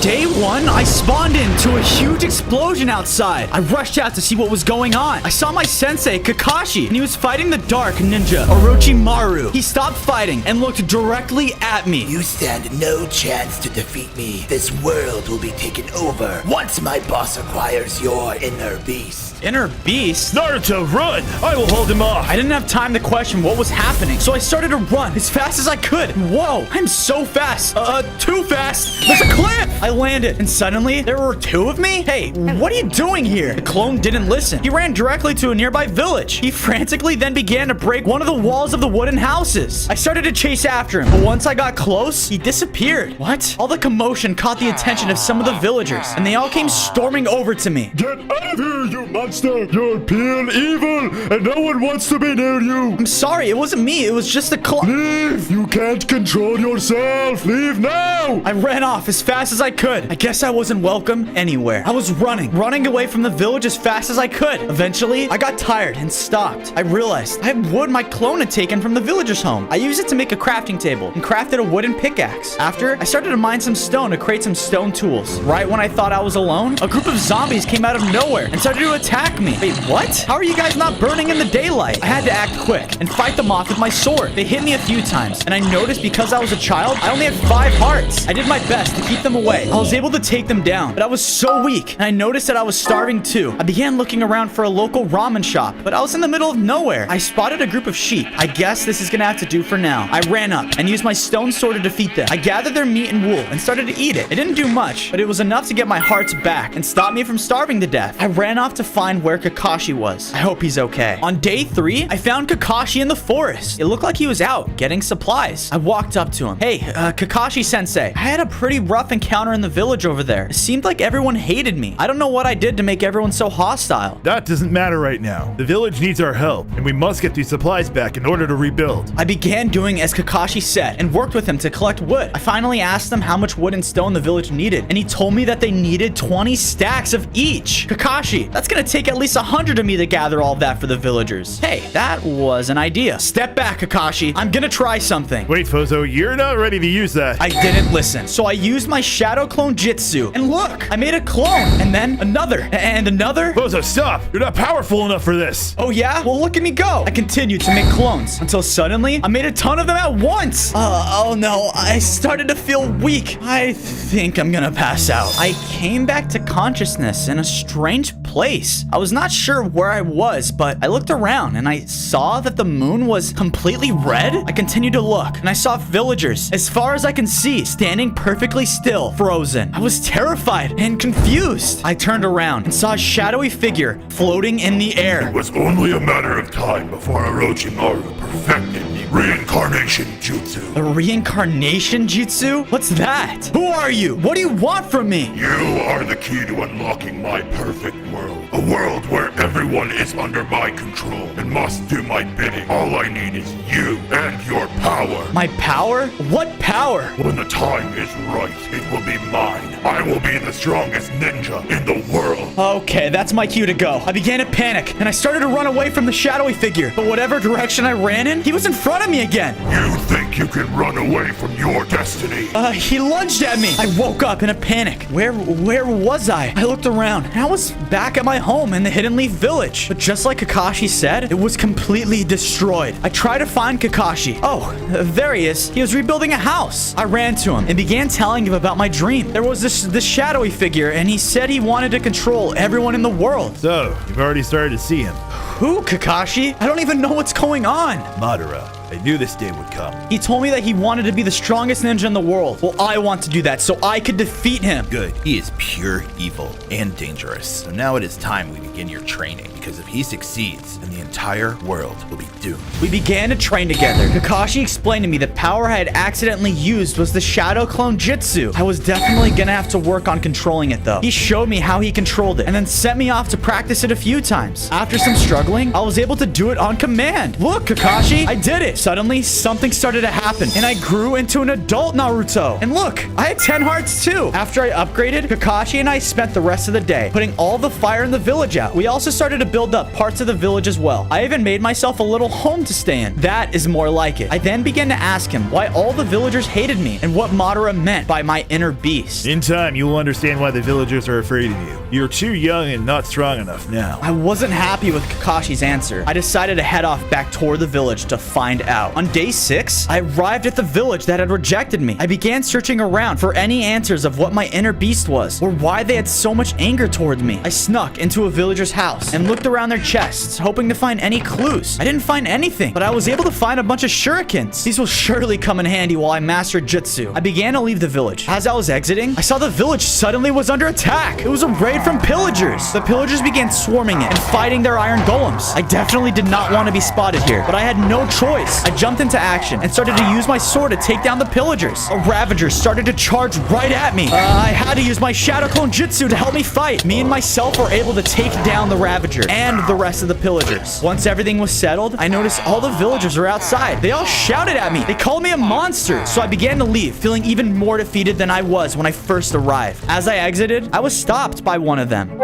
day one, I spawned into a huge explosion outside. I rushed out to see what was going on. I saw my sensei, Kakashi, and he was fighting the dark ninja, Orochimaru. He stopped fighting and looked directly at me. You stand no chance to defeat me. This world will be taken over once my boss acquires your inner beast. Inner beast? Naruto, run! I will hold him off. I didn't have time to question what was happening, so I started to run as fast as I could. Whoa, I'm so fast. Too fast. There's a cliff. I landed, and suddenly there were two of me. Hey, what are you doing here? The clone didn't listen. He ran directly to a nearby village. He frantically then began to break one of the walls of the wooden houses. I started to chase after him, but once I got close, he disappeared. What? All the commotion caught the attention of some of the villagers, and they all came storming over to me. Get out of here, you monster! You're pure evil, and no one wants to be near you. I'm sorry, it wasn't me. It was just the clone. Leave! You can't control yourself. Leave now! I ran off as fast as I could. I guess I wasn't welcome anywhere. I was running away from the village as fast as I could. Eventually, I got tired and stopped. I realized I had wood my clone had taken from the villager's home. I used it to make a crafting table and crafted a wooden pickaxe. After, I started to mine some stone to create some stone tools. Right when I thought I was alone, a group of zombies came out of nowhere and started to attack me. Wait, what? How are you guys not burning in the daylight? I had to act quick and fight them off with my sword. They hit me a few times, and I noticed because I was a child, I only had 5 hearts. I did my best to keep them away. I was able to take them down, but I was so weak, and I noticed that I was starving too. I began looking around for a local ramen shop, but I was in the middle of nowhere. I spotted a group of sheep. I guess this is gonna have to do for now. I ran up and used my stone sword to defeat them. I gathered their meat and wool and started to eat it. It didn't do much, but it was enough to get my hearts back and stop me from starving to death. I ran off to find where Kakashi was. I hope he's okay. On day 3, I found Kakashi in the forest. It looked like he was out getting supplies. I walked up to him. Hey, Kakashi sensei, I had a pretty rough encounter in the village over there. It seemed like everyone hated me. I don't know what I did to make everyone so hostile. That doesn't matter right now. The village needs our help, and we must get these supplies back in order to rebuild. I began doing as Kakashi said and worked with him to collect wood. I finally asked them how much wood and stone the village needed, and he told me that they needed 20 stacks of each. Kakashi, that's gonna take at least 100 of me to gather all of that for the villagers. Hey, that was an idea. Step back, Kakashi. I'm gonna try something. Wait, FoZo, you're not ready to use that. I didn't listen, so I used my shadow clone jutsu. And look, I made a clone, and then another, and another. FoZo, stop! You're not powerful enough for this. Oh yeah? Well, look at me go. I continued to make clones until suddenly I made a ton of them at once. Oh no, I started to feel weak. I think I'm gonna pass out. I came back to consciousness in a strange place. I was not sure where I was, but I looked around and I saw that the moon was completely red. I continued to look and I saw villagers as far as I can see standing perfectly still, frozen. I was terrified and confused. I turned around and saw a shadowy figure floating in the air. It was only a matter of time before Orochimaru perfected the reincarnation jutsu. A reincarnation jutsu? What's that? Who are you? What do you want from me? You are the key to unlocking my perfect world. A world where everyone is under my control and must do my bidding. All I need is you and your power. My power? What power? When the time is right, it will be mine. I will be the strongest ninja in the world. Okay, that's my cue to go. I began to panic, and I started to run away from the shadowy figure. But whatever direction I ran in, he was in front of me again. You think you can run away from your destiny? He lunged at me. I woke up in a panic. Where was I? I looked around, and I was back at my home in the Hidden Leaf Village. But just like Kakashi said, it was completely destroyed. I tried to find Kakashi. Oh, there he is. He was rebuilding a house. I ran to him and began telling him about my dream. There was this shadowy figure, and he said he wanted to control everyone in the world. So, you've already started to see him. Who, Kakashi? I don't even know what's going on. Madara, I knew this day would come. He told me that he wanted to be the strongest ninja in the world. Well, I want to do that so I could defeat him. Good. He is pure evil and dangerous. So now it is time we begin your training, because if he succeeds, then the entire world will be doomed. We began to train together. Kakashi explained to me the power I had accidentally used was the shadow clone jutsu. I was definitely gonna have to work on controlling it though. He showed me how he controlled it and then sent me off to practice it a few times. After some struggling, I was able to do it on command. Look, Kakashi, I did it. Suddenly, something started to happen, and I grew into an adult Naruto. And look, I had 10 hearts too. After I upgraded, Kakashi and I spent the rest of the day putting all the fire in the village out. We also started to build up parts of the village as well. I even made myself a little home to stay in. That is more like it. I then began to ask him why all the villagers hated me and what Madara meant by my inner beast. In time, you will understand why the villagers are afraid of you. You're too young and not strong enough now. I wasn't happy with Kakashi's answer. I decided to head off back toward the village to find out. On day 6, I arrived at the village that had rejected me. I began searching around for any answers of what my inner beast was or why they had so much anger towards me. I snuck into a villager's house and looked around their chests, hoping to find any clues. I didn't find anything, but I was able to find a bunch of shurikens. These will surely come in handy while I master jutsu. I began to leave the village. As I was exiting, I saw the village suddenly was under attack. It was a raid from pillagers. The pillagers began swarming it and fighting their iron golems. I definitely did not want to be spotted here, but I had no choice. I jumped into action and started to use my sword to take down the pillagers. A ravager started to charge right at me. I had to use my shadow clone jutsu to help me fight. Me and myself were able to take down the ravager and the rest of the pillagers. Once everything was settled, I noticed all the villagers were outside. They all shouted at me. They called me a monster. So I began to leave, feeling even more defeated than I was when I first arrived. As I exited, I was stopped by one of them.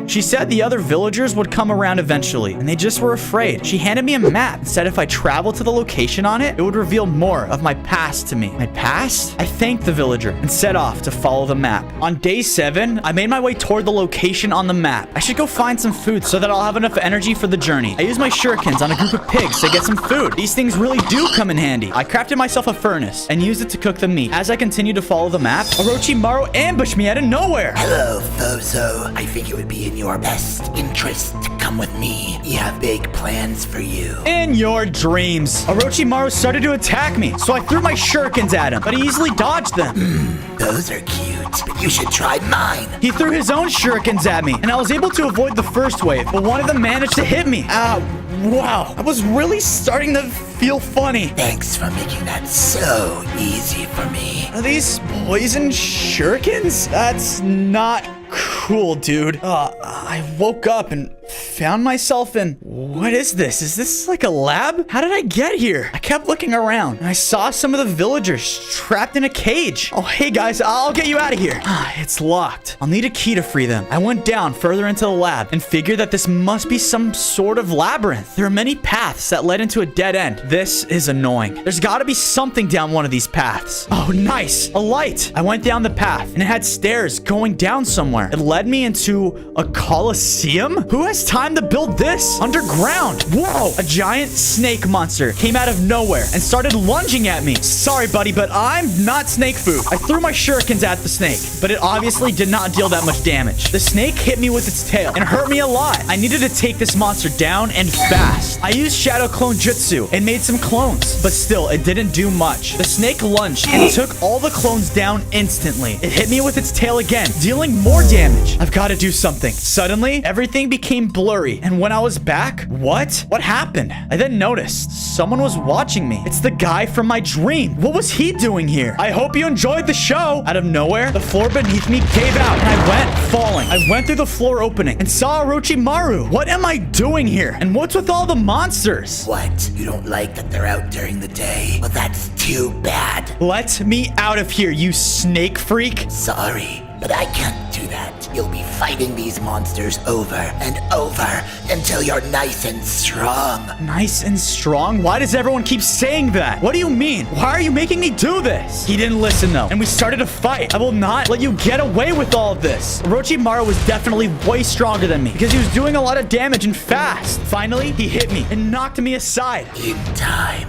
She said the other villagers would come around eventually, and they just were afraid. She handed me a map and said if I traveled to the location on it, it would reveal more of my past to me. My past? I thanked the villager and set off to follow the map. On day 7, I made my way toward the location on the map. I should go find some food so that I'll have enough energy for the journey. I used my shurikens on a group of pigs to get some food. These things really do come in handy. I crafted myself a furnace and used it to cook the meat. As I continued to follow the map, Orochimaru ambushed me out of nowhere. Hello, FoZo. I think it would be in your best interest to come with me. We have big plans for you. In your dreams. Orochimaru started to attack me, so I threw my shurikens at him, but he easily dodged them. Those are cute, but you should try mine. He threw his own shurikens at me, and I was able to avoid the first wave, but one of them managed to hit me. Wow. I was really starting to feel funny. Thanks for making that so easy for me. Are these poison shurikens? That's not cool, dude. I woke up and found myself in... What is this? Is this like a lab? How did I get here? I kept looking around, and I saw some of the villagers trapped in a cage. Oh, hey guys, I'll get you out of here. It's locked. I'll need a key to free them. I went down further into the lab and figured that this must be some sort of labyrinth. There are many paths that led into a dead end. This is annoying. There's got to be something down one of these paths. Oh, nice. A light. I went down the path, and it had stairs going down somewhere. It led me into a coliseum? Who has time to build this? Underground. Whoa! A giant snake monster came out of nowhere and started lunging at me. Sorry, buddy, but I'm not snake food. I threw my shurikens at the snake, but it obviously did not deal that much damage. The snake hit me with its tail and hurt me a lot. I needed to take this monster down and fast. I used shadow clone jutsu and made some clones, but still, it didn't do much. The snake lunged and took all the clones down instantly. It hit me with its tail again, dealing more damage. I've got to do something. Suddenly, everything became blurry, and when I was back, what happened? I then noticed someone was watching me. It's the guy from my dream. What was he doing here? I hope you enjoyed the show. Out of nowhere, the floor beneath me gave out, and I went falling. I went through the floor opening and saw Orochimaru. What am I doing here? And what's with all the monsters? What? You don't like that they're out during the day? Well, that's too bad. Let me out of here, you snake freak. Sorry, but I can't do that. You'll be fighting these monsters over and over until you're nice and strong. Nice and strong? Why does everyone keep saying that? What do you mean? Why are you making me do this? He didn't listen though, and we started a fight. I will not let you get away with all of this. Orochimaru was definitely way stronger than me because he was doing a lot of damage and fast. Finally, he hit me and knocked me aside. In time.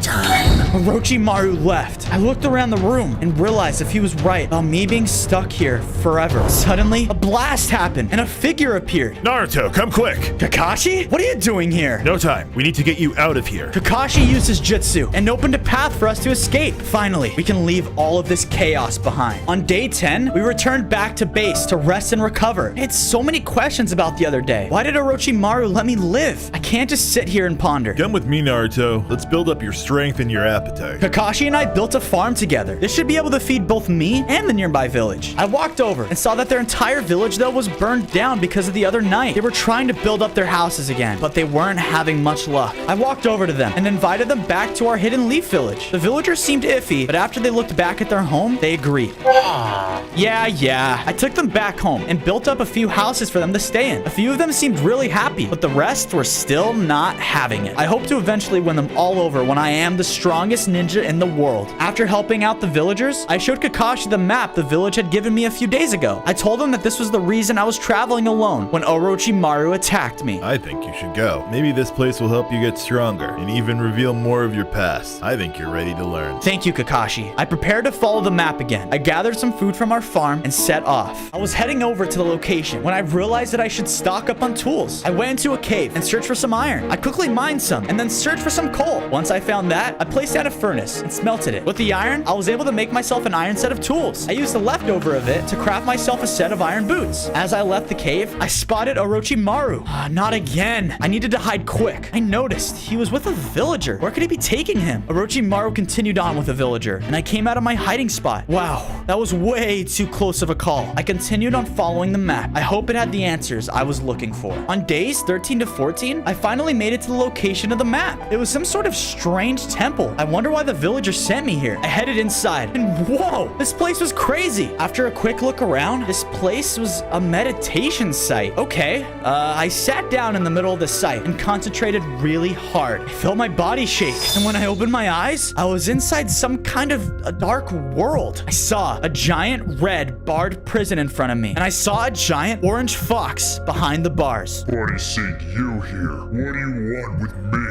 Orochimaru left. I looked around the room and realized if he was right about me being stuck here forever. Suddenly, a blast happened and a figure appeared. Naruto, come quick. Kakashi? What are you doing here? No time. We need to get you out of here. Kakashi used his jutsu and opened a path for us to escape. Finally, we can leave all of this chaos behind. On day 10, we returned back to base to rest and recover. I had so many questions about the other day. Why did Orochimaru let me live? I can't just sit here and ponder. Come with me, Naruto. Let's build up your strength strengthen your appetite. Kakashi and I built a farm together. This should be able to feed both me and the nearby village. I walked over and saw that their entire village, though, was burned down because of the other night. They were trying to build up their houses again, but they weren't having much luck. I walked over to them and invited them back to our hidden leaf village. The villagers seemed iffy, but after they looked back at their home, they agreed. Yeah. I took them back home and built up a few houses for them to stay in. A few of them seemed really happy, but the rest were still not having it. I hope to eventually win them all over when I am the strongest ninja in the world. After helping out the villagers, I showed Kakashi the map the village had given me a few days ago. I told him that this was the reason I was traveling alone when Orochimaru attacked me. I think you should go. Maybe this place will help you get stronger and even reveal more of your past. I think you're ready to learn. Thank you, Kakashi. I prepared to follow the map again. I gathered some food from our farm and set off. I was heading over to the location when I realized that I should stock up on tools. I went into a cave and searched for some iron. I quickly mined some and then searched for some coal. Once I found that, I placed out a furnace and smelted it. With the iron, I was able to make myself an iron set of tools. I used the leftover of it to craft myself a set of iron boots. As I left the cave, I spotted Orochimaru. Not again. I needed to hide quick. I noticed he was with a villager. Where could he be taking him? Orochimaru continued on with the villager, and I came out of my hiding spot. Wow, that was way too close of a call. I continued on following the map. I hope it had the answers I was looking for. On days 13 to 14, I finally made it to the location of the map. It was some sort of strange temple. I wonder why the villager sent me here. I headed inside, and whoa, this place was crazy. After a quick look around, this place was a meditation site. Okay, I sat down in the middle of the site and concentrated really hard. I felt my body shake, and when I opened my eyes, I was inside some kind of a dark world. I saw a giant red barred prison in front of me, and I saw a giant orange fox behind the bars. Buddy sent you here. What do you want with me,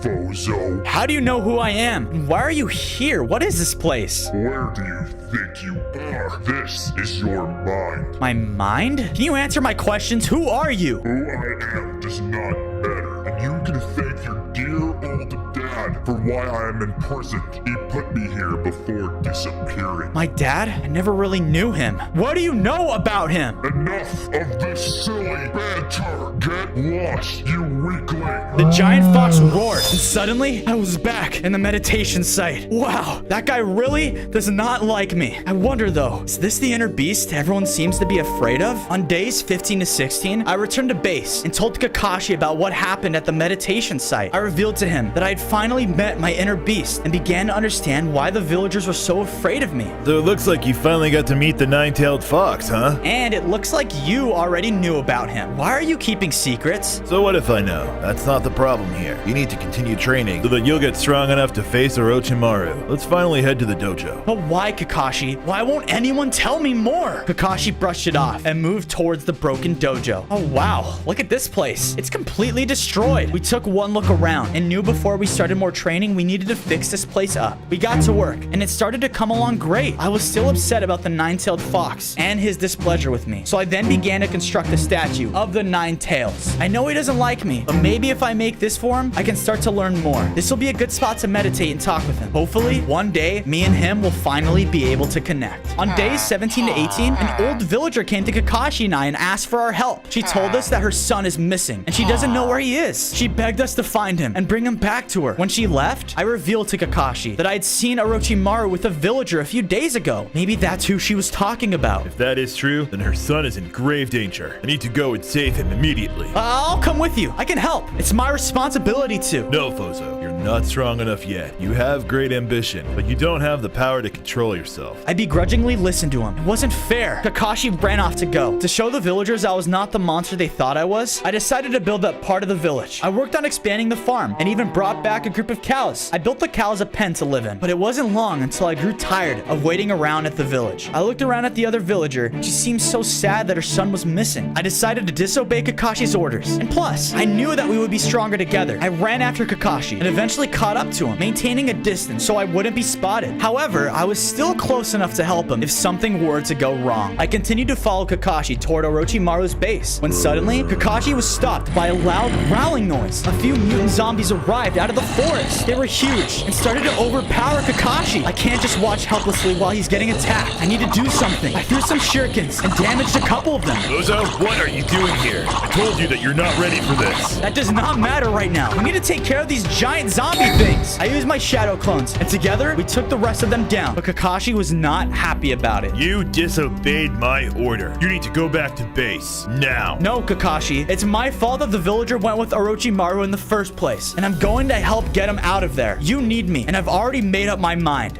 FoZo? How do you know who I am? And why are you here? What is this place? Where do you think you are? This is your mind. My mind? Can you answer my questions? Who are you? Who I am does not matter, and you can thank your dear old dad for why I am imprisoned. He put me here before disappearing. My dad? I never really knew him. What do you know about him? Enough of this silly banter. Get lost, you weakling. The giant fox roared, and suddenly I was back in the meditation site. Wow, that guy really does not like me. I wonder though, is this the inner beast everyone seems to be afraid of? On days 15 to 16, I returned to base and told Kakashi about what happened at the meditation site. I revealed to him that I had finally met my inner beast and began to understand why the villagers were so afraid of me. So it looks like you finally got to meet the nine-tailed fox, huh? And it looks like you already knew about him. Why are you keeping secrets? So what if I know? That's not the problem here. You need to continue training so that you'll get strong enough to face Orochimaru. Let's finally head to the dojo. But why, Kakashi? Why won't anyone tell me more? Kakashi brushed it off and moved towards the broken dojo. Oh wow, look at this place. It's completely destroyed. We took one look around and knew before we started more training we needed to fix this place up. We got to work and it started to come along great. I was still upset about the nine-tailed fox and his displeasure with me. So I then began to construct a statue of the nine tails. I know he doesn't like me, but maybe if I make this for him, I can start to learn more. This will be a good spot to meditate and talk with him. Hopefully, one day, me and him will finally be able to connect. On days 17 to 18, an old villager came to Kakashi and I and asked for our help. She told us that her son is missing and she doesn't know where he is. She begged us to find him and bring him back to her. When she left, I revealed to Kakashi that I had seen Orochimaru with a villager a few days ago. Maybe that's who she was talking about. If that is true, then her son is in grave danger. I need to go and save him immediately. I'll come with you. I can help. It's my responsibility to. No, FoZo, you're not strong enough yet. You have great ambition, but you don't have the power to control yourself. I begrudgingly listened to him. It wasn't fair. Kakashi ran off to go. To show the villagers I was not the monster they thought I was, I decided to build up part of the village. I worked on expanding the farm and even brought back a group of cows. I built the cows a pen to live in, but it wasn't long until I grew tired of waiting around at the village. I looked around at the other villager and she seemed so sad that her son was missing. I decided to disobey Kakashi's orders. And plus, I knew that we would be stronger together. I ran after Kakashi and eventually caught up to him, maintaining a distance so I wouldn't be spotted. However, I was still close enough to help him if something were to go wrong. I continued to follow Kakashi toward Orochimaru's base when suddenly Kakashi was stopped by a loud growling noise. A few mutant zombies arrived out of the forest. They were huge and started to overpower Kakashi. I can't just watch helplessly while he's getting attacked. I need to do something. I threw some shurikens and damaged a couple of them. FoZo, what are you doing here? I told you that you're not ready for this. That does not matter right now. We need to take care of these giant zombie things. I used my shadow clones, and together, we took the rest of them down. But Kakashi was not happy about it. You disobeyed my order. You need to go back to base now. No, Kakashi. It's my fault that the villager went with Orochimaru in the first place, and I'm going to help get him out of there. You need me, and I've already made up my mind.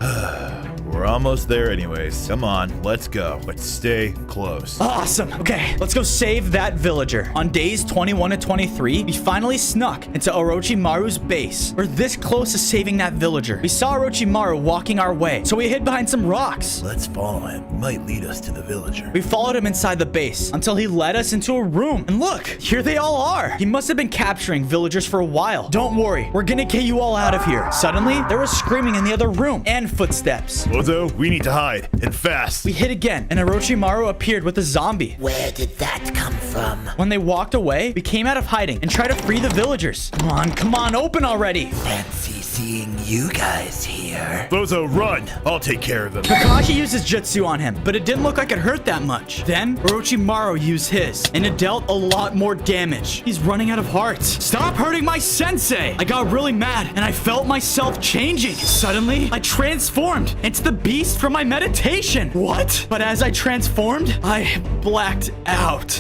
We're almost there anyways. Come on, let's go. But stay close. Awesome. Okay, let's go save that villager. On days 21 and 23, we finally snuck into Orochimaru's base. We're this close to saving that villager. We saw Orochimaru walking our way, so we hid behind some rocks. Let's follow him. He might lead us to the villager. We followed him inside the base until he led us into a room. And look, here they all are. He must have been capturing villagers for a while. Don't worry, we're gonna get you all out of here. Suddenly, there was screaming in the other room and footsteps. FoZo, we need to hide, and fast. We hid again, and Orochimaru appeared with a zombie. Where did that come from? When they walked away, we came out of hiding and tried to free the villagers. Come on, open already. Fancy seeing you guys here. FoZo, run. I'll take care of them. Kakashi used his jutsu on him, but it didn't look like it hurt that much. Then, Orochimaru used his, and it dealt a lot more damage. He's running out of hearts. Stop hurting my sensei! I got really mad, and I felt myself changing. Suddenly, I transformed into the beast from my meditation. What? But as I transformed, I blacked out.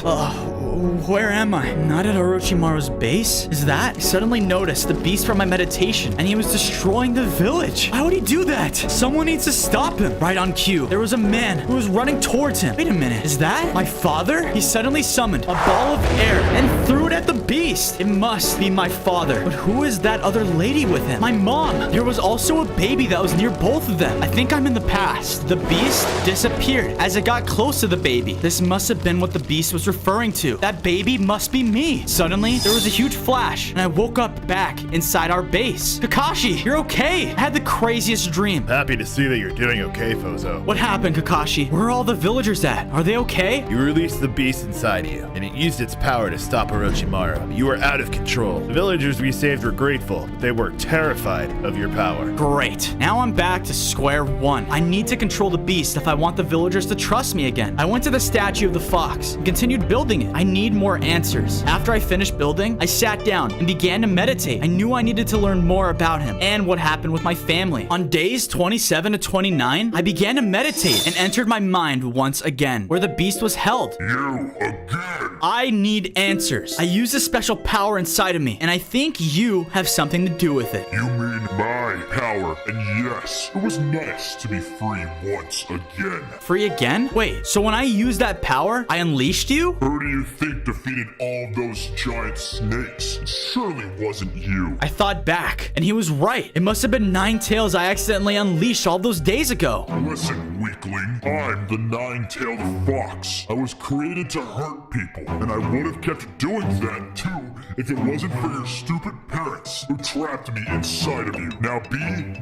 Where am I? Not at Orochimaru's base? Is that? I suddenly noticed the beast from my meditation, and he was destroying the village. Why would he do that? Someone needs to stop him. Right on cue, there was a man who was running towards him. Wait a minute, is that my father? He suddenly summoned a ball of air and threw it at the beast. It must be my father. But who is that other lady with him? My mom. There was also a baby that was near both of them. I think I'm in the past. The beast disappeared as it got close to the baby. This must have been what the beast was referring to. That baby must be me. Suddenly, there was a huge flash, and I woke up back inside our base. Kakashi, you're okay. I had the craziest dream. Happy to see that you're doing okay, FoZo. What happened, Kakashi? Where are all the villagers at? Are they okay? You released the beast inside you, and it used its power to stop Orochimaru. You were out of control. The villagers we saved were grateful, but they were terrified of your power. Great. Now I'm back to square one. I need to control the beast if I want the villagers to trust me again. I went to the statue of the fox and continued building it. I need more answers. After I finished building, I sat down and began to meditate. I knew I needed to learn more about him and what happened with my family. On days 27 to 29, I began to meditate and entered my mind once again, where the beast was held. You again! I need answers. I use a special power inside of me, and I think you have something to do with it. You mean my power, and yes, it was nice to be free once again. Free again? Wait, so when I used that power, I unleashed you? Who do you think defeated all those giant snakes? It surely wasn't you. I thought back, and he was right. It must have been Nine Tails I accidentally unleashed all those days ago. Listen, weakling, I'm the nine-tailed fox. I was created to hurt people, and I would have kept doing that too if it wasn't for your stupid parents who trapped me inside of you. Now be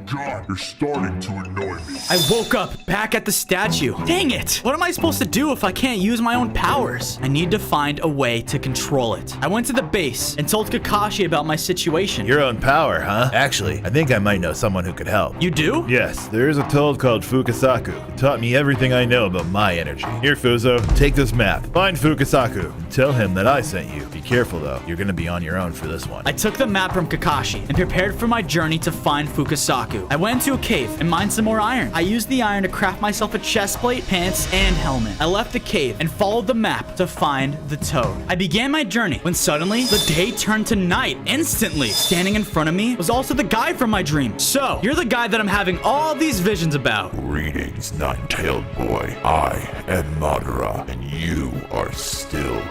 gone. You're starting to annoy me. I woke up back at the statue. Dang it! What am I supposed to do if I can't use my own powers? I need to find a way to control it. I went to the base and told Kakashi about my situation. Your own power, huh? Actually, I think I might know someone who could help. You do? Yes, there is a toad called Fukasaku who taught me everything I know about my energy. Here, FoZo, take this map. Find Fukasaku and tell him that I sent you. Be careful, though. You're gonna be on your own for this one. I took the map from Kakashi and prepared for my journey to find Fukasaku. I went into a cave and mined some more iron. I used the iron to craft myself a chest plate, pants, and helmet. I left the cave and followed the map to find the toad. I began my journey when suddenly the day turned to night instantly. Standing in front of me was also the guy from my dream. So, you're the guy that I'm having all these visions about. Greetings, nine-tailed boy. I am Madara, and you are still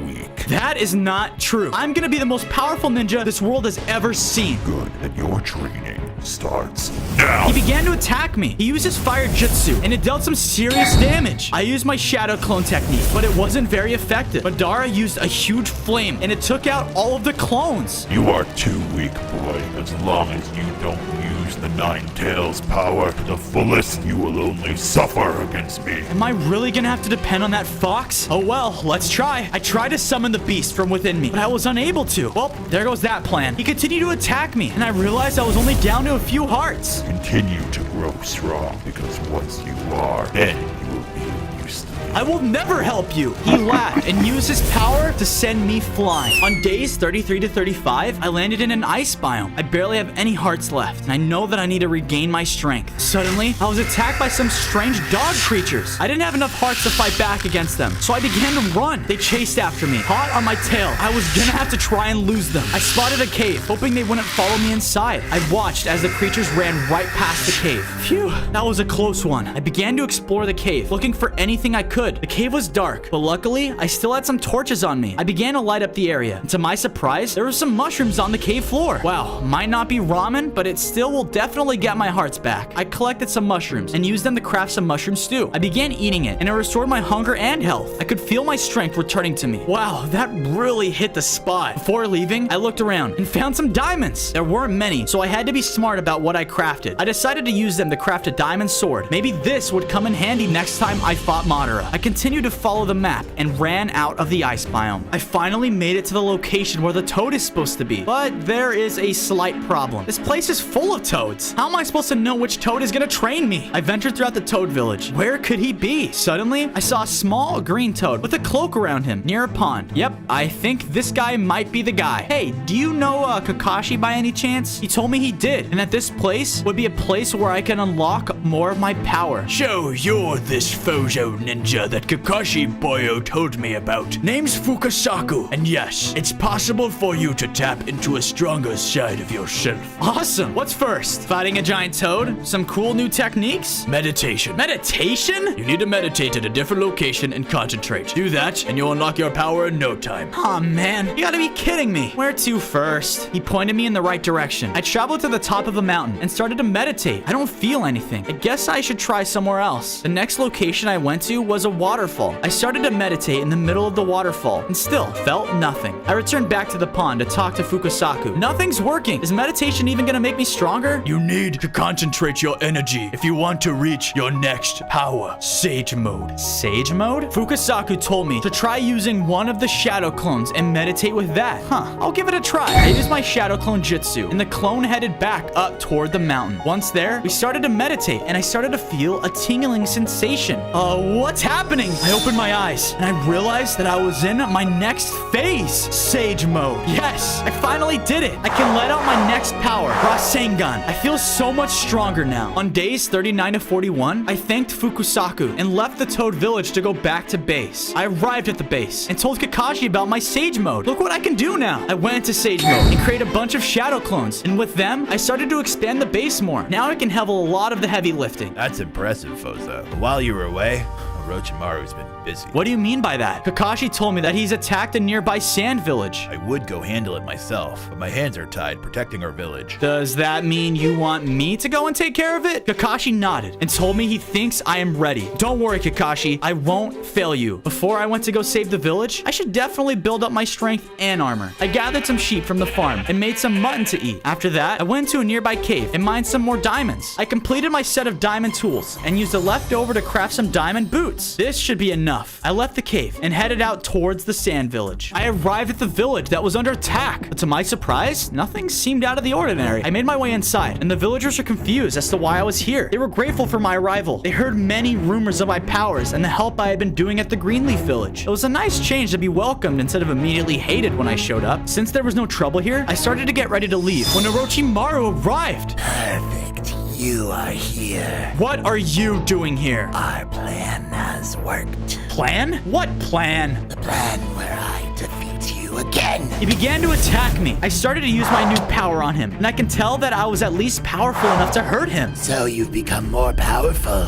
weak. That is not true. I'm gonna be the most powerful ninja this world has ever seen. Good, and your training starts now. He began to attack me. He used his fire jutsu, and it dealt some serious damage. I used my shadow clone technique, but it wasn't very effective. Madara used a huge flame, and it took out all of the clones. You are too weak, boy. As long as you don't use the Nine Tails power to the fullest, you will only suffer against me. Am I really gonna have to depend on that fox? Oh well, let's try. I tried to summon the beast from within me, but I was unable to. Well, there goes that plan. He continued to attack me, and I realized I was only down to a few hearts. Continue to grow strong, because once you are, then you will be used to me. I will never help you. He laughed and used his power to send me flying. On days 33 to 35, I landed in an ice biome. I barely have any hearts left, and I know that I need to regain my strength. Suddenly, I was attacked by some strange dog creatures. I didn't have enough hearts to fight back against them, so I began to run. They chased after me, hot on my tail. I was gonna have to try and lose them. I spotted a cave, hoping they wouldn't follow me inside. I watched as the creatures ran right past the cave. Phew, that was a close one. I began to explore the cave, looking for anything I could. The cave was dark, but luckily, I still had some torches on me. I began to light up the area, and to my surprise, there were some mushrooms on the cave floor. Wow, might not be ramen, but it still will definitely get my hearts back. I collected some mushrooms and used them to craft some mushroom stew. I began eating it, and it restored my hunger and health. I could feel my strength returning to me. Wow, that really hit the spot. Before leaving, I looked around and found some diamonds. There weren't many, so I had to be smart about what I crafted. I decided to use them to craft a diamond sword. Maybe this would come in handy next time I fought Madara. I continued to follow the map and ran out of the ice biome. I finally made it to the location where the toad is supposed to be, but there is a slight problem. This place is full of toads. How am I supposed to know which toad is gonna train me? I ventured throughout the toad village. Where could he be? Suddenly, I saw a small green toad with a cloak around him near a pond. Yep, I think this guy might be the guy. Hey, do you know Kakashi by any chance? He told me he did, and that this place would be a place where I can unlock more of my power. So you're this FoZo ninja that Kakashi Boyo told me about. Name's Fukasaku, and yes, it's possible for you to tap into a stronger side of yourself. Awesome. What's first? Fighting a giant toad? Some cool new techniques? Meditation. Meditation? You need to meditate at a different location and concentrate. Do that, and you'll unlock your power in no time. Aw, man. You gotta be kidding me. Where to first? He pointed me in the right direction. I traveled to the top of a mountain and started to meditate. I don't feel anything. I guess I should try somewhere else. The next location I went to was a waterfall. I started to meditate in the middle of the waterfall and still felt nothing. I returned back to the pond to talk to Fukasaku. Nothing's working. Is meditation even gonna make me stronger? You need to concentrate your energy if you want to reach your next power. Sage mode. Sage mode? Fukasaku told me to try using one of the shadow clones and meditate with that. Huh, I'll give it a try. I used my shadow clone jutsu, and the clone headed back up toward the mountain. Once there, we started to meditate, and I started to feel a tingling sensation. What's happening? I opened my eyes, and I realized that I was in my next phase. Sage mode. Yes, I finally did it. I can let out my next power, Rasengan. I feel so much stronger now. On days 39 to 41, I thanked Fukasaku and left the Toad Village to go back to base. I arrived at the base and told Kakashi about my Sage mode. Look what I can do now. I went into Sage mode and created a bunch of shadow clones, and with them, I started to expand the base more. Now I can handle a lot of the heavy lifting. That's impressive, FoZo. But while you were away, Orochimaru's been busy. What do you mean by that? Kakashi told me that he's attacked a nearby sand village. I would go handle it myself, but my hands are tied protecting our village. Does that mean you want me to go and take care of it? Kakashi nodded and told me he thinks I am ready. Don't worry, Kakashi. I won't fail you. Before I went to go save the village, I should definitely build up my strength and armor. I gathered some sheep from the farm and made some mutton to eat. After that, I went to a nearby cave and mined some more diamonds. I completed my set of diamond tools and used the leftover to craft some diamond boots. This should be enough. I left the cave and headed out towards the sand village. I arrived at the village that was under attack, but to my surprise, nothing seemed out of the ordinary. I made my way inside, and the villagers were confused as to why I was here. They were grateful for my arrival. They heard many rumors of my powers and the help I had been doing at the Greenleaf village. It was a nice change to be welcomed instead of immediately hated when I showed up. Since there was no trouble here, I started to get ready to leave when Orochimaru arrived. Perfect. You are here. What are you doing here? Our plan has worked. Plan? What plan? The plan where I defeat you again. He began to attack me. I started to use my new power on him, and I can tell that I was at least powerful enough to hurt him. So you've become more powerful.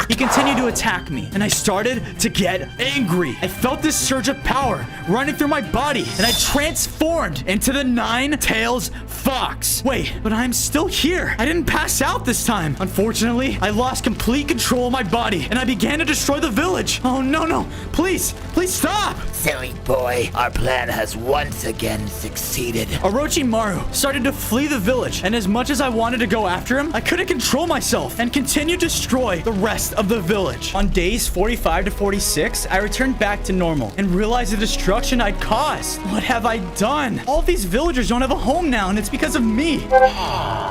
He continued to attack me, and I started to get angry. I felt this surge of power running through my body, and I transformed into the Nine-Tails Fox. Wait, but I'm still here. I didn't pass out this time. Unfortunately, I lost complete control of my body, and I began to destroy the village. Oh, no. Please stop. Silly boy, our plan has once again succeeded. Orochimaru started to flee the village, and as much as I wanted to go after him, I couldn't control myself and continued to destroy the rest of the village. On days 45 to 46, I returned back to normal and realized the destruction I'd caused. What have I done? All these villagers don't have a home now, and it's because of me.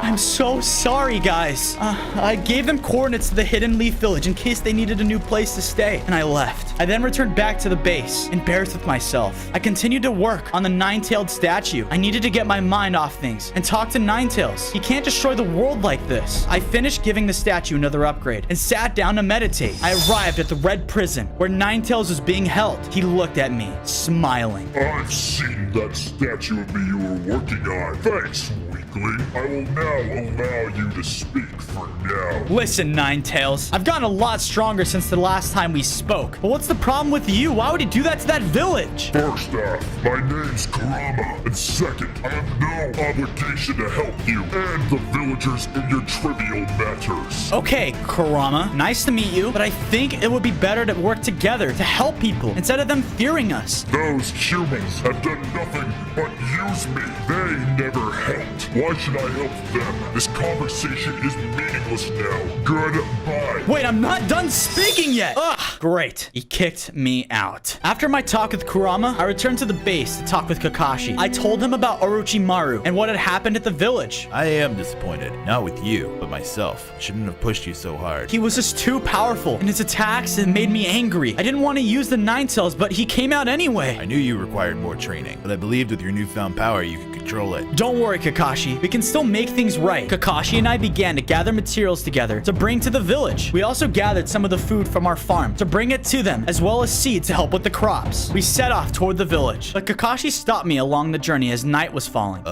I'm so sorry, guys. I gave them coordinates to the hidden leaf village in case they needed a new place to stay, and I left. I then returned back to the base, embarrassed with myself. I continued to work on the nine-tailed statue. I needed to get my mind off things and talk to Ninetails. He can't destroy the world like this. I finished giving the statue another upgrade and sat down to meditate. I arrived at the red prison where Ninetails was being held. He looked at me, smiling. I've seen that statue of me you were working on. Thanks, weakling. I will now allow you to speak for now. Listen, Ninetails, I've gotten a lot stronger since the last time we spoke. But what's the problem with you? Why would he do that to that village? First off, my name's Kurama, and second, I have no obligation to help you and the villagers in your trivial matters. Okay, Kurama, nice to meet you, but I think it would be better to work together to help people instead of them fearing us. Those humans have done nothing but use me. They never helped. Why should I help them? This conversation is meaningless now. Goodbye. Wait, I'm not done speaking yet. Ugh, great. He kicked me out. After my talk with Kurama, I returned to the base to talk with Kakashi. I told him about Orochimaru and what had happened at the village. I am disappointed. Not with you, but myself. Shouldn't have pushed you so hard. He was just too powerful, and his attacks had made me angry. I didn't want to use the Ninetails, but he came out anyway. I knew you required more training, but I believed with your newfound power you could control it. Don't worry, Kakashi. We can still make things right. Kakashi and I began to gather materials together to bring to the village. We also gathered some of the food from our farm to bring it to them, as well as seed to help with the crops. We set off toward the village, but Kakashi stopped me along the journey as night was falling.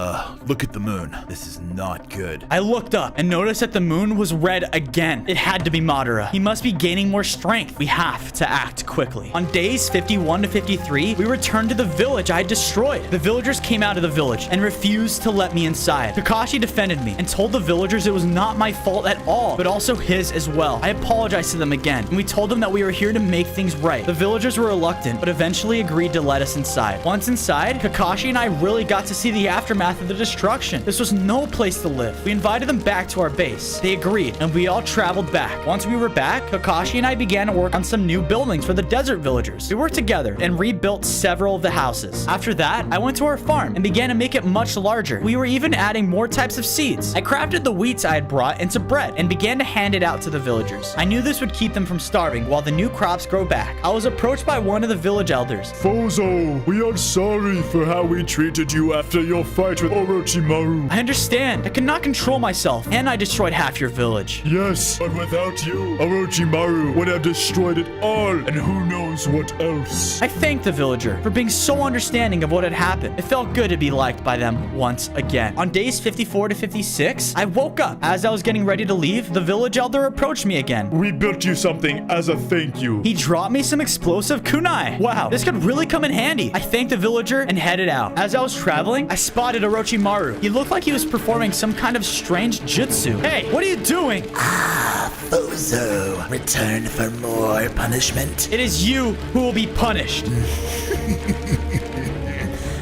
Look at the moon. This is not good. I looked up and noticed that the moon was red again. It had to be Madara. He must be gaining more strength. We have to act quickly. On days 51 to 53, we returned to the village I had destroyed. The villagers came out of the village and refused to let me inside. Kakashi defended me and told the villagers it was not my fault at all, but also his as well. I apologized to them again, and we told them that we were here to make things right. The villagers were reluctant, but eventually agreed to let us inside. Once inside, Kakashi and I really got to see the aftermath of the destruction. This was no place to live. We invited them back to our base. They agreed, and we all traveled back. Once we were back, Kakashi and I began to work on some new buildings for the desert villagers. We worked together and rebuilt several of the houses. After that, I went to our farm and began to make it much larger. We were even adding more types of seeds. I crafted the wheats I had brought into bread and began to hand it out to the villagers. I knew this would keep them from starving while the new crops grow back. I was approached by one of the village elders. FoZo, we are sorry for how we treated you after your fight with Orochimaru. I understand. I could not control myself, and I destroyed half your village. Yes, but without you, Orochimaru would have destroyed it all, and who knows what else. I thanked the villager for being so understanding of what had happened. It felt good to be liked by them once again. On days 54 to 56, I woke up. As I was getting ready to leave, the village elder approached me again. We built you something as a thank you. He dropped me some explosive kunai. Wow, this could really come in handy. I thanked the villager and headed out. As I was traveling, I spotted Orochimaru. He looked like he was performing some kind of strange jutsu. Hey, what are you doing? FoZo, return for more punishment. It is you who will be punished.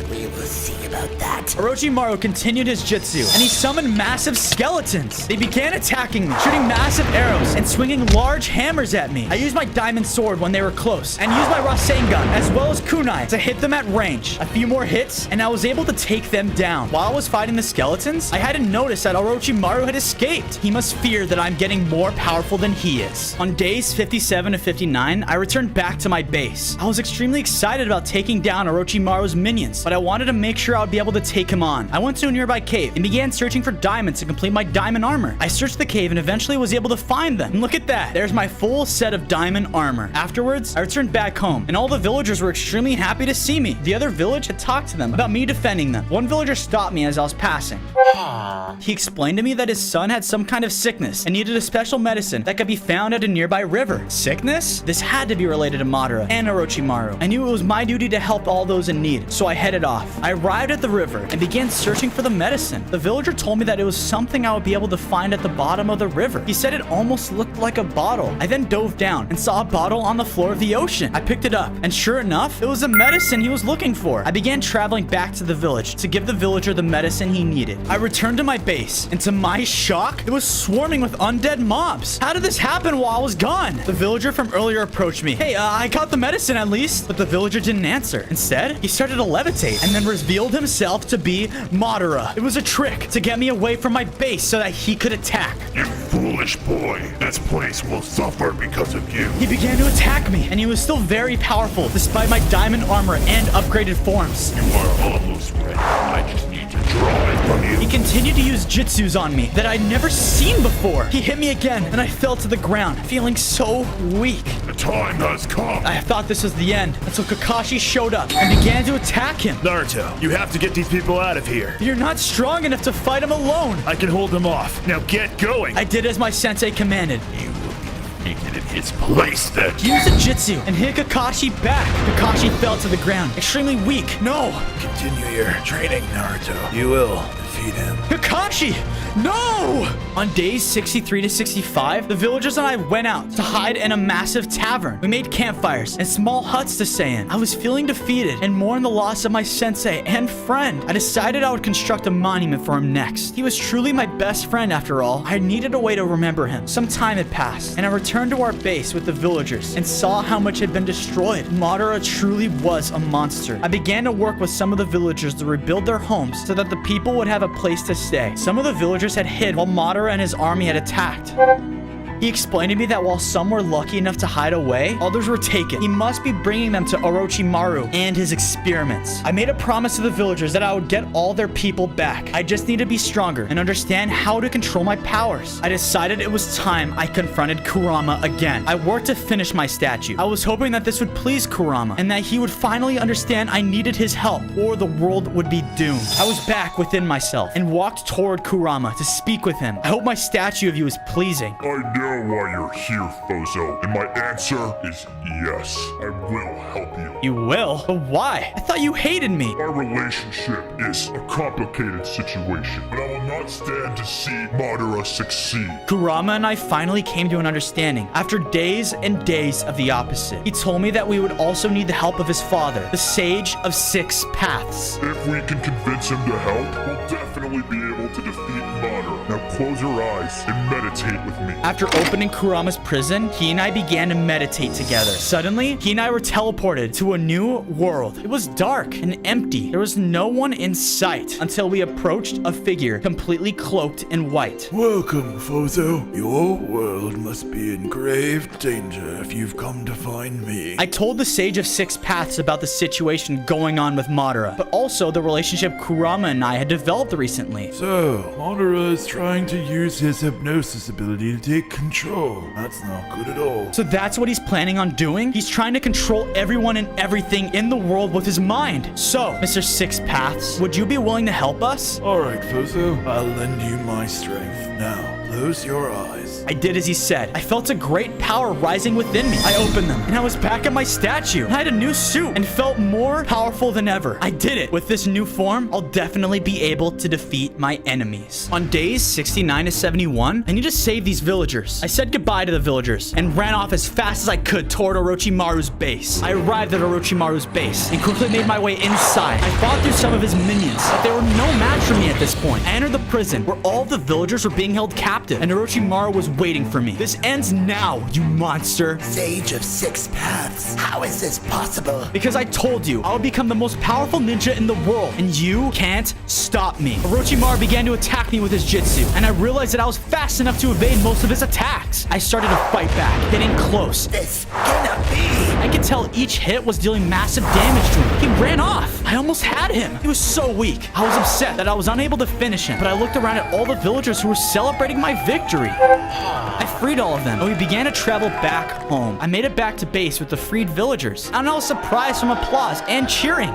We will see about that. Orochimaru continued his jutsu, and he summoned massive skeletons. They began attacking me, shooting massive arrows and swinging large hammers at me. I used my diamond sword when they were close, and used my Rasengan as well as kunai to hit them at range. A few more hits, and I was able to take them down. While I was fighting the skeletons, I hadn't noticed that Orochimaru had escaped. He must fear that I'm getting more powerful than he is. On days 57 to 59, I returned back to my base. I was extremely excited about taking down Orochimaru's minions, but I wanted to make sure I would be able to take him on. I went to a nearby cave and began searching for diamonds to complete my diamond armor. I searched the cave and eventually was able to find them. And look at that. There's my full set of diamond armor. Afterwards, I returned back home, and all the villagers were extremely happy to see me. The other village had talked to them about me defending them. One villager stopped me as I was passing. He explained to me that his son had some kind of sickness and needed a special medicine that could be found at a nearby river. Sickness? This had to be related to Madara and Orochimaru. I knew it was my duty to help all those in need, so I headed off. I arrived at the river and began searching for the medicine. The villager told me that it was something I would be able to find at the bottom of the river. He said it almost looked like a bottle. I then dove down and saw a bottle on the floor of the ocean. I picked it up, and sure enough, it was the medicine he was looking for. I began traveling back to the village to give the villager the medicine he needed. I returned to my base, and to my shock, it was swarming with undead mobs. How did this happen while I was gone? The villager from earlier approached me. Hey, I got the medicine at least. But the villager didn't answer. Instead, he started to levitate and then revealed himself to be be Madara. It was a trick to get me away from my base so that he could attack. You foolish boy. This place will suffer because of you. He began to attack me, and he was still very powerful despite my diamond armor and upgraded forms. You are almost ready. I just need to draw it from you. He continued to use jutsus on me that I'd never seen before. He hit me again, and I fell to the ground, feeling so weak. The time has come. I thought this was the end until Kakashi showed up and began to attack him. Naruto, you have to get these people out of here. You're not strong enough to fight him alone. I can hold them off. Now get going. I did as my sensei commanded. You will be defeated in his place then. He used a jutsu and hit Kakashi back. Kakashi fell to the ground, extremely weak. No! Continue your training, Naruto. You will defeat him. Kakashi! No! On days 63 to 65, the villagers and I went out to hide in a massive tavern. We made campfires and small huts to stay in. I was feeling defeated and mourned the loss of my sensei and friend. I decided I would construct a monument for him next. He was truly my best friend after all. I needed a way to remember him. Some time had passed, and I returned to our base with the villagers and saw how much had been destroyed. Madara truly was a monster. I began to work with some of the villagers to rebuild their homes so that the people would have a place to stay. Some of the villagers had hid while Madara and his army had attacked. He explained to me that while some were lucky enough to hide away, others were taken. He must be bringing them to Orochimaru and his experiments. I made a promise to the villagers that I would get all their people back. I just need to be stronger and understand how to control my powers. I decided it was time I confronted Kurama again. I worked to finish my statue. I was hoping that this would please Kurama and that he would finally understand I needed his help or the world would be doomed. I was back within myself and walked toward Kurama to speak with him. I hope my statue of you is pleasing. I know why you're here, FoZo, and my answer is yes. I will help you. You will? But why? I thought you hated me. Our relationship is a complicated situation, but I will not stand to see Madara succeed. Kurama and I finally came to an understanding after days and days of the opposite. He told me that we would also need the help of his father, the Sage of Six Paths. If we can convince him to help, we'll definitely be able to defeat Madara. Now close your eyes and meditate with me. After opening Kurama's prison, he and I began to meditate together. Suddenly, he and I were teleported to a new world. It was dark and empty. There was no one in sight until we approached a figure completely cloaked in white. Welcome, FoZo. Your world must be in grave danger if you've come to find me. I told the Sage of Six Paths about the situation going on with Madara, but also the relationship Kurama and I had developed recently. So, Madara is trying to use his hypnosis ability to take control. That's not good at all. So that's what he's planning on doing? He's trying to control everyone and everything in the world with his mind. So, Mr. Six Paths, would you be willing to help us? Alright, FoZo. I'll lend you my strength. Now, close your eyes. I did as he said. I felt a great power rising within me. I opened them, and I was back at my statue. And I had a new suit and felt more powerful than ever. I did it. With this new form, I'll definitely be able to defeat my enemies. On days 69 to 71, I need to save these villagers. I said goodbye to the villagers and ran off as fast as I could toward Orochimaru's base. I arrived at Orochimaru's base and quickly made my way inside. I fought through some of his minions, but they were no match for me at this point. I entered the prison where all of the villagers were being held captive, and Orochimaru was waiting for me. This ends now, you monster. Sage of Six Paths. How is this possible? Because I told you, I would become the most powerful ninja in the world, and you can't stop me. Orochimaru began to attack me with his jutsu, and I realized that I was fast enough to evade most of his attacks. I started to fight back, getting close. This cannot be. I could tell each hit was dealing massive damage to him. He ran off. I almost had him. He was so weak. I was upset that I was unable to finish him, but I looked around at all the villagers who were celebrating my victory. I freed all of them, and we began to travel back home. I made it back to base with the freed villagers, and I was surprised from applause and cheering.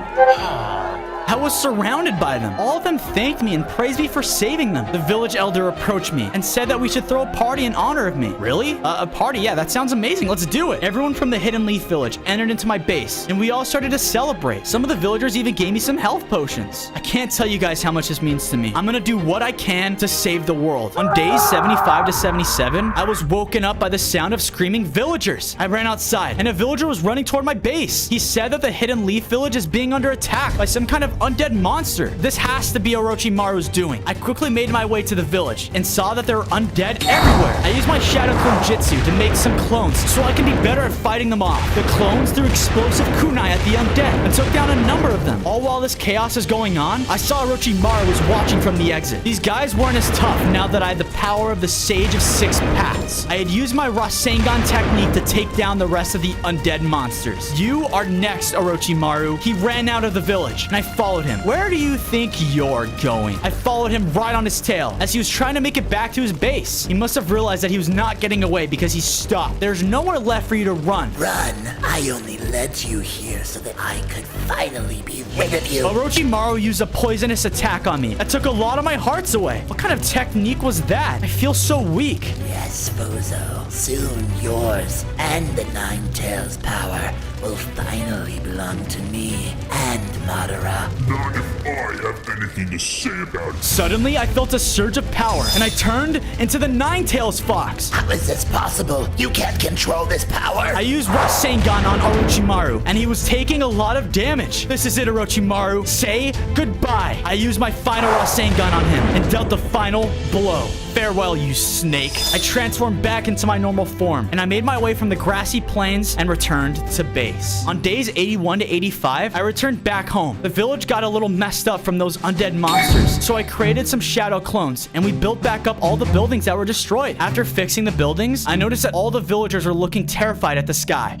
I was surrounded by them. All of them thanked me and praised me for saving them. The village elder approached me and said that we should throw a party in honor of me. Really? A party? Yeah, that sounds amazing. Let's do it. Everyone from the Hidden Leaf village entered into my base, and we all started to celebrate. Some of the villagers even gave me some health potions. I can't tell you guys how much this means to me. I'm gonna do what I can to save the world. On days 75 to 77, I was woken up by the sound of screaming villagers. I ran outside, and a villager was running toward my base. He said that the Hidden Leaf village is being under attack by some kind of undead monster. This has to be Orochimaru's doing. I quickly made my way to the village and saw that there were undead everywhere. I used my Shadow Clone Jutsu to make some clones so I can be better at fighting them off. The clones threw explosive kunai at the undead and took down a number of them. All while this chaos is going on, I saw Orochimaru was watching from the exit. These guys weren't as tough now that I had the power of the Sage of Six Paths. I had used my Rasengan technique to take down the rest of the undead monsters. You are next, Orochimaru. He ran out of the village, and I followed him. Where do you think you're going? I followed him right on his tail as he was trying to make it back to his base. He must have realized that he was not getting away because he stopped. There's nowhere left for you to run. Run. I only led you here so that I could finally be rid of you. Orochimaru used a poisonous attack on me. That took a lot of my hearts away. What kind of technique was that? I feel so weak. Yes, FoZo. Soon yours and the Nine Tails power will finally belong to me and Madara. Not if I have anything to say about it. Suddenly, I felt a surge of power, and I turned into the Nine Tails Fox. How is this possible? You can't control this power. I used Rasengan on Orochimaru, and he was taking a lot of damage. This is it, Orochimaru. Say goodbye. I used my final Rasengan on him and dealt the final blow. Farewell, you snake. I transformed back into my normal form, and I made my way from the grassy plains and returned to base. On days 81 to 85, I returned back home. The village got a little messed up from those undead monsters, so I created some shadow clones, and we built back up all the buildings that were destroyed. After fixing the buildings, I noticed that all the villagers were looking terrified at the sky.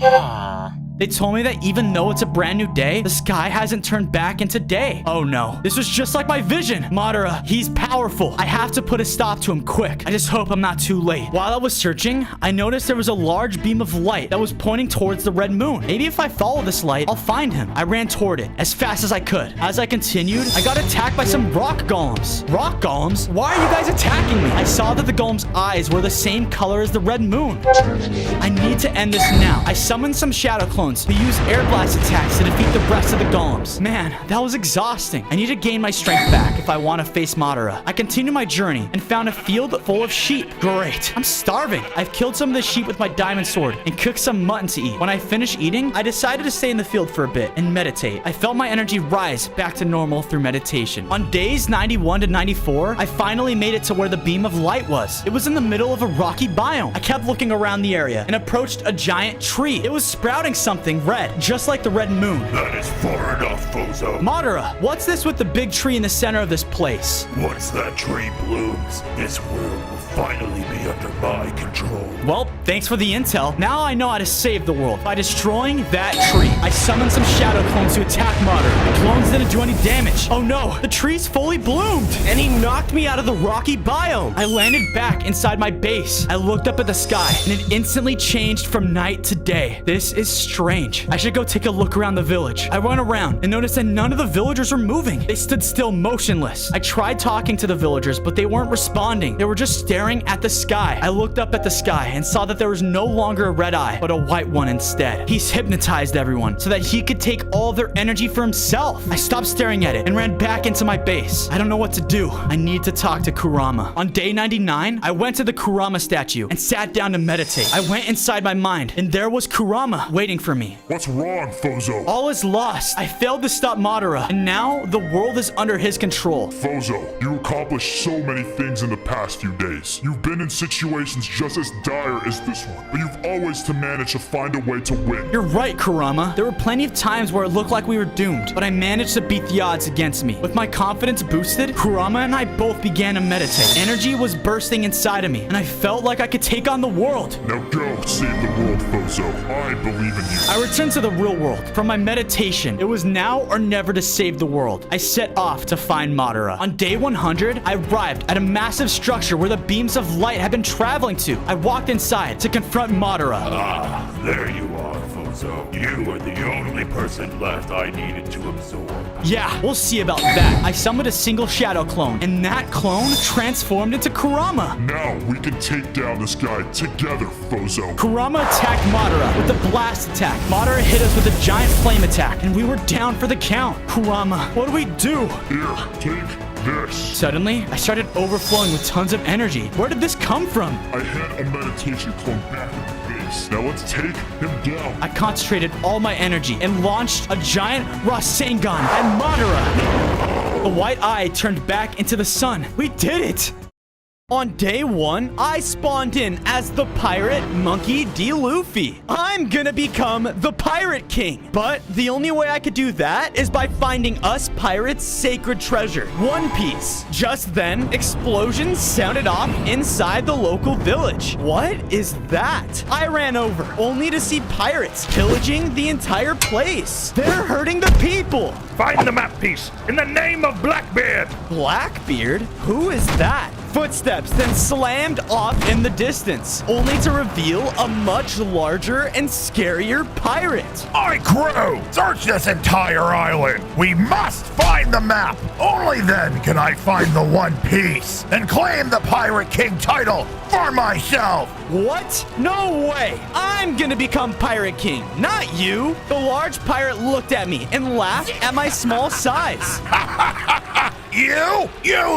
They told me that even though it's a brand new day, the sky hasn't turned back into day. Oh no, this was just like my vision. Madara, he's powerful. I have to put a stop to him quick. I just hope I'm not too late. While I was searching, I noticed there was a large beam of light that was pointing towards the red moon. Maybe if I follow this light, I'll find him. I ran toward it as fast as I could. As I continued, I got attacked by some rock golems. Rock golems? Why are you guys attacking me? I saw that the golem's eyes were the same color as the red moon. I need to end this now. I summoned some shadow clones to use air blast attacks to defeat the rest of the golems. Man, that was exhausting. I need to gain my strength back if I want to face Madara. I continued my journey and found a field full of sheep. Great. I'm starving. I've killed some of the sheep with my diamond sword and cooked some mutton to eat. When I finished eating, I decided to stay in the field for a bit and meditate. I felt my energy rise back to normal through meditation. On days 91 to 94, I finally made it to where the beam of light was. It was in the middle of a rocky biome. I kept looking around the area and approached a giant tree. It was sprouting something red, just like the red moon. That is far enough, FoZo. Madara, what's this with the big tree in the center of this place? Once that tree blooms, this world will finally be under my control. Well, thanks for the intel. Now I know how to save the world by destroying that tree. I summoned some shadow clones to attack Madara. The clones didn't do any damage. Oh no, the tree's fully bloomed, and he knocked me out of the rocky biome. I landed back inside my base. I looked up at the sky, and it instantly changed from night to day. This is strange. I should go take a look around the village. I went around and noticed that none of the villagers were moving. They stood still motionless. I tried talking to the villagers, but they weren't responding. They were just staring at the sky. I looked up at the sky and saw that there was no longer a red eye, but a white one instead. He's hypnotized everyone so that he could take all their energy for himself. I stopped staring at it and ran back into my base. I don't know what to do. I need to talk to Kurama. On day 99, I went to the Kurama statue and sat down to meditate. I went inside my mind, and there was Kurama waiting for me. What's wrong, FoZo? All is lost. I failed to stop Madara, and now the world is under his control. FoZo, you accomplished so many things in the past few days. You've been in situations just as dire as this one, but you've always managed to find a way to win. You're right, Kurama. There were plenty of times where it looked like we were doomed, but I managed to beat the odds against me. With my confidence boosted, Kurama and I both began to meditate. Energy was bursting inside of me, and I felt like I could take on the world. Now go save the world, FoZo. I believe in you. I returned to the real world. From my meditation, it was now or never to save the world. I set off to find Madara. On day 100, I arrived at a massive structure where the beams of light had been traveling to. I walked inside to confront Madara. Ah, there you are, FoZo. You are the only person left I needed to absorb. Yeah, we'll see about that. I summoned a single shadow clone, and that clone transformed into Kurama. Now we can take down this guy together, FoZo. Kurama attacked Madara with a blast attack. Madara hit us with a giant flame attack, and we were down for the count. Kurama, what do we do? Here, take this. Suddenly, I started overflowing with tons of energy. Where did this come from? I had a meditation clone back in the base. piece. Now let's take him down. I concentrated all my energy and launched a giant Rasengan at Madara. The white eye turned back into the sun. We did it! On day 1, I spawned in as the pirate Monkey D. Luffy. I'm gonna become the Pirate King. But the only way I could do that is by finding us pirates' sacred treasure, One Piece. Just then, explosions sounded off inside the local village. What is that? I ran over, only to see pirates pillaging the entire place. They're hurting the people. Find the map piece in the name of Blackbeard. Blackbeard? Who is that? Footsteps then slammed off in the distance, only to reveal a much larger and scarier pirate. I crew, search this entire island. We must find the map. Only then can I find the One Piece and claim the Pirate King title for myself. What? No way! I'm gonna become Pirate King, not you! The large pirate looked at me and laughed at my small size. You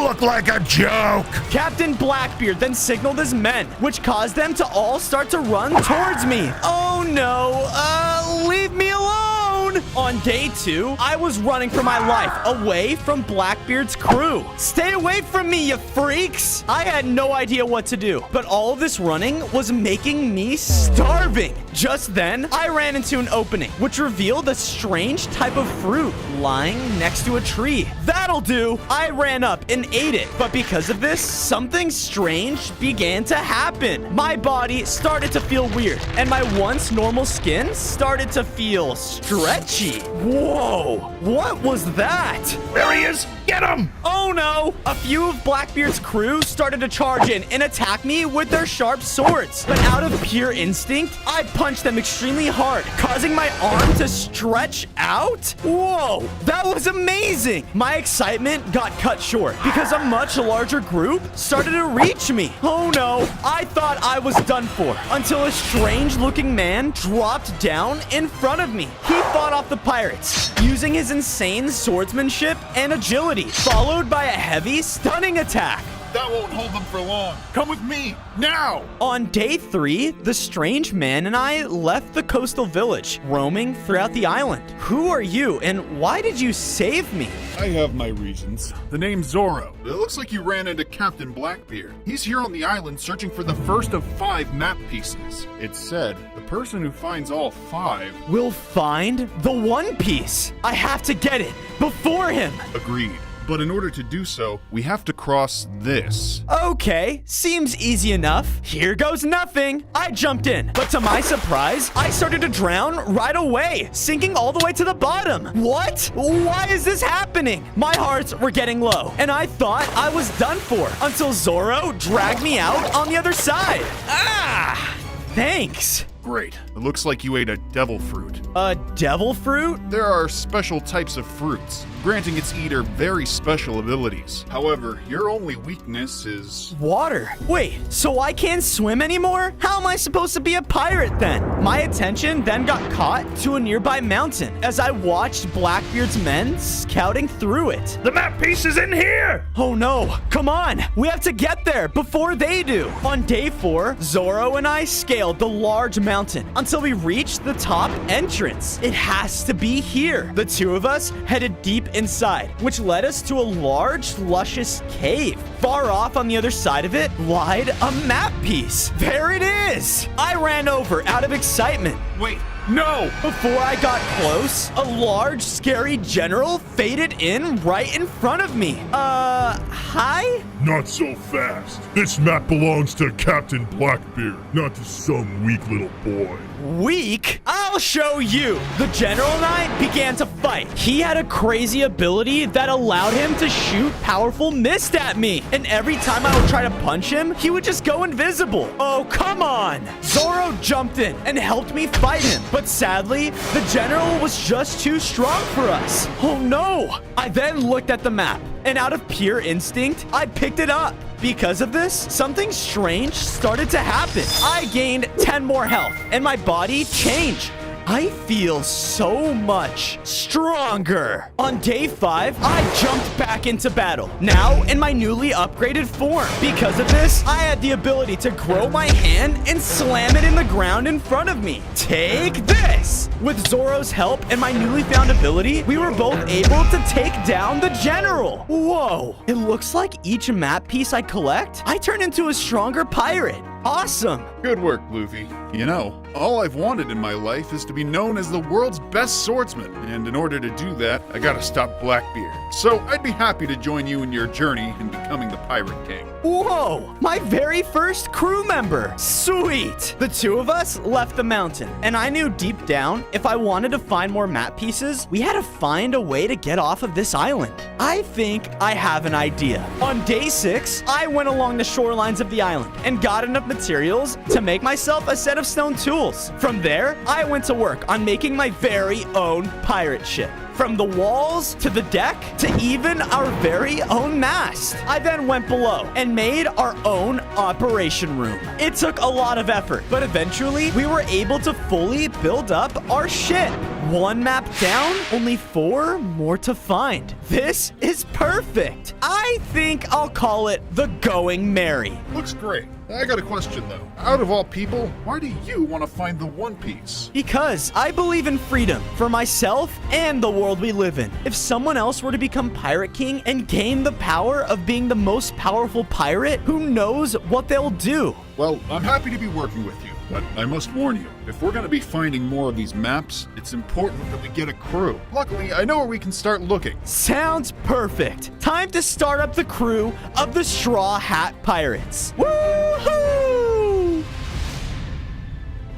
look like a joke. Captain Blackbeard then signaled his men, which caused them to all start to run towards me. Oh no, leave me alone! On day 2, I was running for my life away from Blackbeard's crew. Stay away from me, you freaks! I had no idea what to do, but all of this running was making me starving. Just then, I ran into an opening, which revealed a strange type of fruit lying next to a tree. That'll do! I ran up and ate it, but because of this, something strange began to happen. My body started to feel weird, and my once normal skin started to feel stretchy. Whoa! What was that? There he is. Get him. Oh no! A few of Blackbeard's crew started to charge in and attack me with their sharp swords. But out of pure instinct, I punched them extremely hard, causing my arm to stretch out. Whoa! That was amazing! My excitement got cut short because a much larger group started to reach me. Oh no! I thought I was done for until a strange-looking man dropped down in front of me. He fought off the pirates using his insane swordsmanship and agility, followed by a heavy stunning attack. That won't hold them for long. Come with me, now! On day 3, the strange man and I left the coastal village, roaming throughout the island. Who are you, and why did you save me? I have my reasons. The name's Zoro. It looks like you ran into Captain Blackbeard. He's here on the island searching for the first of 5 map pieces. It's said the person who finds all 5 Will find the One Piece. I have to get it before him. agreed. But in order to do so, we have to cross this. Okay, seems easy enough. Here goes nothing. I jumped in, but to my surprise, I started to drown right away, sinking all the way to the bottom. What? Why is this happening? My hearts were getting low, and I thought I was done for until Zoro dragged me out on the other side. Ah! Thanks. Great. It looks like you ate a devil fruit. A devil fruit? There are special types of fruits, granting its eater very special abilities. However, your only weakness is... Water. Wait, so I can't swim anymore? How am I supposed to be a pirate then? My attention then got caught to a nearby mountain as I watched Blackbeard's men scouting through it. The map piece is in here. Oh no, come on, we have to get there before they do. On day 4, Zoro and I scaled the large mountain until we reached the top entrance. It has to be here. The two of us headed deep inside, which led us to a large, luscious cave. Far off on the other side of it lied a map piece. There it is! I ran over out of excitement. Wait, no! Before I got close, a large, scary general faded in right in front of me. Hi? Not so fast. This map belongs to Captain Blackbeard, not to some weak little boy. Weak? I'll show you. The general and I began to fight. He had a crazy ability that allowed him to shoot powerful mist at me. And every time I would try to punch him, he would just go invisible. Oh, come on. Zoro jumped in and helped me fight him. But sadly, the general was just too strong for us. Oh no. I then looked at the map, and out of pure instinct, I picked it up. Because of this, something strange started to happen. I gained 10 more health, and my body changed I feel so much stronger. On day 5, I jumped back into battle, now in my newly upgraded form. Because of this, I had the ability to grow my hand and slam it in the ground in front of me. Take this! With Zoro's help and my newly found ability, we were both able to take down the general. Whoa, it looks like each map piece I collect, I turn into a stronger pirate. Awesome. Good work, Luffy. You know, all I've wanted in my life is to be known as the world's best swordsman. And in order to do that, I gotta stop Blackbeard. So I'd be happy to join you in your journey in becoming the Pirate King. Whoa, my very first crew member. Sweet. The two of us left the mountain, and I knew deep down if I wanted to find more map pieces, we had to find a way to get off of this island. I think I have an idea. On day 6, I went along the shorelines of the island and got enough materials to make myself a set of stone tools. From there, I went to work on making my very own pirate ship. From the walls to the deck to even our very own mast. I then went below and made our own operation room. It took a lot of effort, but eventually we were able to fully build up our ship. 1 map down, only 4 more to find. This is perfect. I think I'll call it the Going Merry. Looks great. I got a question though. Out of all people, why do you want to find the One Piece? Because I believe in freedom for myself and the world we live in. If someone else were to become Pirate King and gain the power of being the most powerful pirate, who knows what they'll do? Well, I'm happy to be working with you, but I must warn you, if we're going to be finding more of these maps, it's important that we get a crew. Luckily, I know where we can start looking. Sounds perfect. Time to start up the crew of the Straw Hat Pirates. Woohoo!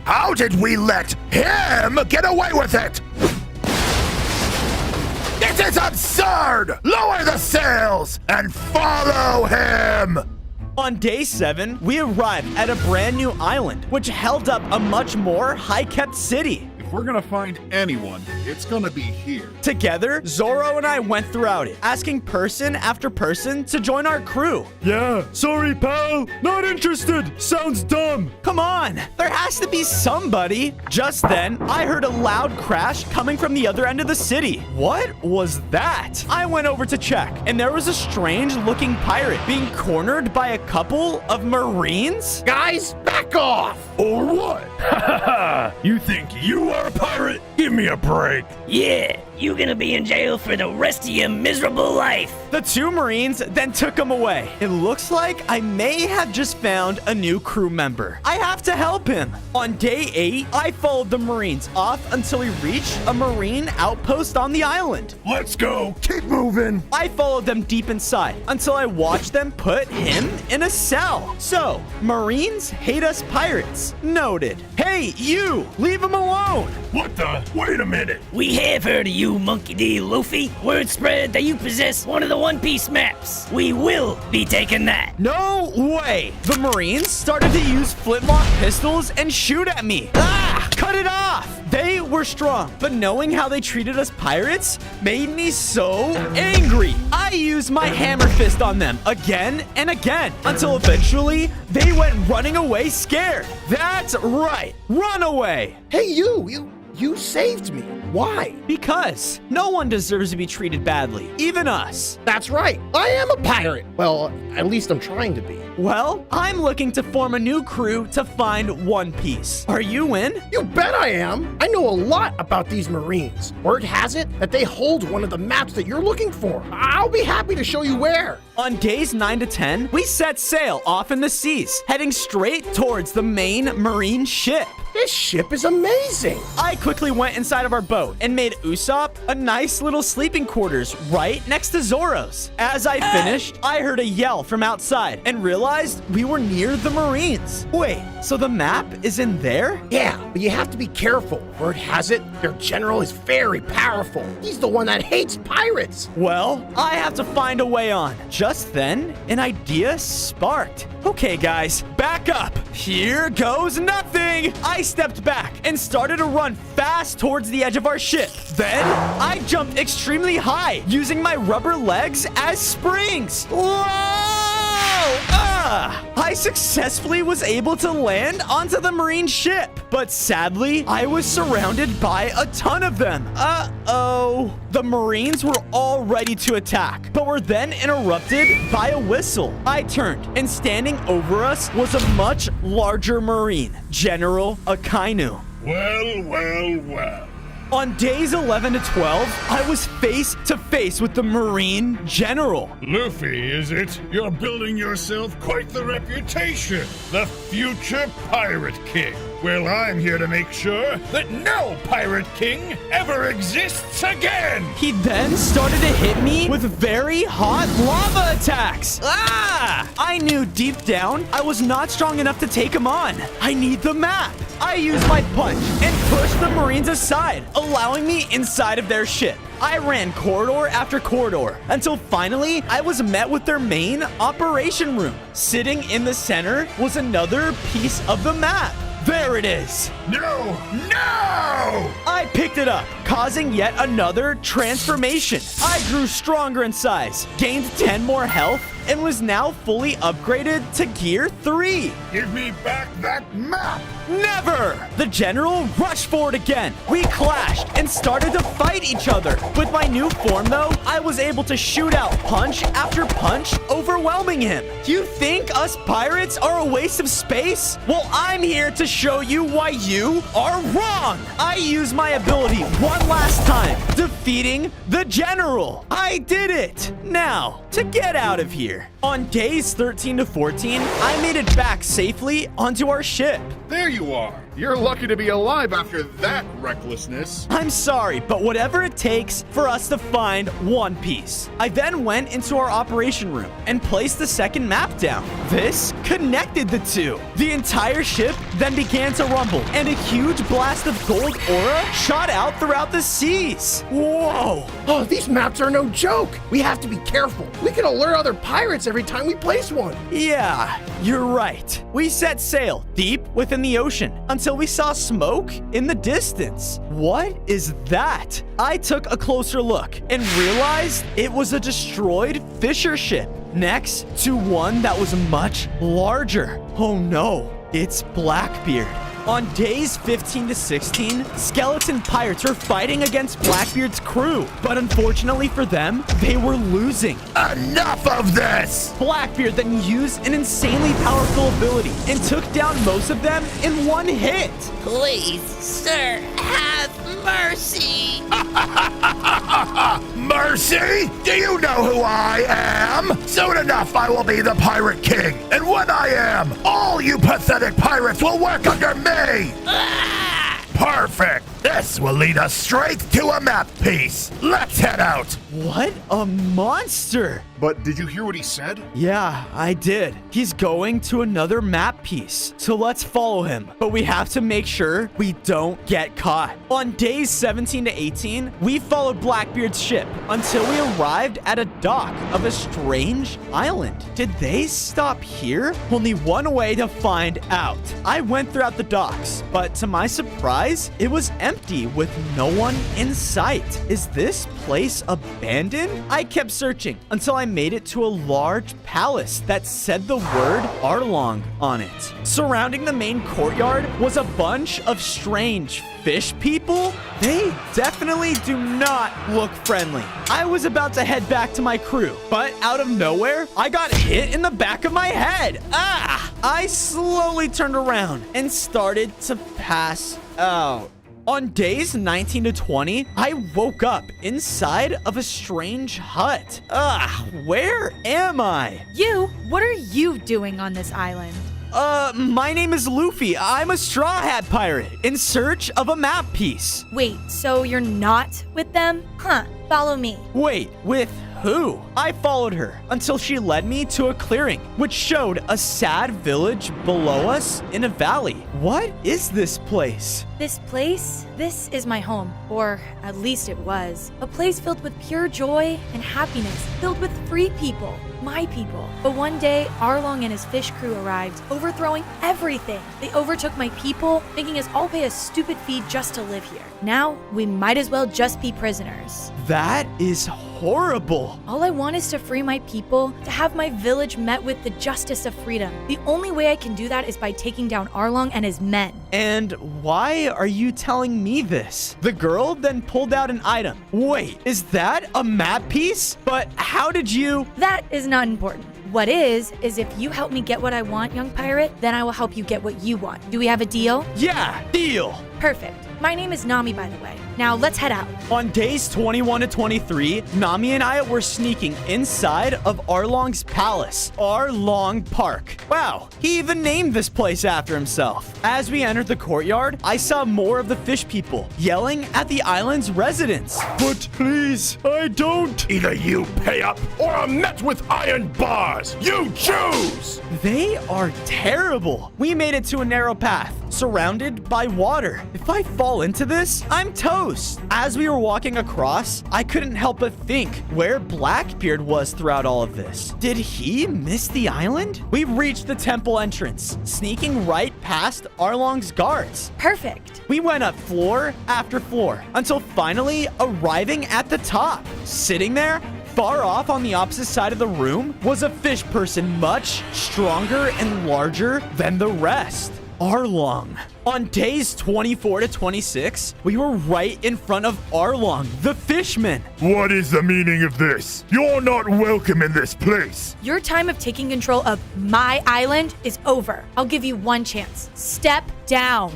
How did we let him get away with it? This is absurd! Lower the sails and follow him! On day 7, we arrived at a brand new island, which held up a much more high-kept city. If we're going to find anyone, it's going to be here. Together, Zoro and I went throughout it, asking person after person to join our crew. Yeah, sorry, pal. Not interested. Sounds dumb. Come on, there has to be somebody. Just then, I heard a loud crash coming from the other end of the city. What was that? I went over to check, and there was a strange-looking pirate being cornered by a couple of Marines. Guys, back off! Or what? You think you are a pirate? Give me a break. Yeah, you're gonna be in jail for the rest of your miserable life. The 2 Marines then took him away. It looks like I may have just found a new crew member. I have to help him. On day 8, I followed the Marines off until we reached a Marine outpost on the island. Let's go. Keep moving. I followed them deep inside until I watched them put him in a cell. So, Marines hate us pirates. Noted. Hey, you! Leave him alone! What the? Wait a minute. We have heard of you, Monkey D. Luffy. Word spread that you possess one of the One Piece maps. We will be taking that. No way! The Marines started to use flintlock pistols and shoot at me. Ah! Cut it off! They were strong, but knowing how they treated us pirates made me so angry. I used my hammer fist on them again and again until eventually they went running away scared. That's right. Run away. Hey, you saved me. Why? Because no one deserves to be treated badly, even us. That's right. I am a pirate. Well, at least I'm trying to be. Well, I'm looking to form a new crew to find One Piece. Are you in? You bet I am. I know a lot about these Marines. Word has it that they hold one of the maps that you're looking for. I'll be happy to show you where. On days 9 to 10, we set sail off in the seas, heading straight towards the main Marine ship. This ship is amazing. I quickly went inside of our boat and made Usopp a nice little sleeping quarters right next to Zoro's. As I finished, I heard a yell from outside and realized we were near the Marines. Wait, so the map is in there? Yeah, but you have to be careful. Word has it, their general is very powerful. He's the one that hates pirates. Well, I have to find a way on. Just then, an idea sparked. Okay, guys, back up. Here goes nothing. I stepped back and started to run fast towards the edge of our ship. Then, I jumped extremely high, using my rubber legs as springs. Whoa! I successfully was able to land onto the Marine ship, but sadly, I was surrounded by a ton of them. Uh-oh. The Marines were all ready to attack, but were then interrupted by a whistle. I turned, and standing over us was a much larger Marine, General Akainu. Well. On days 11 to 12, I was face to face with the Marine General. Luffy, is it? You're building yourself quite the reputation. The future Pirate King. Well, I'm here to make sure that no Pirate King ever exists again. He then started to hit me with very hot lava attacks. I knew deep down I was not strong enough to take him on. I need the map. I used my punch and pushed the Marines aside, allowing me inside of their ship. I ran corridor after corridor until finally I was met with their main operation room. Sitting in the center was another piece of the map. There it is. No! I picked it up, causing yet another transformation. I grew stronger in size, gained 10 more health, and was now fully upgraded to Gear 3. Give me back that map! Never! The general rushed forward again. We clashed and started to fight each other. With my new form, though, I was able to shoot out punch after punch, overwhelming him. Do you think us pirates are a waste of space? Well, I'm here to show you why you are wrong. I used my ability one last time, defeating the general. I did it. Now, to get out of here. On days 13 to 14, I made it back safely onto our ship. There you are. You're lucky to be alive after that recklessness. I'm sorry, but whatever it takes for us to find One Piece. I then went into our operation room and placed the second map down. This connected the two. The entire ship then began to rumble, and a huge blast of gold aura shot out throughout the seas. Whoa! Oh, these maps are no joke. We have to be careful. We can alert other pirates every time we place one. Yeah, you're right. We set sail deep within the ocean until we saw smoke in the distance. What is that? I took a closer look and realized it was a destroyed fisher ship next to one that was much larger. Oh no, it's Blackbeard. On days 15 to 16, skeleton pirates were fighting against Blackbeard's crew, but unfortunately for them, they were losing. Enough of this! Blackbeard then used an insanely powerful ability and took down most of them in one hit. Please, sir, have mercy. Mercy? Do you know who I am? Soon enough, I will be the Pirate King. And when I am, all you pathetic pirates will work under me. Perfect. This will lead us straight to a map piece. Let's head out. What a monster. But did you hear what he said? Yeah, I did. He's going to another map piece. So let's follow him. But we have to make sure we don't get caught. On days 17 to 18, we followed Blackbeard's ship until we arrived at a dock of a strange island. Did they stop here? Only one way to find out. I went throughout the docks, but to my surprise, it was empty with no one in sight. Is this place abandoned? I kept searching until I made it to a large palace that said the word Arlong on it. Surrounding the main courtyard was a bunch of strange fish people. They definitely do not look friendly. I was about to head back to my crew, but out of nowhere, I got hit in the back of my head. I slowly turned around and started to pass out. On days 19 to 20, I woke up inside of a strange hut. Where am I? What are you doing on this island? My name is Luffy. I'm a Straw Hat pirate in search of a map piece. Wait, so you're not with them? Huh, follow me. Wait, with who? I followed her until she led me to a clearing, which showed a sad village below us in a valley. What is this place? This place? This is my home, or at least it was. A place filled with pure joy and happiness, filled with free people, my people. But one day, Arlong and his fish crew arrived, overthrowing everything. They overtook my people, making us all pay a stupid fee just to live here. Now, we might as well just be prisoners. That is horrible. horrible. All I want is to free my people, to have my village met with the justice of freedom. The only way I can do that is by taking down Arlong and his men. And why are you telling me this? The girl then pulled out an item. Wait, is that a map piece? But how did you... That is not important. What is if you help me get what I want, young pirate, then I will help you get what you want. Do we have a deal? Yeah, deal. Perfect. My name is Nami, by the way. Now let's head out. On days 21 to 23, Nami and I were sneaking inside of Arlong's palace, Arlong Park. Wow, he even named this place after himself. As we entered the courtyard, I saw more of the fish people yelling at the island's residents. But please, I don't. Either you pay up or I'm met with iron bars. You choose. They are terrible. We made it to a narrow path, surrounded by water. If I fall into this, I'm toast. As we were walking across, I couldn't help but think where Blackbeard was throughout all of this. Did he miss the island? We reached the temple entrance, sneaking right past Arlong's guards. Perfect. We went up floor after floor until finally arriving at the top. Sitting there, far off on the opposite side of the room, was a fish person much stronger and larger than the rest. Arlong. On days 24 to 26, we were right in front of Arlong, the fishman. What is the meaning of this? You're not welcome in this place. Your time of taking control of my island is over. I'll give you one chance. Step down.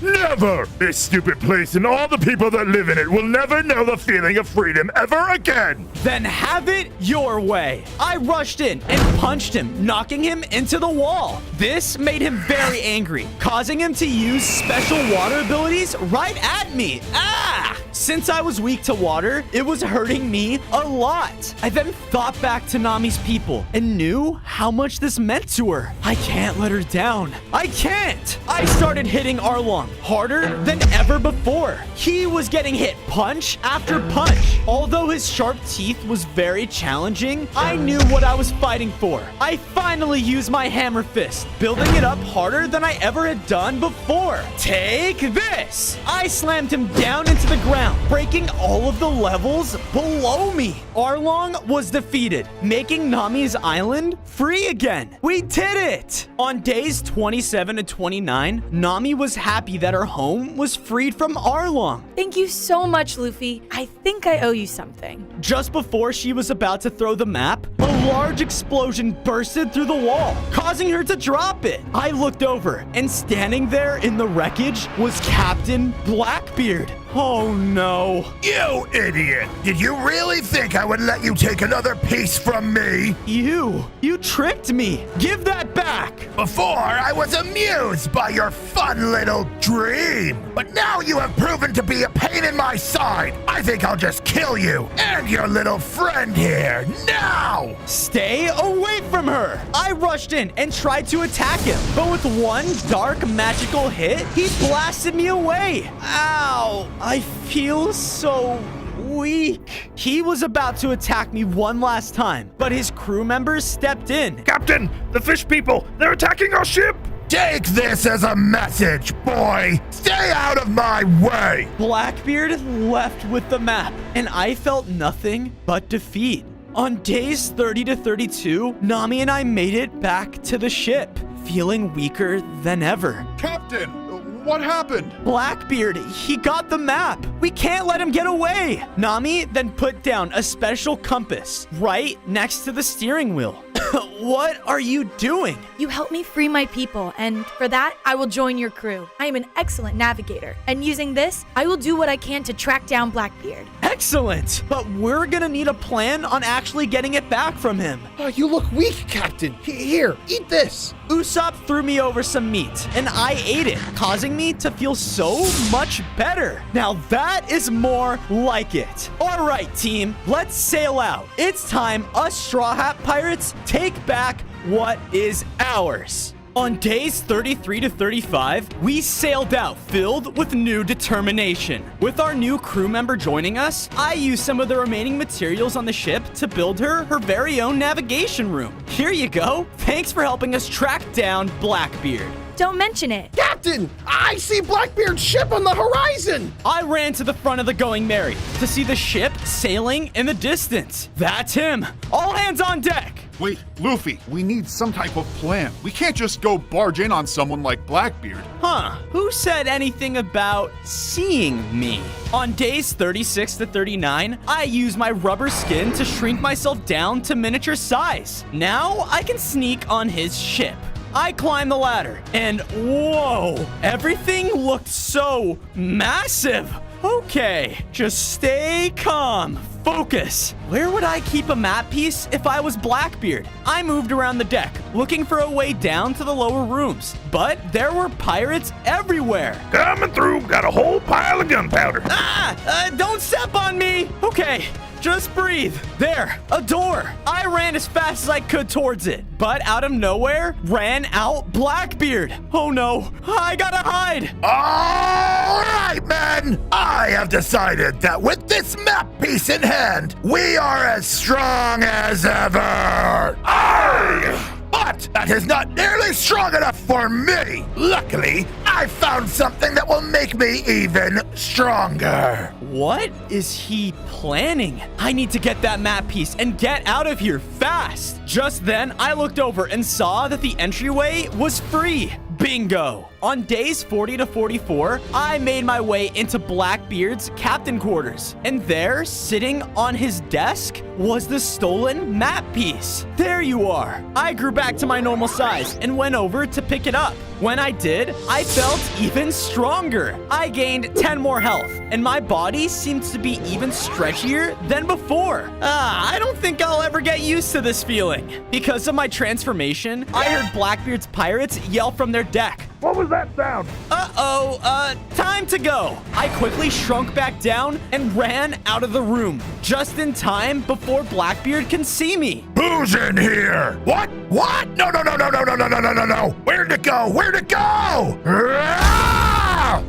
Never! This stupid place and all the people that live in it will never know the feeling of freedom ever again. Then have it your way. I rushed in and punched him, knocking him into the wall. This made him very angry, causing him to use special water abilities right at me. Ah! Since I was weak to water, it was hurting me a lot. I then thought back to Nami's people and knew how much this meant to her. I can't let her down. I can't. I started hitting Arlong harder than ever before. He was getting hit punch after punch. Although his sharp teeth was very challenging, I knew what I was fighting for. I finally used my hammer fist, building it up harder than I ever had done before. Take this! I slammed him down into the ground, breaking all of the levels below me. Arlong was defeated, making Nami's island free again. We did it! On days 27 to 29, Nami was happy that her home was freed from Arlong. Thank you so much, Luffy. I think I owe you something. Just before she was about to throw the map, a large explosion bursted through the wall, causing her to drop it. I looked over, and standing there in the wreckage was Captain Blackbeard. Oh no. You idiot! Did you really think I would let you take another piece from me? You tricked me. Give that back. Before, I was amused by your fun little dream. But now you have proven to be a pain in my side. I think I'll just kill you and your little friend here now. Stay away from her. I rushed in and tried to attack him, but with one dark magical hit, he blasted me away. Ow. I feel so weak. He was about to attack me one last time, but his crew members stepped in. Captain, the fish people, they're attacking our ship. Take this as a message, boy. Stay out of my way. Blackbeard left with the map, and I felt nothing but defeat. On days 30 to 32, Nami and I made it back to the ship, feeling weaker than ever. Captain, what happened? Blackbeard, he got the map. We can't let him get away. Nami then put down a special compass right next to the steering wheel. What are you doing? You helped me free my people, and for that, I will join your crew. I am an excellent navigator, and using this, I will do what I can to track down Blackbeard. Excellent! But we're gonna need a plan on actually getting it back from him. You look weak, Captain. Here, eat this. Usopp threw me over some meat, and I ate it, causing me to feel so much better. Now that is more like it. All right, team, let's sail out. It's time us Straw Hat Pirates take back what is ours. On days 33 to 35, we sailed out filled with new determination. With our new crew member joining us, I used some of the remaining materials on the ship to build her very own navigation room. Here you go. Thanks for helping us track down Blackbeard. Don't mention it. Captain, I see Blackbeard's ship on the horizon. I ran to the front of the Going Merry to see the ship sailing in the distance. That's him. All hands on deck. Wait, Luffy, we need some type of plan. We can't just go barge in on someone like Blackbeard. Huh, who said anything about seeing me? On days 36 to 39, I use my rubber skin to shrink myself down to miniature size. Now I can sneak on his ship. I climb the ladder, and whoa, everything looked so massive. Okay, just stay calm. Focus. Where would I keep a map piece if I was Blackbeard? I moved around the deck, looking for a way down to the lower rooms, but there were pirates everywhere. Coming through, got a whole pile of gunpowder. Don't step on me. Okay, just breathe. There, a door. I ran as fast as I could towards it, but out of nowhere ran out Blackbeard. Oh no, I gotta hide. All right, men. I have decided that with this map piece in hand, we are as strong as ever. Aye! But that is not nearly strong enough for me. Luckily, I found something that will make me even stronger. What is he planning? I need to get that map piece and get out of here fast. Just then, I looked over and saw that the entryway was free. Bingo! On days 40 to 44, I made my way into Blackbeard's captain quarters. And there, sitting on his desk, was the stolen map piece. There you are. I grew back to my normal size and went over to pick it up. When I did, I felt even stronger. I gained 10 more health, and my body seems to be even stretchier than before. I don't think I'll ever get used to this feeling. Because of my transformation, I heard Blackbeard's pirates yell from their deck. What was that sound? Time to go. I quickly shrunk back down and ran out of the room, just in time before Blackbeard can see me. Who's in here? What? What? No. Where'd it go? Where'd it go? Ah!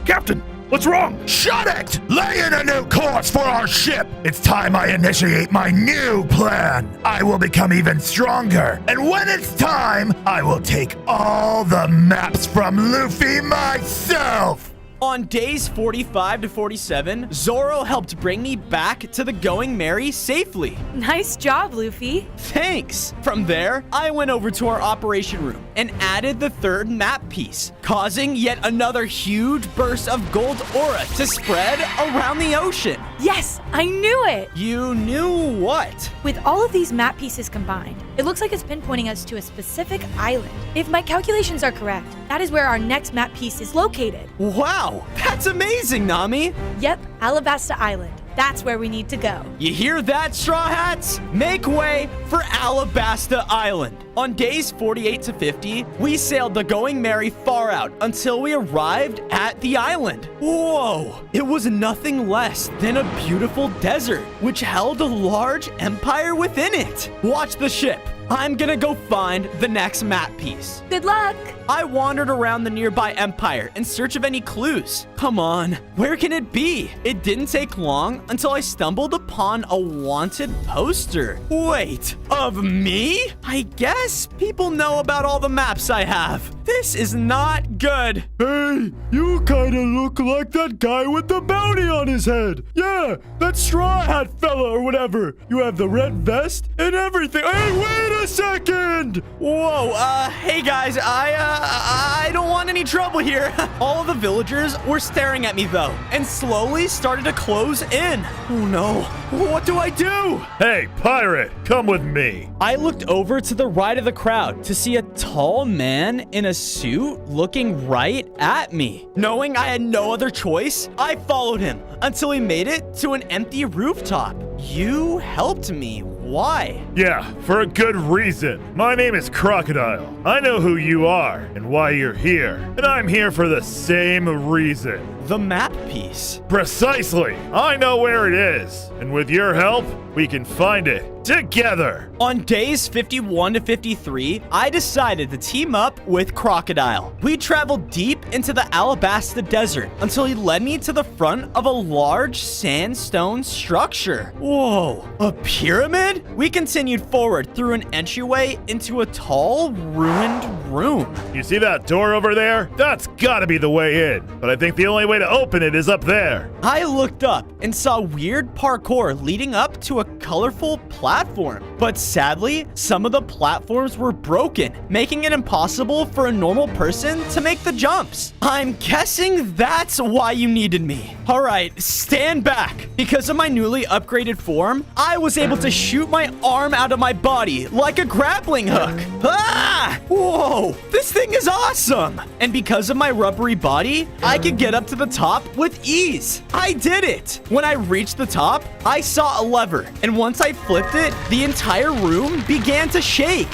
Captain, what's wrong? Shut it! Lay in a new course for our ship! It's time I initiate my new plan! I will become even stronger, and when it's time, I will take all the maps from Luffy myself! On days 45 to 47, Zoro helped bring me back to the Going Merry safely. Nice job, Luffy. Thanks. From there, I went over to our operation room and added the third map piece, causing yet another huge burst of gold aura to spread around the ocean. Yes, I knew it. You knew what? With all of these map pieces combined, it looks like it's pinpointing us to a specific island. If my calculations are correct, that is where our next map piece is located. Wow, that's amazing, Nami. Yep, Alabasta Island. That's where we need to go. You hear that, Straw Hats? Make way for Alabasta Island. On days 48 to 50, we sailed the Going Merry far out until we arrived at the island. Whoa! It was nothing less than a beautiful desert, which held a large empire within it. Watch the ship. I'm gonna go find the next map piece. Good luck! I wandered around the nearby empire in search of any clues. Come on, where can it be? It didn't take long until I stumbled upon a wanted poster. Wait, of me? I guess people know about all the maps I have. This is not good. Hey, you kinda look like that guy with the bounty on his head. Yeah, that straw hat fella or whatever. You have the red vest and everything. Hey, wait a second! Whoa, hey guys, I don't want any trouble here. All of the villagers were staring at me though, and slowly started to close in. Oh no, what do I do? Hey, pirate, come with me. I looked over to the right of the crowd to see a tall man in a suit looking right at me. Knowing I had no other choice, I followed him until he made it to an empty rooftop. You helped me. Why? Yeah, for a good reason. My name is Crocodile. I know who you are and why you're here, and I'm here for the same reason. The map piece. Precisely. I know where it is, and with your help, we can find it together. On days 51 to 53, I decided to team up with Crocodile. We traveled deep into the Alabasta Desert until he led me to the front of a large sandstone structure. Whoa, a pyramid? We continued forward through an entryway into a tall, ruined room. You see that door over there? That's gotta be the way in. But I think the only way to open it is up there. I looked up and saw weird parkour leading up to a colorful platform. But sadly, some of the platforms were broken, making it impossible for a normal person to make the jumps. I'm guessing that's why you needed me. All right, stand back. Because of my newly upgraded form, I was able to shoot my arm out of my body like a grappling hook. Ah! Whoa, this thing is awesome. And because of my rubbery body, I could get up to the top with ease. I did it. When I reached the top, I saw a lever. And once I flipped it, the entire room began to shake.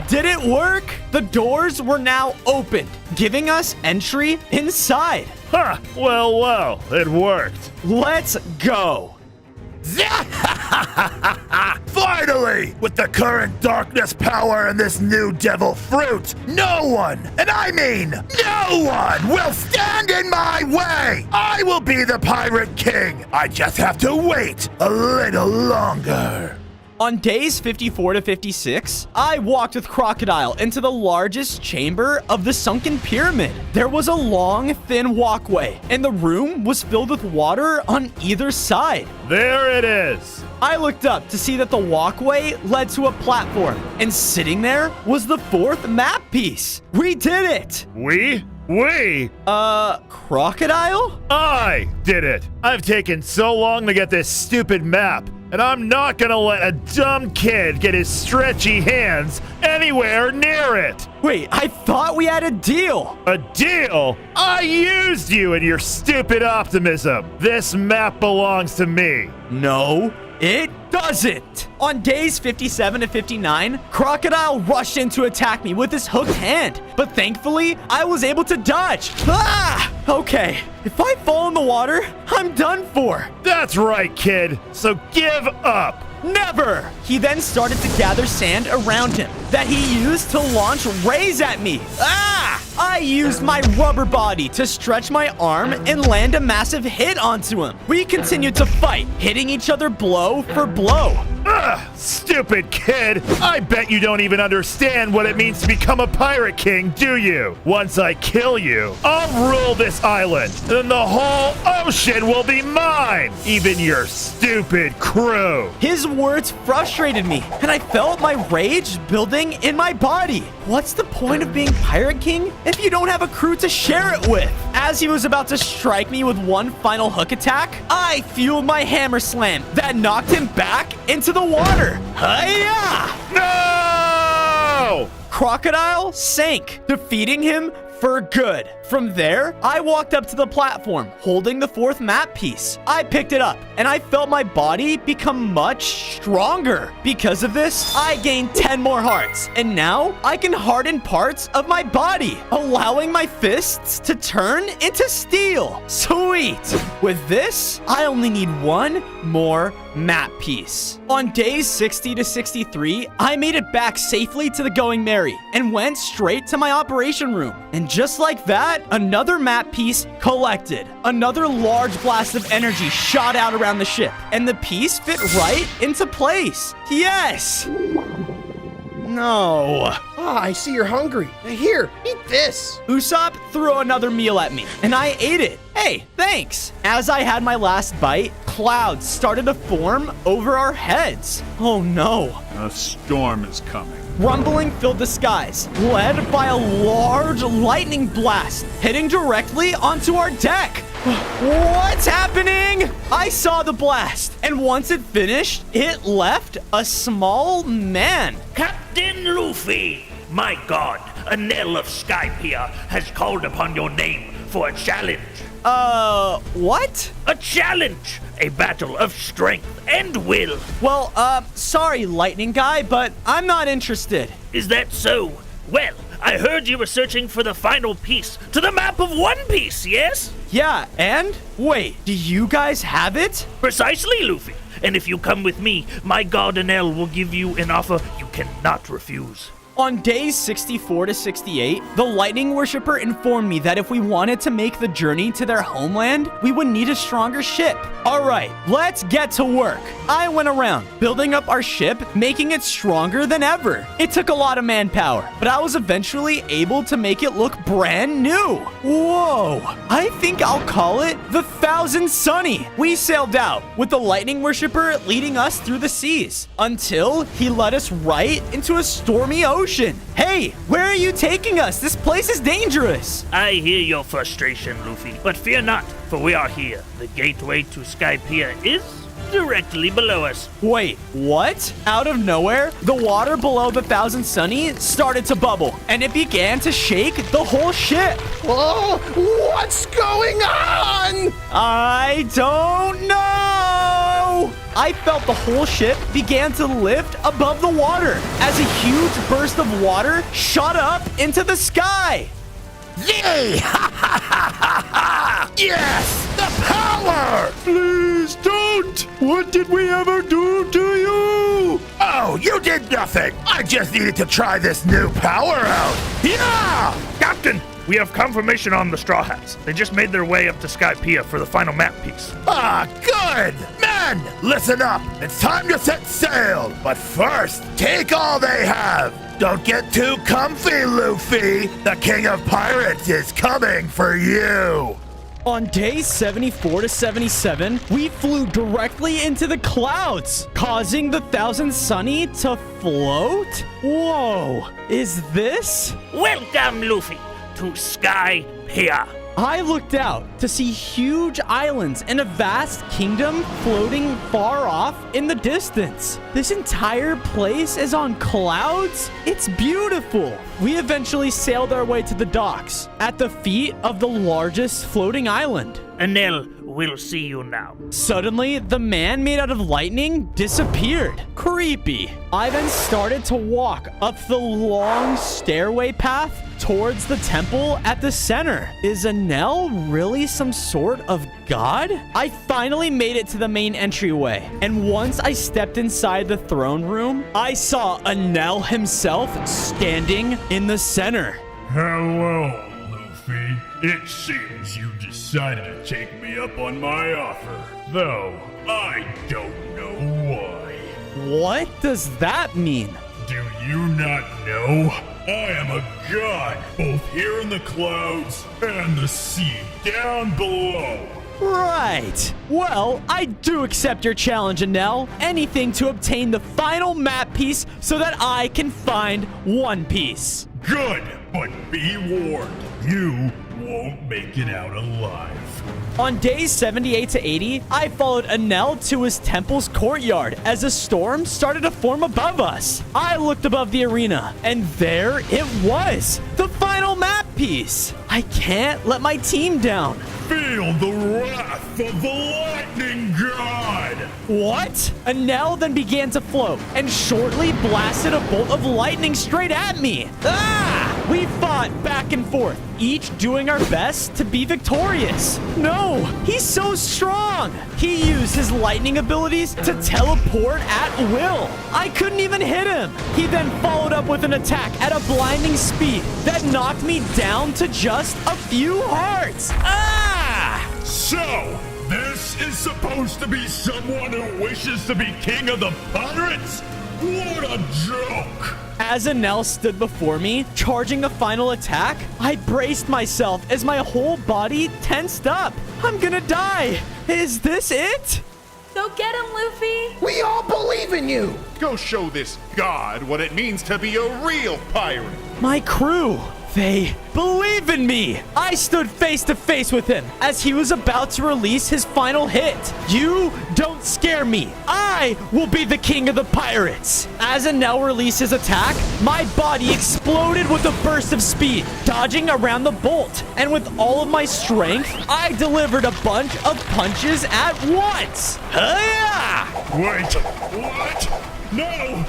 Did it work? The doors were now opened, giving us entry inside. Huh, well, it worked. Let's go. Finally! With the current darkness power and this new devil fruit, no one, and I mean no one, will stand in my way! I will be the Pirate King! I just have to wait a little longer. On days 54 to 56, I walked with Crocodile into the largest chamber of the sunken pyramid. There was a long, thin walkway, and the room was filled with water on either side. There it is. I looked up to see that the walkway led to a platform, and sitting there was the fourth map piece. We did it! We? Crocodile? I did it. I've taken so long to get this stupid map. And I'm not gonna let a dumb kid get his stretchy hands anywhere near it. Wait, I thought we had a deal. A deal? I used you and your stupid optimism. This map belongs to me. No, it doesn't. On days 57 to 59, Crocodile rushed in to attack me with his hooked hand. But thankfully, I was able to dodge. Ah! Okay, if I fall in the water, I'm done for. That's right, kid. So give up. Never! He then started to gather sand around him that he used to launch rays at me. Ah! I used my rubber body to stretch my arm and land a massive hit onto him. We continued to fight, hitting each other blow for blow. Ugh, stupid kid. I bet you don't even understand what it means to become a pirate king, do you? Once I kill you, I'll rule this island, and the whole ocean will be mine. Even your stupid crew. His words frustrated me, and I felt my rage building in my body. What's the point of being Pirate King if you don't have a crew to share it with? As he was about to strike me with one final hook attack, I fueled my hammer slam that knocked him back into the water. Hiya! No! Crocodile sank, defeating him for good. From there, I walked up to the platform, holding the fourth map piece. I picked it up, and I felt my body become much stronger. Because of this, I gained 10 more hearts, and now I can harden parts of my body, allowing my fists to turn into steel. Sweet! With this, I only need one more map piece. On days 60 to 63, I made it back safely to the Going Merry and went straight to my operation room. And just like that, another map piece collected. Another large blast of energy shot out around the ship, and the piece fit right into place. Yes! No. Ah, I see you're hungry. Here, eat this. Usopp threw another meal at me, and I ate it. Hey, thanks. As I had my last bite, clouds started to form over our heads. Oh no. A storm is coming. Rumbling filled the skies, led by a large lightning blast hitting directly onto our deck. What's happening? I saw the blast, and once it finished, it left a small man. Captain Luffy! My god, a Nell of Skypiea has called upon your name for a challenge. What? A challenge! A battle of strength and will. Well, sorry, Lightning Guy, but I'm not interested. Is that so? Well, I heard you were searching for the final piece to the map of One Piece, yes? Yeah, and? Wait, do you guys have it? Precisely, Luffy. And if you come with me, my god Enel will give you an offer you cannot refuse. On days 64 to 68, the lightning worshiper informed me that if we wanted to make the journey to their homeland, we would need a stronger ship. All right, let's get to work. I went around building up our ship, making it stronger than ever. It took a lot of manpower, but I was eventually able to make it look brand new. Whoa, I think I'll call it the Thousand Sunny. We sailed out with the lightning worshiper leading us through the seas until he led us right into a stormy ocean. Hey, where are you taking us? This place is dangerous. I hear your frustration, Luffy, but fear not, for we are here. The gateway to Skypiea is directly below us. Wait, what? Out of nowhere, the water below the Thousand Sunny started to bubble, and it began to shake the whole ship. Oh, what's going on? I don't know. I felt the whole ship began to lift above the water as a huge burst of water shot up into the sky. Yay! Ha ha ha ha ha! Yes! The power! Please don't! What did we ever do to you? Oh, you did nothing! I just needed to try this new power out! Yeah! Captain, we have confirmation on the Straw Hats. They just made their way up to Skypiea for the final map piece. Ah, good! Men, listen up! It's time to set sail! But first, take all they have! Don't get too comfy, Luffy! The King of Pirates is coming for you! On days 74 to 77, we flew directly into the clouds, causing the Thousand Sunny to float? Whoa, is this? Welcome, Luffy, to Skypiea. I looked out to see huge islands and a vast kingdom floating far off in the distance. This entire place is on clouds? It's beautiful. We eventually sailed our way to the docks at the feet of the largest floating island. Enel will see you now. Suddenly, the man made out of lightning disappeared. Creepy. I then started to walk up the long stairway path towards the temple at the center. Is Enel really some sort of god? I finally made it to the main entryway, and once I stepped inside the throne room, I saw Enel himself standing in the center. Hello, Luffy. It seems you decided to take me up on my offer, though I don't know why. What does that mean? Do you not know? I am a god, both here in the clouds and the sea down below. Right. Well, I do accept your challenge, Enel. Anything to obtain the final map piece so that I can find One Piece. Good, but be warned, you won't make it out alive. On days 78 to 80, I followed Enel to his temple's courtyard as a storm started to form above us. I looked above the arena, and there it was, the final map piece. I can't let my team down. Feel the wrath of the lightning god! What? Enel then began to float and shortly blasted a bolt of lightning straight at me. Ah! We fought back and forth, each doing our best to be victorious. No, he's so strong. He used his lightning abilities to teleport at will. I couldn't even hit him. He then followed up with an attack at a blinding speed that knocked me down to just a few hearts. Ah! So, this is supposed to be someone who wishes to be king of the pirates? What a joke! As Enel stood before me, charging the final attack, I braced myself as my whole body tensed up. I'm gonna die. Is this it? Go get him, Luffy! We all believe in you! Go show this god what it means to be a real pirate. My crew, they believe in me. I stood face to face with him as he was about to release his final hit. You don't scare me. I will be the king of the pirates. As Enel released his attack, my body exploded with a burst of speed, dodging around the bolt. And with all of my strength, I delivered a bunch of punches at once. Hi-ya! Wait, what? No!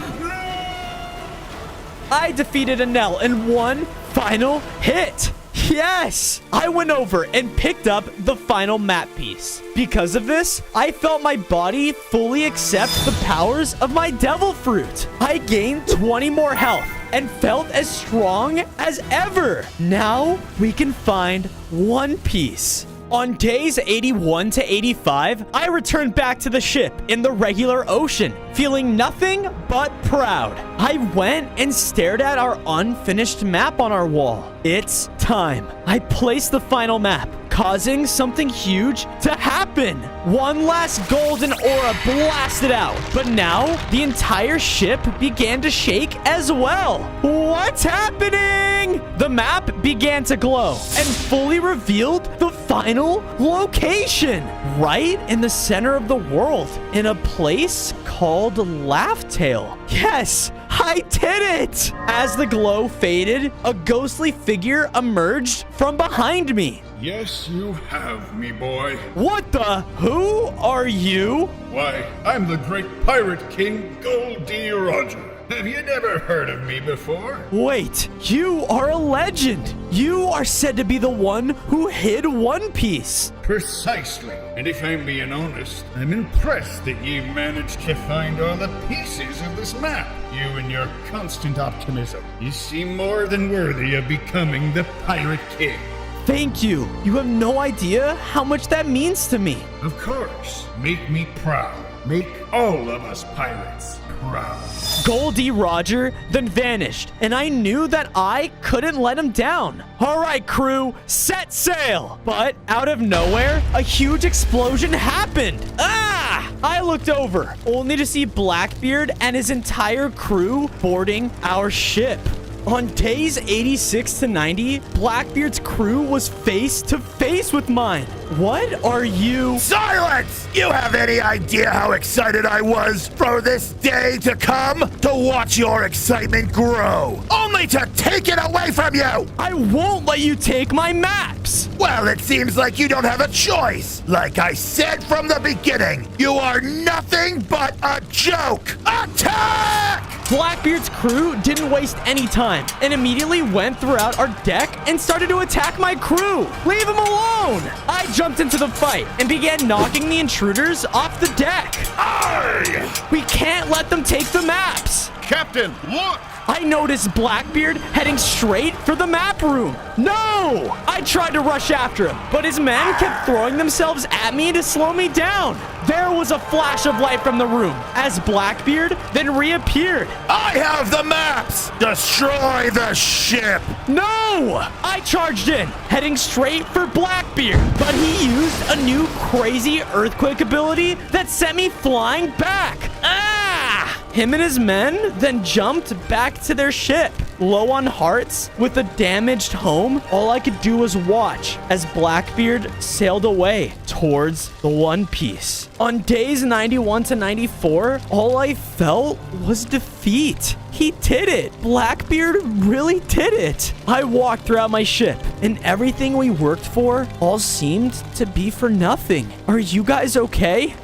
I defeated Enel in one final hit. Yes! I went over and picked up the final map piece. Because of this, I felt my body fully accept the powers of my devil fruit. I gained 20 more health and felt as strong as ever. Now we can find One Piece. On days 81 to 85, I returned back to the ship in the regular ocean, feeling nothing but proud. I went and stared at our unfinished map on our wall. It's time. I placed the final map, causing something huge to happen. One last golden aura blasted out, but now the entire ship began to shake as well. What's happening? The map began to glow and fully revealed the final location, right in the center of the world, in a place called Laughtail. Yes, I did it! As the glow faded, a ghostly figure emerged from behind me. Yes, you have, me boy. What the? Who are you? Why, I'm the great pirate king, Goldie Roger. Have you never heard of me before? Wait, you are a legend. You are said to be the one who hid One Piece. Precisely. And if I'm being honest, I'm impressed that you managed to find all the pieces of this map. You and your constant optimism. You seem more than worthy of becoming the Pirate King. Thank you. You have no idea how much that means to me. Of course. Make me proud. Make all of us pirates proud. Goldie Roger then vanished, and I knew that I couldn't let him down. All right, crew, set sail. But out of nowhere, a huge explosion happened. Ah! I looked over, only to see Blackbeard and his entire crew boarding our ship. On days 86 to 90, Blackbeard's crew was face to face with mine. What are you? Silence! You have any idea how excited I was for this day to come? To watch your excitement grow, only to take it away from you! I won't let you take my maps! Well, it seems like you don't have a choice. Like I said from the beginning, you are nothing but a joke! Attack! Blackbeard's crew didn't waste any time and immediately went throughout our deck and started to attack my crew. Leave them alone! I jumped into the fight and began knocking the intruders off the deck. Aye! We can't let them take the maps. Captain, look! I noticed Blackbeard heading straight for the map room. No! I tried to rush after him, but his men kept throwing themselves at me to slow me down. There was a flash of light from the room as Blackbeard then reappeared. I have the maps! Destroy the ship! No! I charged in, heading straight for Blackbeard, but he used a new crazy earthquake ability that sent me flying back. Ah! Him and his men then jumped back to their ship. Low on hearts, with a damaged home, all I could do was watch as Blackbeard sailed away towards the One Piece. On days 91 to 94, all I felt was defeat. He did it. Blackbeard really did it. I walked throughout my ship, and everything we worked for all seemed to be for nothing. Are you guys okay?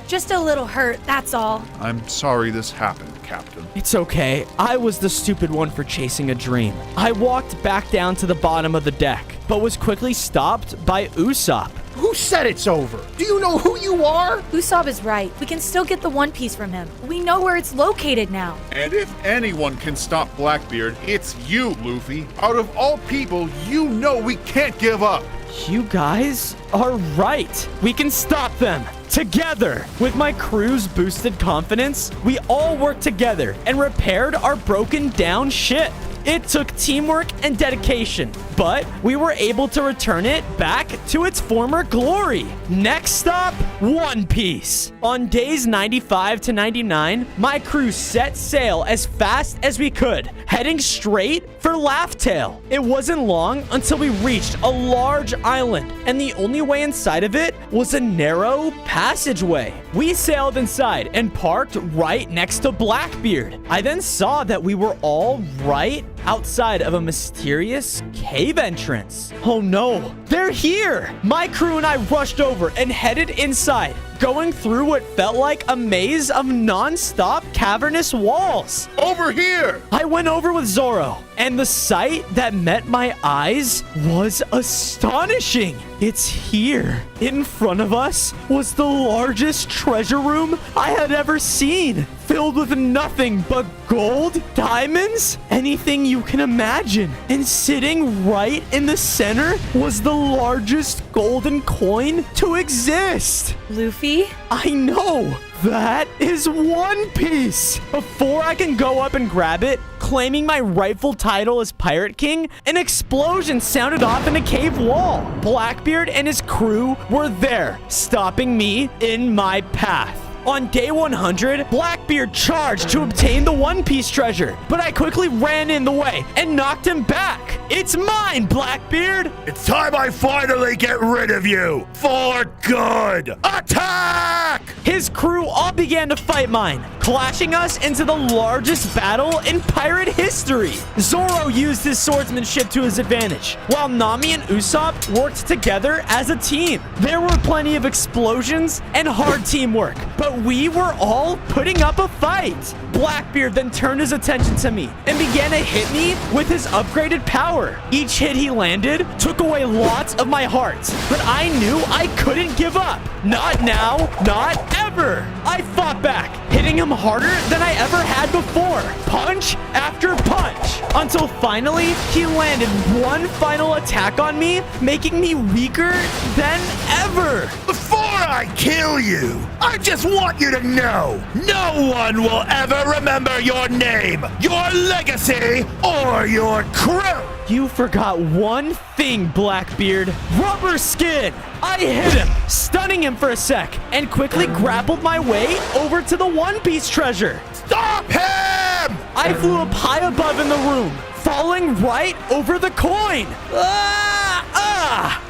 Just a little hurt, that's all. I'm sorry this happened, Captain. It's okay. I was the stupid one for chasing a dream. I walked back down to the bottom of the deck, but was quickly stopped by Usopp. Who said it's over? Do you know who you are? Usopp is right. We can still get the One Piece from him. We know where it's located now. And if anyone can stop Blackbeard, it's you, Luffy. Out of all people, you know we can't give up. You guys are right. We can stop them. Together. With my crew's boosted confidence, we all worked together and repaired our broken down ship. It took teamwork and dedication, but we were able to return it back to its former glory. Next stop, One Piece. On days 95 to 99, my crew set sail as fast as we could, heading straight for Laughtail. It wasn't long until we reached a large island, and the only way inside of it was a narrow passageway. We sailed inside and parked right next to Blackbeard. I then saw that we were all right outside of a mysterious cave entrance. Oh no, they're here! My crew and I rushed over and headed inside, going through what felt like a maze of non-stop cavernous walls. Over here! I went over with Zoro, and the sight that met my eyes was astonishing. It's here. In front of us was the largest treasure room I had ever seen, filled with nothing but gold, diamonds, anything you can imagine. And sitting right in the center was the largest golden coin to exist. Luffy? I know. That is One Piece. Before I can go up and grab it, claiming my rightful title as Pirate King, an explosion sounded off in a cave wall. Blackbeard and his crew were there, stopping me in my path. On day 100, Blackbeard charged to obtain the One Piece treasure, but I quickly ran in the way and knocked him back. It's mine, Blackbeard! It's time I finally get rid of you for good. Attack! His crew all began to fight mine, clashing us into the largest battle in pirate history. Zoro used his swordsmanship to his advantage, while Nami and Usopp worked together as a team. There were plenty of explosions and hard teamwork, but we were all putting up a fight. Blackbeard then turned his attention to me and began to hit me with his upgraded power. Each hit he landed took away lots of my hearts, but I knew I couldn't give up. Not now, not ever. I fought back, hitting him harder than I ever had before, punch after punch, until finally he landed one final attack on me, making me weaker than ever. Before I kill you, I just want you to know, no one will ever remember your name, your legacy, or your crew. You forgot one thing, Blackbeard. Rubber skin! I hit him, stunning him for a sec, and quickly grappled my way over to the One Piece treasure. Stop him! I flew up high above in the room, falling right over the coin.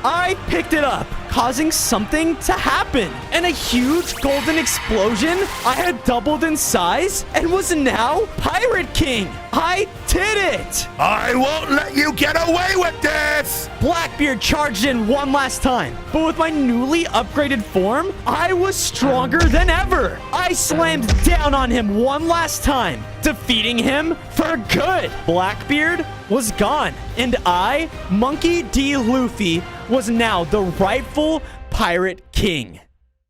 I picked it up, causing something to happen. And a huge golden explosion. I had doubled in size and was now Pirate King. I did it! I won't let you get away with this! Blackbeard charged in one last time, but with my newly upgraded form, I was stronger than ever. I slammed down on him one last time, defeating him for good. Blackbeard was gone, and I, Monkey D. Luffy, was now the rightful Pirate King.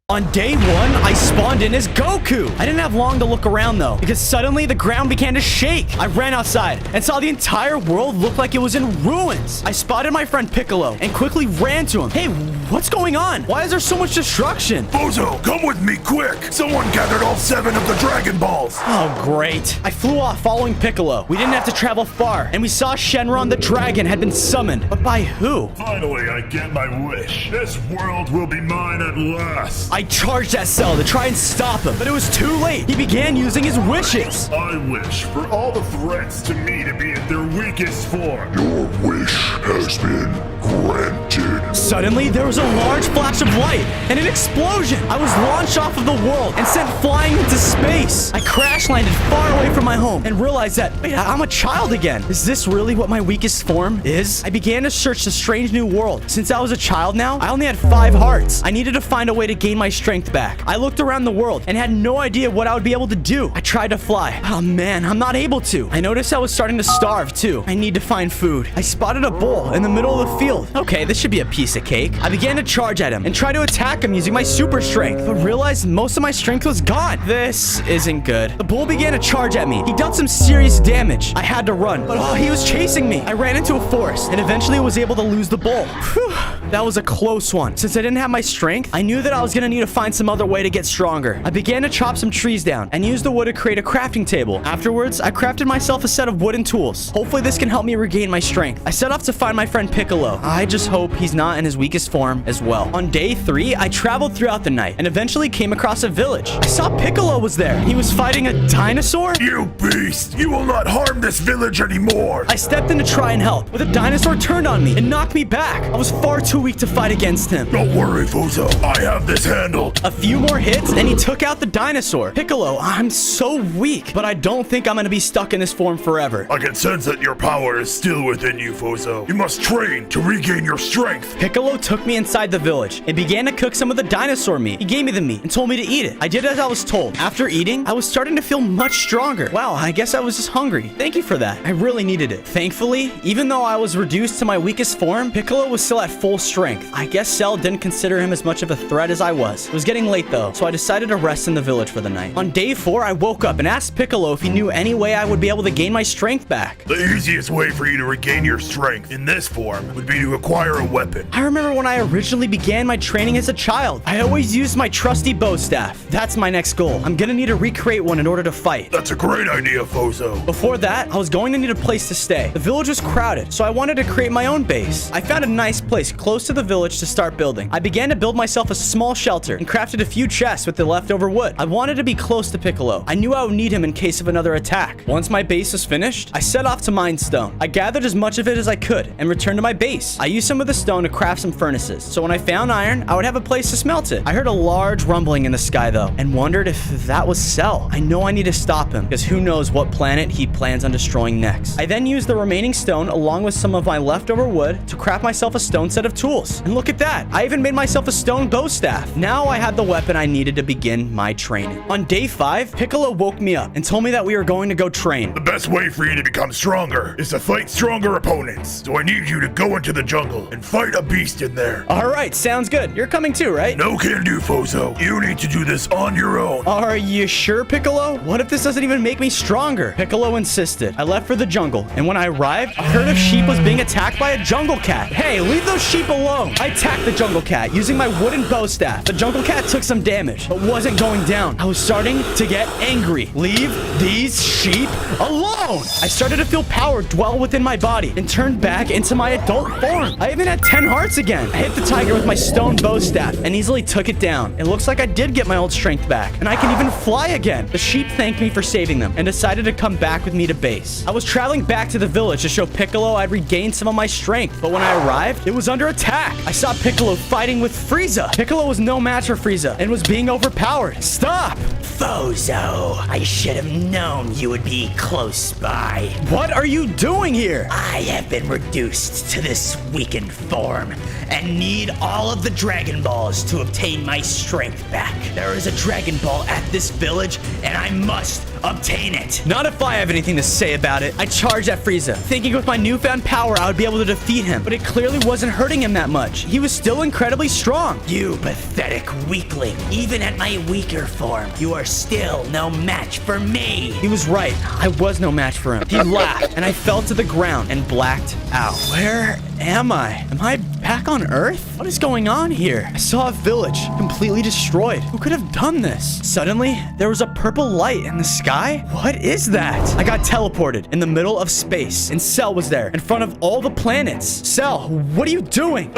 On day 1, I spawned in as Goku. I didn't have long to look around though, because suddenly the ground began to shake. I ran outside and saw the entire world look like it was in ruins. I spotted my friend Piccolo and quickly ran to him. Hey, what's going on? Why is there so much destruction? FoZo, come with me quick. Someone gathered all 7 of the Dragon Balls. Oh, great. I flew off following Piccolo. We didn't have to travel far, and we saw Shenron the dragon had been summoned. But by who? Finally, I get my wish. This world will be mine at last. I charged that cell to try and stop him, but it was too late. He began using his wishes. I wish for all the threats to me to be at their weakest form. Your wish has been granted. Suddenly, there was a large flash of light and an explosion. I was launched off of the world and sent flying into space. I crash landed far away from my home and realized that, wait, I'm a child again. Is this really what my weakest form is? I began to search the strange new world. Since I was a child now, I only had 5 hearts. I needed to find a way to gain my strength back. I looked around the world and had no idea what I would be able to do. I tried to fly. Oh man, I'm not able to. I noticed I was starting to starve too. I need to find food. I spotted a bull in the middle of the field. Okay, this should be a piece of cake. I began to charge at him and try to attack him using my super strength, but realized most of my strength was gone. This isn't good. The bull began to charge at me. He dealt some serious damage. I had to run, but he was chasing me. I ran into a forest and eventually was able to lose the bull. Whew, that was a close one. Since I didn't have my strength, I knew that I was gonna need to find some other way to get stronger. I began to chop some trees down and used the wood to create a crafting table. Afterwards, I crafted myself a set of wooden tools. Hopefully this can help me regain my strength. I set off to find my friend Piccolo. I just hope he's not in his weakest form as well. On day 3, I traveled throughout the night and eventually came across a village. I saw Piccolo was there. He was fighting a dinosaur. You beast! You will not harm this village anymore! I stepped in to try and help, but the dinosaur turned on me and knocked me back. I was far too weak to fight against him. Don't worry, FoZo. I have this handled. A few more hits, and he took out the dinosaur. Piccolo, I'm so weak, but I don't think I'm gonna be stuck in this form forever. I can sense that your power is still within you, FoZo. You must train to regain your strength. Piccolo took me inside the village and began to cook some of the dinosaur meat. He gave me the meat and told me to eat it. I did as I was told. After eating, I was starting to feel much stronger. Wow, I guess I was just hungry. Thank you for that. I really needed it. Thankfully, even though I was reduced to my weakest form, Piccolo was still at full strength. I guess Cell didn't consider him as much of a threat as I was. It was getting late though, so I decided to rest in the village for the night. On day 4, I woke up and asked Piccolo if he knew any way I would be able to gain my strength back. The easiest way for you to regain your strength in this form would be to acquire a weapon. I remember when I originally began my training as a child. I always used my trusty bow staff. That's my next goal. I'm gonna need to recreate one in order to fight. That's a great idea, FoZo. Before that, I was going to need a place to stay. The village was crowded, so I wanted to create my own base. I found a nice place close to the village to start building. I began to build myself a small shelter and crafted a few chests with the leftover wood. I wanted to be close to Piccolo. I knew I would need him in case of another attack. Once my base was finished, I set off to mine stone. I gathered as much of it as I could and returned to my base. I used some of the stone to craft some furnaces, so when I found iron, I would have a place to smelt it. I heard a large rumbling in the sky though, and wondered if that was Cell. I know I need to stop him, because who knows what planet he plans on destroying next. I then used the remaining stone along with some of my leftover wood to craft myself a stone set of tools. And look at that, I even made myself a stone bow staff. Now I had the weapon I needed to begin my training. On day 5, Piccolo woke me up and told me that we were going to go train. The best way for you to become stronger is to fight stronger opponents. So I need you to go into the jungle and fight a beast in there. All right, sounds good. You're coming too, right? No can do, FoZo. You need to do this on your own. Are you sure, Piccolo? What if this doesn't even make me stronger? Piccolo insisted. I left for the jungle, and when I arrived, a herd of sheep was being attacked by a jungle cat. Hey, leave those sheep alone. I attacked the jungle cat using my wooden bow staff. The jungle cat took some damage, but wasn't going down. I was starting to get angry. Leave these sheep alone. I started to feel power dwell within my body and turned back into my adult form. I even had 10 hearts again. I hit the tiger with my stone bow staff and easily took it down. It looks like I did get my old strength back, and I can even fly again. The sheep thanked me for saving them and decided to come back with me to base. I was traveling back to the village to show Piccolo I'd regained some of my strength, but when I arrived, it was under attack. I saw Piccolo fighting with Frieza. Piccolo was no match for Frieza and was being overpowered. Stop! FoZo, I should have known you would be close by. What are you doing here? I have been reduced to this weakened form and need all of the Dragon Balls to obtain my strength back. There is a Dragon Ball at this village, and I must obtain it. Not if I have anything to say about it. I charged at Frieza, thinking with my newfound power I would be able to defeat him, but it clearly wasn't hurting him that much. He was still incredibly strong. You pathetic weakling. Even at my weaker form, you are still no match for me. He was right. I was no match for him. He laughed, and I fell to the ground and blacked out. Where am I? Am I back on Earth? What is going on here? I saw a village completely destroyed. Who could have done this? Suddenly, there was a purple light in the sky. What is that? I got teleported in the middle of space, and Cell was there in front of all the planets. Cell, what are you doing?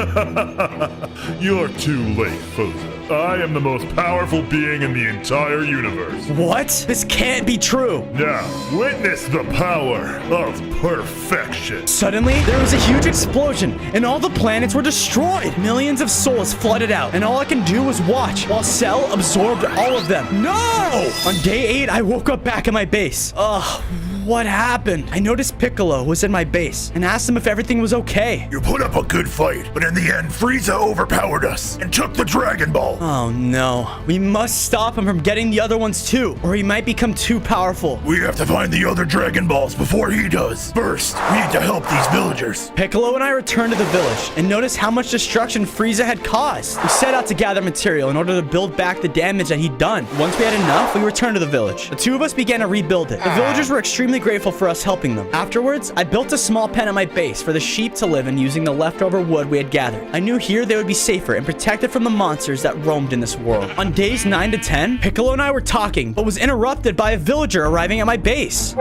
You're too late, FoZo. I am the most powerful being in the entire universe. What? This can't be true. Now, witness the power of perfection. Suddenly, there was a huge explosion, and all the planets were destroyed. Millions of souls flooded out, and all I can do was watch while Cell absorbed all of them. No! On day 8, I woke up back at my base. Ugh. What happened? I noticed Piccolo was in my base and asked him if everything was okay. You put up a good fight, but in the end, Frieza overpowered us and took the Dragon Ball. Oh no. We must stop him from getting the other ones too, or he might become too powerful. We have to find the other Dragon Balls before he does. First, we need to help these villagers. Piccolo and I returned to the village and noticed how much destruction Frieza had caused. We set out to gather material in order to build back the damage that he'd done. Once we had enough, we returned to the village. The two of us began to rebuild it. The villagers were extremely grateful for us helping them. Afterwards, I built a small pen at my base for the sheep to live in using the leftover wood we had gathered. I knew here they would be safer and protected from the monsters that roamed in this world. On days 9 to 10, Piccolo and I were talking, but was interrupted by a villager arriving at my base.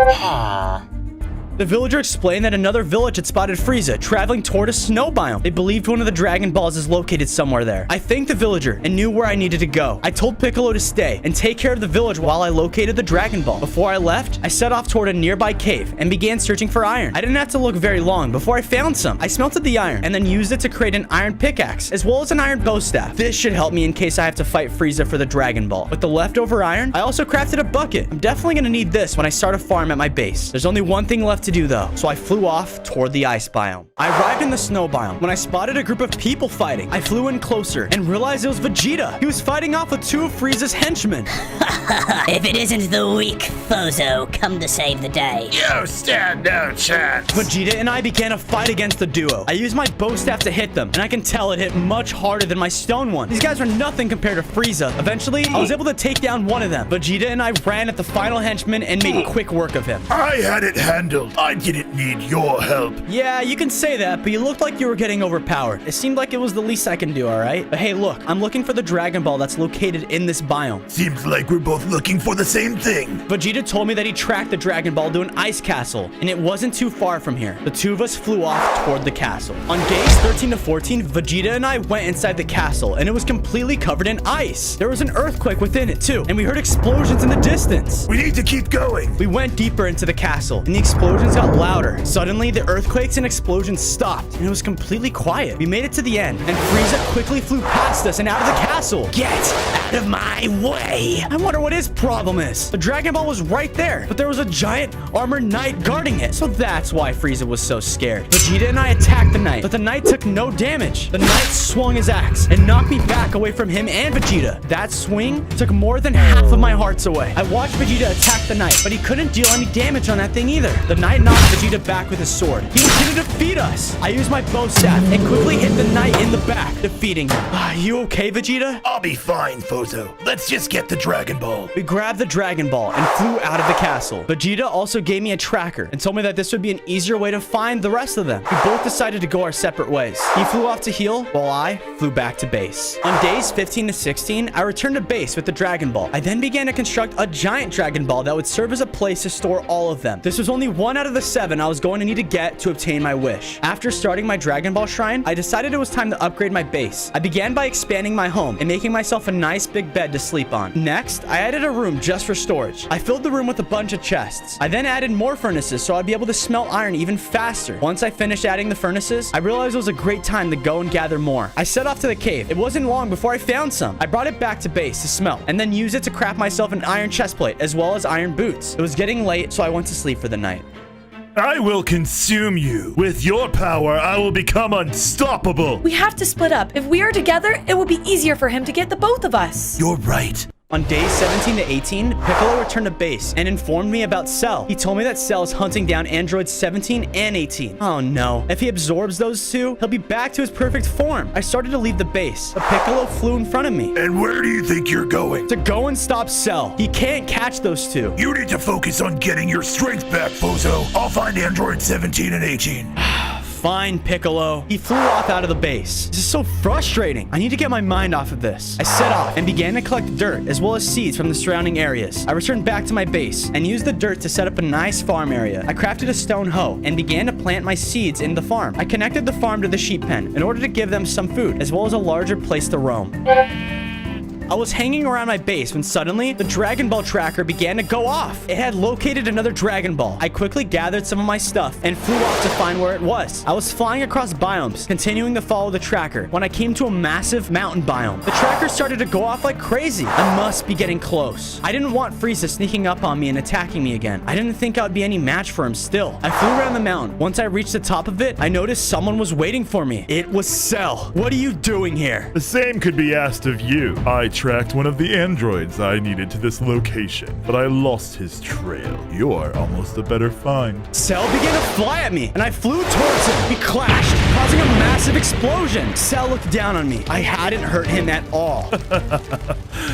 The villager explained that another village had spotted Frieza traveling toward a snow biome. They believed one of the Dragon Balls is located somewhere there. I thanked the villager and knew where I needed to go. I told Piccolo to stay and take care of the village while I located the Dragon Ball. Before I left, I set off toward a nearby cave and began searching for iron. I didn't have to look very long before I found some. I smelted the iron and then used it to create an iron pickaxe as well as an iron bow staff. This should help me in case I have to fight Frieza for the Dragon Ball. With the leftover iron, I also crafted a bucket. I'm definitely gonna need this when I start a farm at my base. There's only one thing left to do though, so I flew off toward the ice biome. I arrived in the snow biome when I spotted a group of people fighting. I flew in closer and realized it was Vegeta. He was fighting off with two of Frieza's henchmen. If it isn't the weak FoZo come to save the day. You stand no chance. Vegeta and I began a fight against the duo. I used my bow staff to hit them, and I can tell it hit much harder than my stone one. These guys were nothing compared to Frieza. Eventually, I was able to take down one of them. Vegeta and I ran at the final henchman and made quick work of him. I had it handled. I didn't need your help. Yeah, you can say that, but you looked like you were getting overpowered. It seemed like it was the least I can do, alright? But hey, look, I'm looking for the Dragon Ball that's located in this biome. Seems like we're both looking for the same thing. Vegeta told me that he tracked the Dragon Ball to an ice castle, and it wasn't too far from here. The two of us flew off toward the castle. On days 13 to 14, Vegeta and I went inside the castle, and it was completely covered in ice. There was an earthquake within it, too, and we heard explosions in the distance. We need to keep going. We went deeper into the castle, and the explosions got louder. Suddenly, the earthquakes and explosions stopped, and it was completely quiet. We made it to the end, and Frieza quickly flew past us and out of the castle. Get out of my way! I wonder what his problem is. The Dragon Ball was right there, but there was a giant armored knight guarding it. So that's why Frieza was so scared. Vegeta and I attacked the knight, but the knight took no damage. The knight swung his axe and knocked me back away from him and Vegeta. That swing took more than half of my hearts away. I watched Vegeta attack the knight, but he couldn't deal any damage on that thing either. The knight knocked Vegeta back with his sword. He was going to defeat us. I used my bow staff and quickly hit the knight in the back, defeating him. You okay, Vegeta? I'll be fine, FoZo. Let's just get the Dragon Ball. We grabbed the Dragon Ball and flew out of the castle. Vegeta also gave me a tracker and told me that this would be an easier way to find the rest of them. We both decided to go our separate ways. He flew off to heal while I flew back to base. On days 15 to 16, I returned to base with the Dragon Ball. I then began to construct a giant Dragon Ball that would serve as a place to store all of them. This was only one out of the 7 I was going to need to get to obtain my wish. After starting my Dragon Ball shrine, I decided it was time to upgrade my base. I began by expanding my home and making myself a nice big bed to sleep on. Next, I added a room just for storage. I filled the room with a bunch of chests. I then added more furnaces so I'd be able to smelt iron even faster. Once I finished adding the furnaces, I realized it was a great time to go and gather more. I set off to the cave. It wasn't long before I found some. I brought it back to base to smelt and then used it to craft myself an iron chestplate as well as iron boots. It was getting late, so I went to sleep for the night. I will consume you. With your power, I will become unstoppable. We have to split up. If we are together, it will be easier for him to get the both of us. You're right. On days 17 to 18, Piccolo returned to base and informed me about Cell. He told me that Cell is hunting down androids 17 and 18. Oh no. If he absorbs those two, he'll be back to his perfect form. I started to leave the base, but Piccolo flew in front of me. And where do you think you're going? To go and stop Cell. He can't catch those two. You need to focus on getting your strength back, FoZo. I'll find androids 17 and 18. Fine, Piccolo. He flew off out of the base. This is so frustrating. I need to get my mind off of this. I set off and began to collect dirt as well as seeds from the surrounding areas. I returned back to my base and used the dirt to set up a nice farm area. I crafted a stone hoe and began to plant my seeds in the farm. I connected the farm to the sheep pen in order to give them some food as well as a larger place to roam. I was hanging around my base when suddenly the Dragon Ball tracker began to go off. It had located another Dragon Ball. I quickly gathered some of my stuff and flew off to find where it was. I was flying across biomes, continuing to follow the tracker when I came to a massive mountain biome. The tracker started to go off like crazy. I must be getting close. I didn't want Frieza sneaking up on me and attacking me again. I didn't think I would be any match for him still. I flew around the mountain. Once I reached the top of it, I noticed someone was waiting for me. It was Cell. What are you doing here? The same could be asked of you. I tracked one of the androids I needed to this location, but I lost his trail. You are almost a better find. Cell began to fly at me, and I flew towards him. We clashed, causing a massive explosion. Cell looked down on me. I hadn't hurt him at all.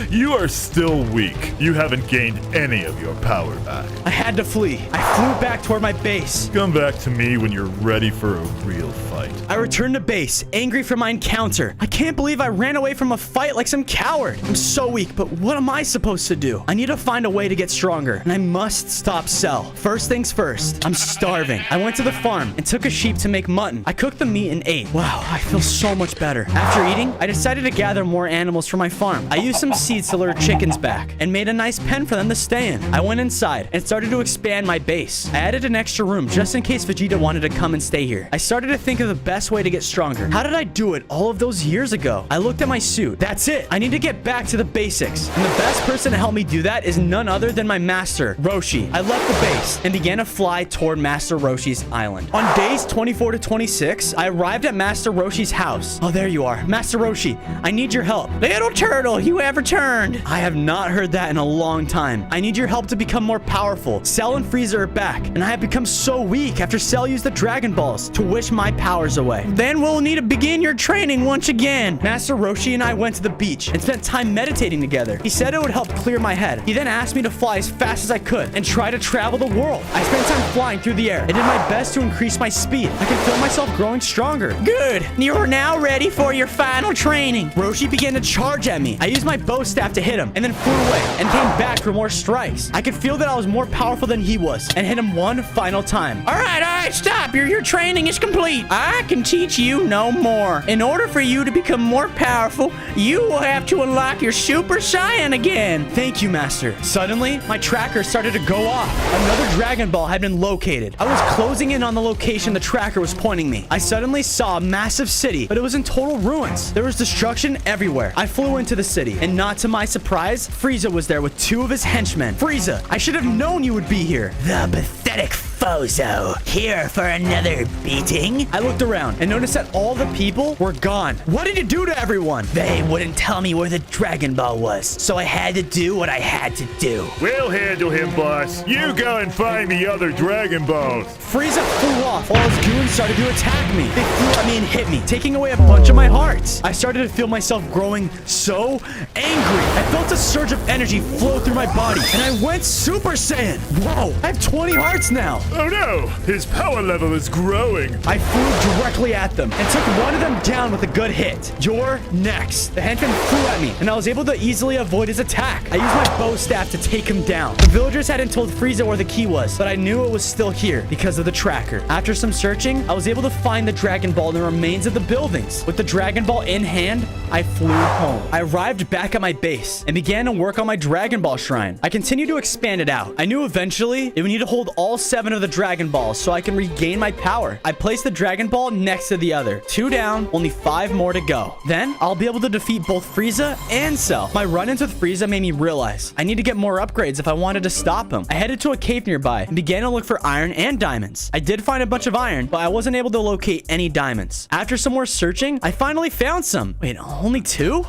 You are still weak. You haven't gained any of your power back. I had to flee. I flew back toward my base. Come back to me when you're ready for a real fight. I returned to base, angry for my encounter. I can't believe I ran away from a fight like some coward. forward. I'm so weak, but what am I supposed to do? I need to find a way to get stronger, and I must stop Cell. First things first, I'm starving. I went to the farm and took a sheep to make mutton. I cooked the meat and ate. Wow, I feel so much better. After eating, I decided to gather more animals for my farm. I used some seeds to lure chickens back and made a nice pen for them to stay in. I went inside and started to expand my base. I added an extra room just in case Vegeta wanted to come and stay here. I started to think of the best way to get stronger. How did I do it all of those years ago? I looked at my suit. That's it. I need to get back to the basics. And the best person to help me do that is none other than my master, Roshi. I left the base and began to fly toward Master Roshi's island. On days 24 to 26, I arrived at Master Roshi's house. Oh, there you are. Master Roshi, I need your help. Little turtle, you have returned. I have not heard that in a long time. I need your help to become more powerful. Cell and Frieza are back, and I have become so weak after Cell used the Dragon Balls to wish my powers away. Then we'll need to begin your training once again. Master Roshi and I went to the beach and spent time meditating together. He said it would help clear my head. He then asked me to fly as fast as I could and try to travel the world. I spent time flying through the air and did my best to increase my speed. I can feel myself growing stronger. Good. You're now ready for your final training. Roshi began to charge at me. I used my bow staff to hit him and then flew away and came back for more strikes. I could feel that I was more powerful than he was and hit him one final time. All right, stop. Your training is complete. I can teach you no more. In order for you to become more powerful, you will have to unlock your Super Saiyan again. Thank you, Master. Suddenly, my tracker started to go off. Another Dragon Ball had been located. I was closing in on the location the tracker was pointing me. I suddenly saw a massive city, but it was in total ruins. There was destruction everywhere. I flew into the city, and not to my surprise, Frieza was there with two of his henchmen. Frieza, I should have known you would be here. The pathetic FoZo, here for another beating? I looked around and noticed that all the people were gone. What did you do to everyone? They wouldn't tell me where the Dragon Ball was, so I had to do what I had to do. We'll handle him, boss. You go and find the other Dragon Balls. Frieza flew off while his goons started to attack me. They flew at me and hit me, taking away a bunch of my hearts. I started to feel myself growing so angry. I felt a surge of energy flow through my body, and I went Super Saiyan. Whoa, I have 20 hearts now. Oh no, his power level is growing. I flew directly at them and took one of them down with a good hit. You're next. The henchman flew at me, and I was able to easily avoid his attack. I used my bow staff to take him down. The villagers hadn't told Frieza where the key was, but I knew it was still here because of the tracker. After some searching, I was able to find the Dragon Ball in the remains of the buildings. With the Dragon Ball in hand, I flew home. I arrived back at my base and began to work on my Dragon Ball shrine. I continued to expand it out. I knew eventually it would need to hold all 7 of the Dragon Balls so I can regain my power. I placed the Dragon Ball next to the other. 2 down, only 5 more to go. Then I'll be able to defeat both Frieza and Cell. My run-ins with Frieza made me realize I need to get more upgrades if I wanted to stop him. I headed to a cave nearby and began to look for iron and diamonds. I did find a bunch of iron, but I wasn't able to locate any diamonds. After some more searching, I finally found some. Wait, only 2?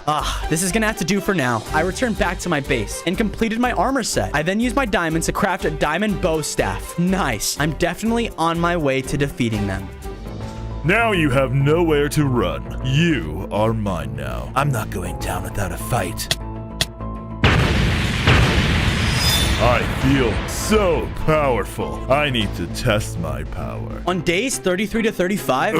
This is gonna have to do for now. I returned back to my base and completed my armor set. I then used my diamonds to craft a diamond bow staff. Nice. I'm definitely on my way to defeating them. Now you have nowhere to run. You are mine now. I'm not going down without a fight. I feel so powerful. I need to test my power. On days 33 to 35?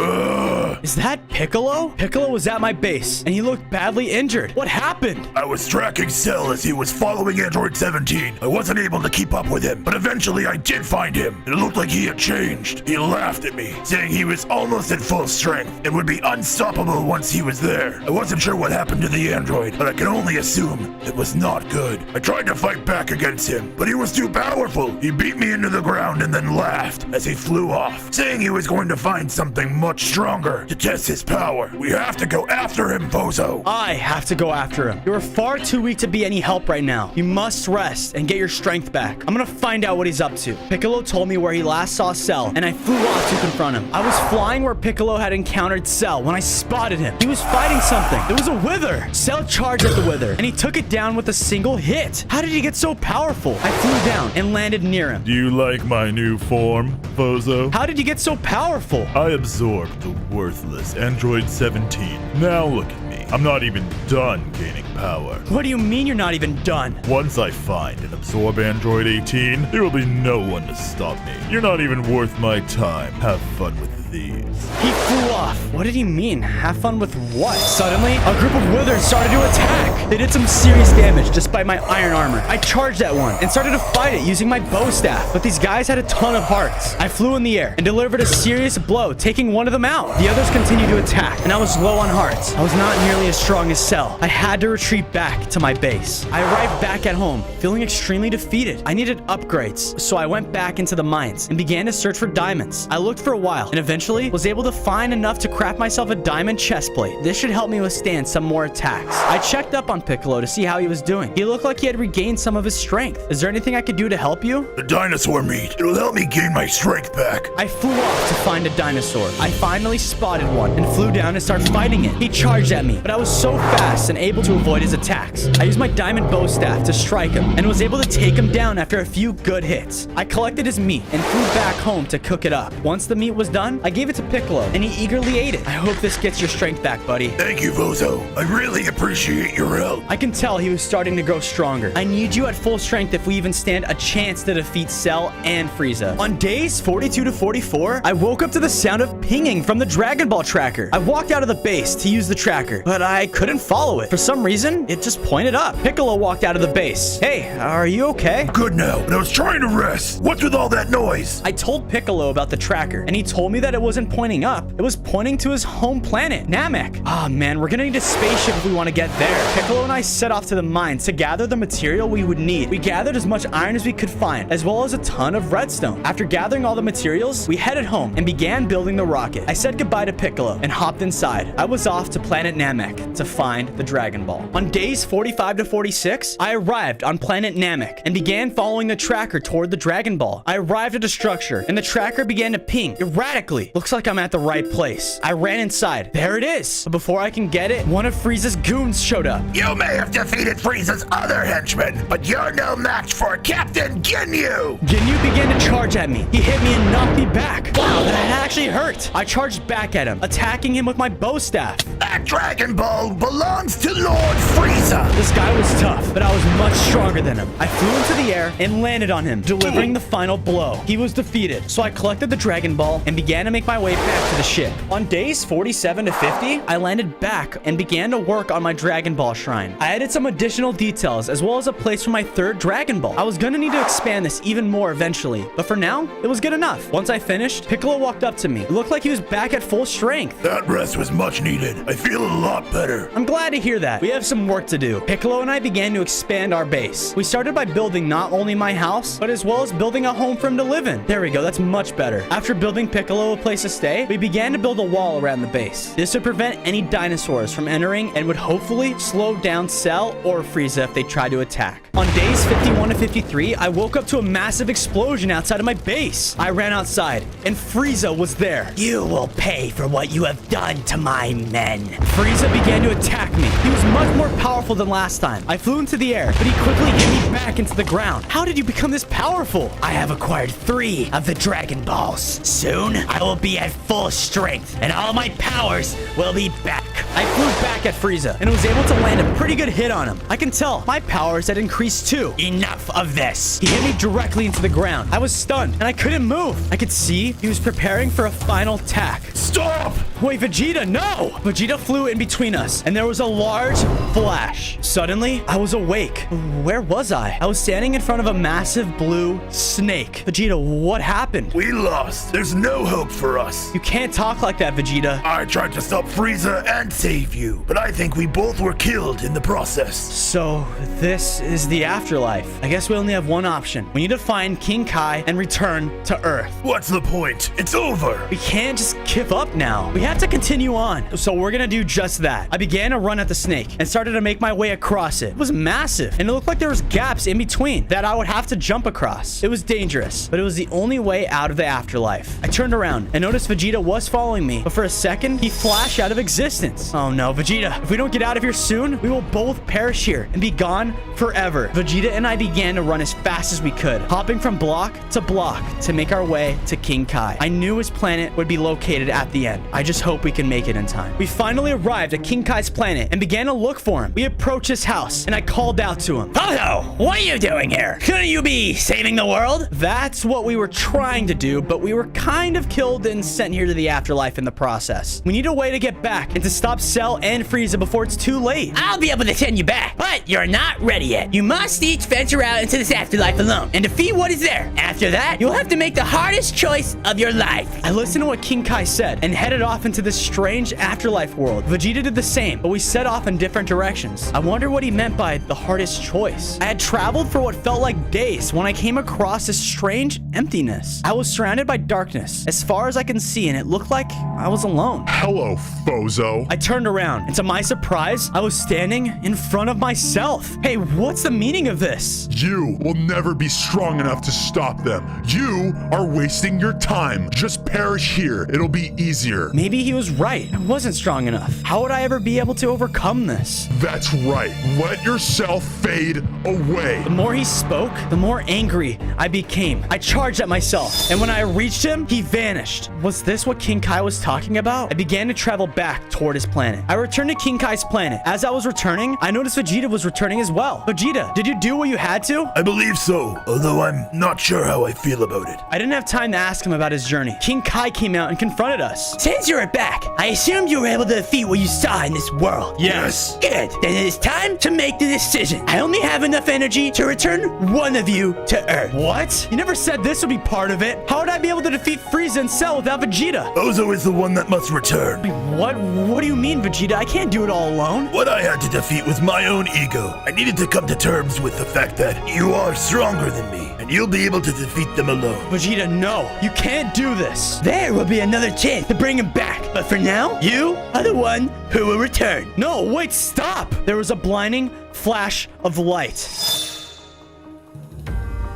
Is that Piccolo? Piccolo was at my base, and he looked badly injured. What happened? I was tracking Cell as he was following Android 17. I wasn't able to keep up with him, but eventually I did find him. It looked like he had changed. He laughed at me, saying he was almost at full strength and would be unstoppable once he was there. I wasn't sure what happened to the android, but I can only assume it was not good. I tried to fight back against him, but he was too powerful. He beat me into the ground and then laughed as he flew off, saying he was going to find something much stronger to test his power. We have to go after him, FoZo. I have to go after him. You are far too weak to be any help right now. You must rest and get your strength back. I'm gonna find out what he's up to. Piccolo told me where he last saw Cell, and I flew off to confront him. I was flying where Piccolo had encountered Cell when I spotted him. He was fighting something. It was a wither. Cell charged at the wither, and he took it down with a single hit. How did he get so powerful? I flew down and landed near him. Do you like my new form, FoZo? How did you get so powerful? I absorbed the worthless Android 17. Now look at me. I'm not even done gaining power. What do you mean you're not even done? Once I find and absorb Android 18, there will be no one to stop me. You're not even worth my time. Have fun with these. He flew off. What did he mean? Have fun with what? Suddenly, a group of withers started to attack. They did some serious damage despite my iron armor. I charged at one and started to fight it using my bow staff, but these guys had a ton of hearts. I flew in the air and delivered a serious blow, taking one of them out. The others continued to attack, and I was low on hearts. I was not nearly as strong as Cell. I had to retreat back to my base. I arrived back at home, feeling extremely defeated. I needed upgrades, so I went back into the mines and began to search for diamonds. I looked for a while and eventually was able to find enough to craft myself a diamond chestplate. This should help me withstand some more attacks. I checked up on Piccolo to see how he was doing. He looked like he had regained some of his strength. Is there anything I could do to help you? The dinosaur meat. It'll help me gain my strength back. I flew off to find a dinosaur. I finally spotted one and flew down and started fighting it. He charged at me, but I was so fast and able to avoid his attacks. I used my diamond bow staff to strike him and was able to take him down after a few good hits. I collected his meat and flew back home to cook it up. Once the meat was done, I gave it to Piccolo and he eagerly ate it. I hope this gets your strength back, buddy. Thank you, FoZo. I really appreciate your help. I can tell he was starting to grow stronger. I need you at full strength if we even stand a chance to defeat Cell and Frieza. On days 42 to 44, I woke up to the sound of pinging from the Dragon Ball tracker. I walked out of the base to use the tracker, but I couldn't follow it. For some reason, it just pointed up. Piccolo walked out of the base. Hey, are you okay? Good now, but I was trying to rest. What's with all that noise? I told Piccolo about the tracker, and he told me that it wasn't pointing up. It was pointing to his home planet, Namek. Ah, man, we're gonna need a spaceship if we want to get there. Piccolo and I set off to the mines to gather the material we would need. We gathered as much iron as we could find, as well as a ton of redstone. After gathering all the materials, we headed home and began building the rocket. I said goodbye to Piccolo and hopped inside. I was off to planet Namek to find the Dragon Ball. On days 45 to 46, I arrived on planet Namek and began following the tracker toward the Dragon Ball. I arrived at a structure and the tracker began to ping erratically. Looks like I'm at the right place. I ran inside. There it is. But before I can get it, one of Frieza's goons showed up. You may have defeated Frieza's other henchmen, but you're no match for Captain Ginyu! Ginyu began to charge at me. He hit me and knocked me back. Wow, that actually hurt. I charged back at him, attacking him with my bow staff. That Dragon Ball belongs to Lord Frieza! This guy was tough, but I was much stronger than him. I flew into the air and landed on him, delivering the final blow. He was defeated, so I collected the Dragon Ball and began to make my way back to the ship. On days 47 to 50, I landed back and began to work on my Dragon Ball shrine. I added some additional details as well as a place for my third Dragon Ball. I was gonna need to expand this even more eventually, but for now, it was good enough. Once I finished, Piccolo walked up to me. It looked like he was back at full strength. That rest was much needed. I feel a lot better. I'm glad to hear that. We have some work to do. Piccolo and I began to expand our base. We started by building not only my house, but as well as building a home for him to live in. There we go, that's much better. After building Piccolo a place to stay, we began to build a wall around the base. This would prevent any dinosaurs from entering and would hopefully slow down Cell or Frieza if they tried to attack. On days 51 to 53, I woke up to a massive explosion outside of my base. I ran outside, and Frieza was there. You will pay for what you have done to my men. Frieza began to attack me. He was much more powerful than last time. I flew into the air, but he quickly hit me back into the ground. How did you become this powerful? I have acquired 3 of the Dragon Balls. Soon, I will be at full strength, and all my powers will be back. I flew back at Frieza, and was able to land a pretty good hit on him. I can tell my powers had increased too. Enough of this. He hit me directly into the ground. I was stunned, and I couldn't move. I could see he was preparing for a final attack. Stop! Wait, Vegeta, no! Vegeta flew in between us, and there was a large flash. Suddenly, I was awake. Where was I? I was standing in front of a massive blue snake. Vegeta, what happened? We lost. There's no hope for us. You can't talk like that, Vegeta. I tried to stop Frieza and save you, but I think we both were killed in the process. So, this is the afterlife. I guess we only have one option. We need to find King Kai and return to Earth. What's the point? It's over. We can't just give up now. We have to continue on. So we're gonna do just that. I began to run at the snake and started to make my way across it. It was massive, and it looked like there was gaps in between that I would have to jump across. It was dangerous, but it was the only way out of the afterlife. I turned around and noticed Vegeta was following me, but for a second, he flashed out of existence. Oh no, Vegeta, if we don't get out of here soon, we will both perish here and be gone forever. Vegeta and I began to run as fast as we could, hopping from block to make our way to King Kai. I knew his planet would be located at the end. I just just hope we can make it in time. We finally arrived at King Kai's planet and began to look for him. We approached his house, and I called out to him. FoZo, what are you doing here? Couldn't you be saving the world? That's what we were trying to do, but we were kind of killed and sent here to the afterlife in the process. We need a way to get back and to stop Cell and Frieza before it's too late. I'll be able to send you back, but you're not ready yet. You must each venture out into this afterlife alone and defeat what is there. After that, you'll have to make the hardest choice of your life. I listened to what King Kai said and headed off into this strange afterlife world. Vegeta did the same, but we set off in different directions. I wonder what he meant by the hardest choice. I had traveled for what felt like days when I came across this strange emptiness. I was surrounded by darkness as far as I can see, and it looked like I was alone. Hello, FoZo. I turned around, and to my surprise, I was standing in front of myself. Hey, what's the meaning of this? You will never be strong enough to stop them. You are wasting your time. Just perish here. It'll be easier. Maybe he was right. I wasn't strong enough. How would I ever be able to overcome this? That's right. Let yourself fade away. The more he spoke, the more angry I became. I charged at myself, and when I reached him, he vanished. Was this what King Kai was talking about? I began to travel back toward his planet. I returned to King Kai's planet. As I was returning, I noticed Vegeta was returning as well. Vegeta, did you do what you had to? I believe so, although I'm not sure how I feel about it. I didn't have time to ask him about his journey. King Kai came out and confronted us. Since you're back, I assumed you were able to defeat what you saw in this world. Yes. Good. Then it is time to make the decision. I only have enough energy to return one of you to Earth. What? You never said this would be part of it. How would I be able to defeat Frieza and Cell without Vegeta? FoZo is the one that must return. What? What do you mean, Vegeta? I can't do it all alone. What I had to defeat was my own ego. I needed to come to terms with the fact that you are stronger than me, and you'll be able to defeat them alone. Vegeta, no. You can't do this. There will be another chance to bring him back. But for now, you are the one who will return. No, wait, stop. There was a blinding flash of light.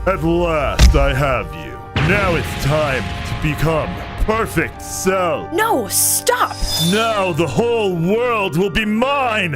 At last, I have you. Now it's time to become perfect Cell. No, stop! Now the whole world will be mine.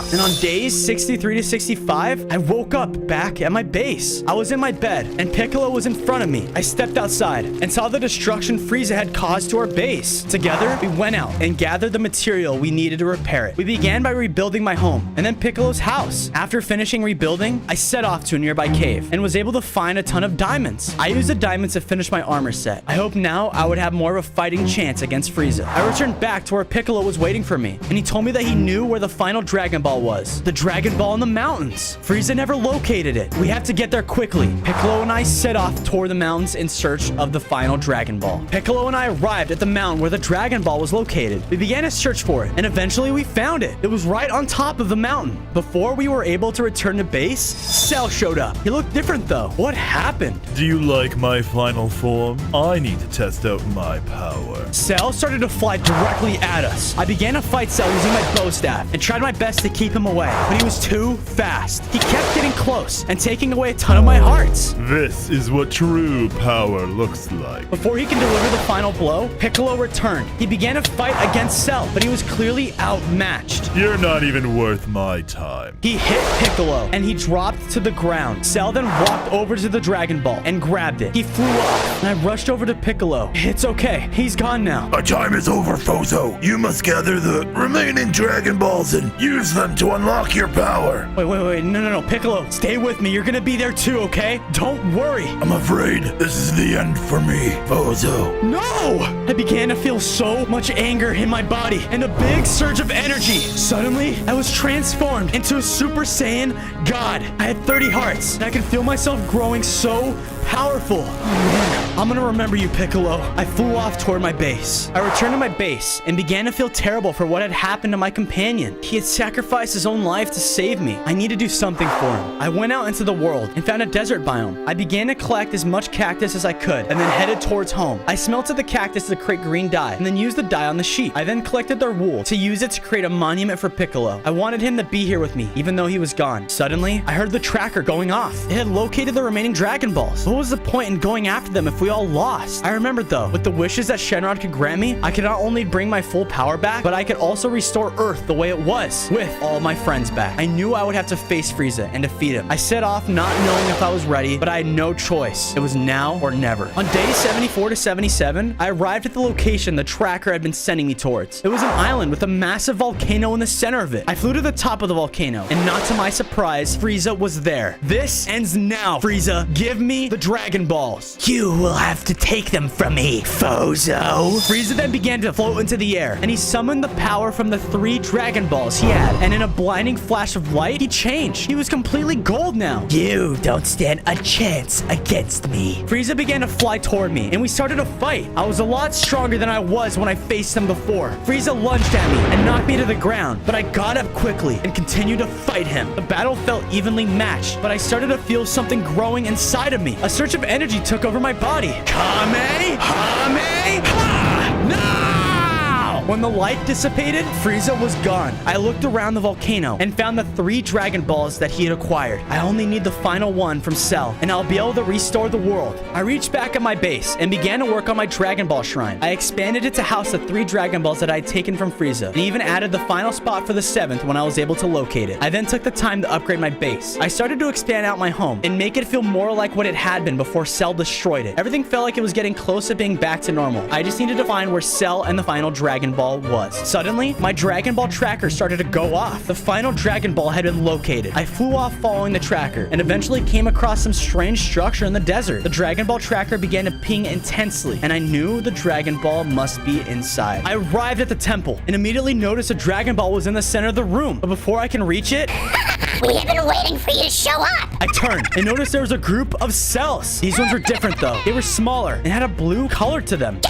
And on days 63 to 65, I woke up back at my base. I was in my bed, and Piccolo was in front of me. I stepped outside and saw the destruction Frieza had caused to our base. Together, we went out and gathered the material we needed to repair it. We began by rebuilding my home, and then Piccolo's house. After finishing rebuilding, I set off to a nearby cave and was able to find a ton of diamonds. I used the diamonds to finish my armor set. I hope now I would have more of a fighting chance against Frieza. I returned back to where Piccolo was waiting for me, and he told me that he knew where the final Dragon Ball was. The Dragon Ball in the mountains. Frieza never located it. We have to get there quickly. Piccolo and I set off toward the mountains in search of the final Dragon Ball. Piccolo and I arrived at the mountain where the Dragon Ball was located. We began to search for it, and eventually we found it. It was right on top of the mountain. Before we were able to return to base, Cell showed up. He looked different though. What happened? Do you like my final form? I need to test out my power. Cell started to fly directly at us. I began to fight Cell using my bow staff and tried my best to keep him away, but he was too fast. He kept getting close and taking away a ton of my hearts. This is what true power looks like. Before he can deliver the final blow, Piccolo returned. He began to fight against Cell, but he was clearly outmatched. You're not even worth my time. He hit Piccolo, and he dropped to the ground. Cell then walked over to the Dragon Ball and grabbed it. He flew off, and I rushed over to Piccolo. It's okay. He's gone now. Our time is over, FoZo. You must gather the remaining Dragon Balls and use them to unlock your power. Wait. No. Piccolo, stay with me. You're gonna be there too, okay? Don't worry. I'm afraid this is the end for me, FoZo. No! I began to feel so much anger in my body and a big surge of energy. Suddenly, I was transformed into a Super Saiyan God. I had 30 hearts, and I could feel myself growing so powerful. Oh man, I'm gonna remember you, Piccolo. I flew off toward my base. I returned to my base and began to feel terrible for what had happened to my companion. He had sacrificed his own life to save me. I need to do something for him. I went out into the world and found a desert biome. I began to collect as much cactus as I could and then headed towards home. I smelted the cactus to create green dye and then used the dye on the sheep. I then collected their wool to use it to create a monument for Piccolo. I wanted him to be here with me even though he was gone. Suddenly, I heard the tracker going off. It had located the remaining Dragon Balls. What was the point in going after them if we all lost. I remembered though, with the wishes that Shenron could grant me, I could not only bring my full power back, but I could also restore Earth the way it was, with all my friends back. I knew I would have to face Frieza and defeat him. I set off not knowing if I was ready, but I had no choice. It was now or never. On day 74 to 77, I arrived at the location the tracker had been sending me towards. It was an island with a massive volcano in the center of it. I flew to the top of the volcano, and not to my surprise, Frieza was there. This ends now, Frieza. Give me the Dragon Balls. You will have to take them from me, FoZo. Frieza then began to float into the air, and he summoned the power from the 3 Dragon Balls he had, and in a blinding flash of light, he changed. He was completely gold now. You don't stand a chance against me. Frieza began to fly toward me, and we started a fight. I was a lot stronger than I was when I faced him before. Frieza lunged at me and knocked me to the ground, but I got up quickly and continued to fight him. The battle felt evenly matched, but I started to feel something growing inside of me. A surge of energy took over my body. When the light dissipated, Frieza was gone. I looked around the volcano and found the 3 Dragon Balls that he had acquired. I only need the final one from Cell, and I'll be able to restore the world. I reached back at my base and began to work on my Dragon Ball shrine. I expanded it to house the 3 Dragon Balls that I had taken from Frieza, and even added the final spot for the 7th when I was able to locate it. I then took the time to upgrade my base. I started to expand out my home and make it feel more like what it had been before Cell destroyed it. Everything felt like it was getting close to being back to normal. I just needed to find where Cell and the final Dragon Ball was. Suddenly, my Dragon Ball tracker started to go off. The final Dragon Ball had been located. I flew off following the tracker and eventually came across some strange structure in the desert. The Dragon Ball tracker began to ping intensely, and I knew the Dragon Ball must be inside. I arrived at the temple and immediately noticed a Dragon Ball was in the center of the room. But before I can reach it, We have been waiting for you to show up. I turned and noticed there was a group of cells. These ones were different though. They were smaller and had a blue color to them.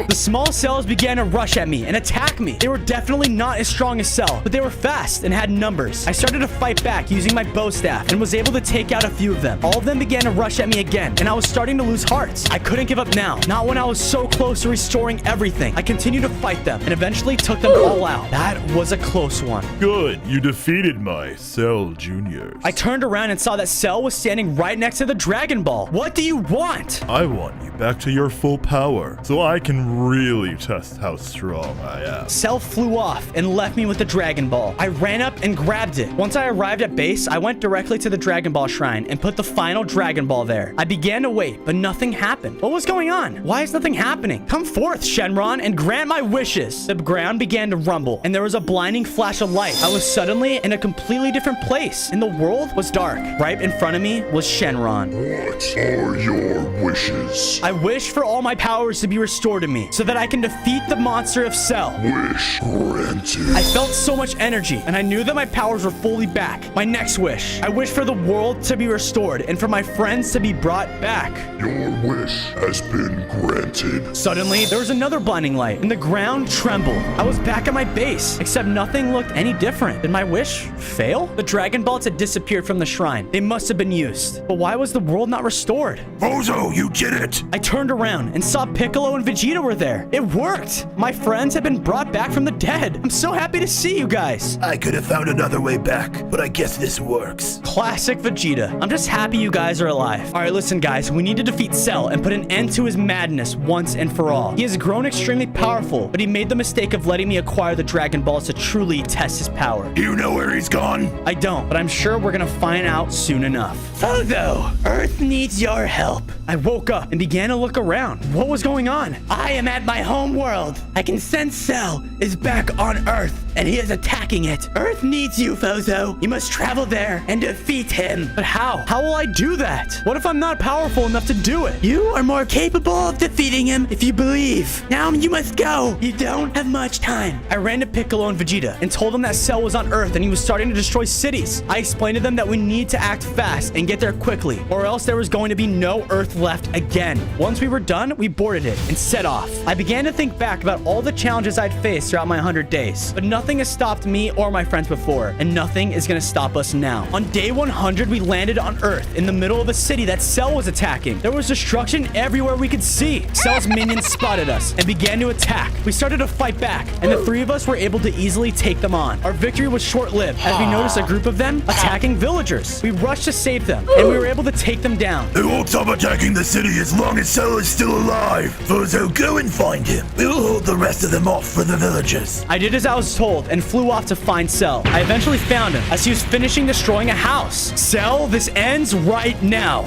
The small cells began to rush at me and attack me. They were definitely not as strong as Cell, but they were fast and had numbers. I started to fight back using my bow staff and was able to take out a few of them. All of them began to rush at me again, and I was starting to lose hearts. I couldn't give up now, not when I was so close to restoring everything. I continued to fight them and eventually took them all out. That was a close one. Good, you defeated my Cell Juniors. I turned around and saw that Cell was standing right next to the Dragon Ball. What do you want? I want you back to your full power, so I can really test how strong I am. Cell flew off and left me with the Dragon Ball. I ran up and grabbed it. Once I arrived at base, I went directly to the Dragon Ball shrine and put the final Dragon Ball there. I began to wait, but nothing happened. What was going on? Why is nothing happening? Come forth, Shenron, and grant my wishes. The ground began to rumble, and there was a blinding flash of light. I was suddenly in a completely different place, and the world was dark. Right in front of me was Shenron. What are your wishes? I wish for all my powers to be restored to me, so that I can defeat the monster of Cell. Wish granted. I felt so much energy, and I knew that my powers were fully back. My next wish. I wish for the world to be restored, and for my friends to be brought back. Your wish has been granted. Suddenly, there was another blinding light, and the ground trembled. I was back at my base, except nothing looked any different. Did my wish fail? The Dragon Balls had disappeared from the shrine. They must have been used. But why was the world not restored? FoZo, you did it! I turned around and saw Piccolo and Vegeta were there. It worked! My friends had been brought back from the dead. I'm so happy to see you guys. I could have found another way back, but I guess this works. Classic Vegeta. I'm just happy you guys are alive. All right, listen, guys. We need to defeat Cell and put an end to his madness once and for all. He has grown extremely powerful, but he made the mistake of letting me acquire the Dragon Balls to truly test his power. You know where he's gone? I don't, but I'm sure we're gonna find out soon enough. FoZo, Earth needs your help. I woke up and began to look around. What was going on? I am at my home world. I can sense Cell is back on Earth, and he is attacking it. Earth needs you, FoZo. You must travel there and defeat him. But how? How will I do that? What if I'm not powerful enough to do it? You are more capable of defeating him if you believe. Now you must go. You don't have much time. I ran to Piccolo and Vegeta and told them that Cell was on Earth and he was starting to destroy cities. I explained to them that we need to act fast and get there quickly, or else there was going to be no Earth left again. Once we were done, we boarded it and set off. I began to think back about all the challenges I'd faced throughout my 100 days, but nothing Nothing has stopped me or my friends before, and nothing is gonna stop us now. On day 100, we landed on Earth in the middle of a city that Cell was attacking. There was destruction everywhere we could see. Cell's minions spotted us and began to attack. We started to fight back, and the three of us were able to easily take them on. Our victory was short-lived as we noticed a group of them attacking villagers. We rushed to save them, and we were able to take them down. They won't stop attacking the city as long as Cell is still alive. FoZo, go and find him. We will hold the rest of them off for the villagers. I did as I was told and flew off to find Cell. I eventually found him as he was finishing destroying a house. Cell, this ends right now.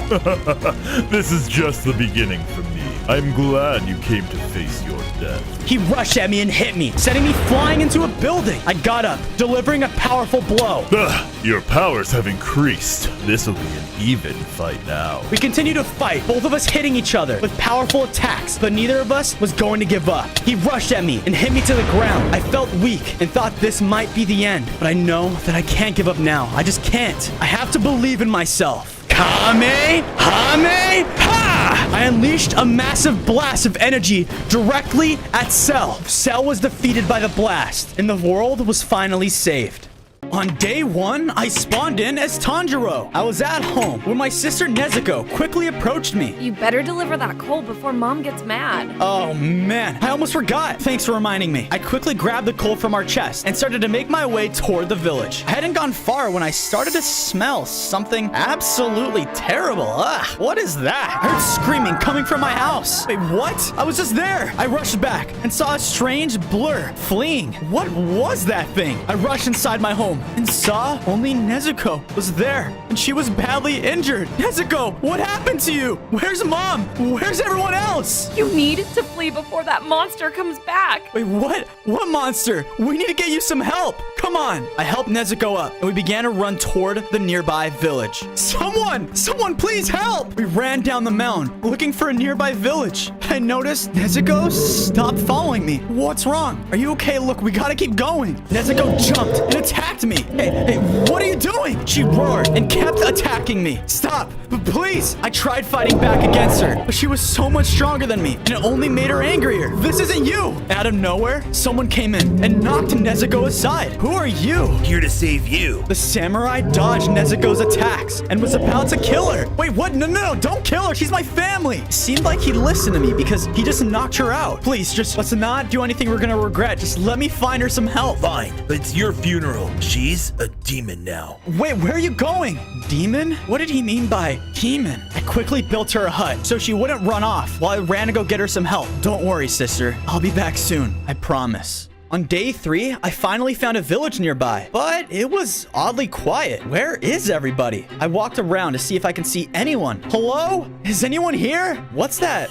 This is just the beginning for me. I'm glad you came to face your death. He rushed at me and hit me, sending me flying into a building. I got up, delivering a powerful blow. Your powers have increased. This will be an even fight now. We continued to fight, both of us hitting each other with powerful attacks, but neither of us was going to give up. He rushed at me and hit me to the ground. I felt weak and thought this might be the end, but I know that I can't give up now. I just can't. I have to believe in myself. Kamehameha! I unleashed a massive blast of energy directly at Cell. Cell was defeated by the blast, and the world was finally saved. On day 1, I spawned in as Tanjiro. I was at home when my sister Nezuko quickly approached me. You better deliver that coal before Mom gets mad. Oh man, I almost forgot. Thanks for reminding me. I quickly grabbed the coal from our chest and started to make my way toward the village. I hadn't gone far when I started to smell something absolutely terrible. Ugh, what is that? I heard screaming coming from my house. Wait, what? I was just there. I rushed back and saw a strange blur fleeing. What was that thing? I rushed inside my home and saw only Nezuko was there, and she was badly injured. Nezuko, what happened to you? Where's Mom? Where's everyone else? You need to flee before that monster comes back. Wait, what? What monster? We need to get you some help. Come on. I helped Nezuko up, and we began to run toward the nearby village. Someone please help. We ran down the mountain, looking for a nearby village. I noticed Nezuko stopped following me. What's wrong? Are you okay? Look, we gotta keep going. Nezuko jumped and attacked me. Hey, what are you doing? She roared and kept attacking me. Stop, please. I tried fighting back against her, but she was so much stronger than me, and it only made her angrier. This isn't you. Out of nowhere, someone came in and knocked Nezuko aside. Who are you? Here to save you. The samurai dodged Nezuko's attacks and was about to kill her. Wait, what? No, don't kill her. She's my family. It seemed like he'd listen to me because he just knocked her out. Please, just let's not do anything we're gonna regret. Just let me find her some help. Fine, but it's your funeral. She's a demon now. Wait, where are you going? Demon? What did he mean by demon? I quickly built her a hut so she wouldn't run off while I ran to go get her some help. Don't worry, sister. I'll be back soon. I promise. On day 3, I finally found a village nearby, but it was oddly quiet. Where is everybody? I walked around to see if I can see anyone. Hello? Is anyone here? What's that?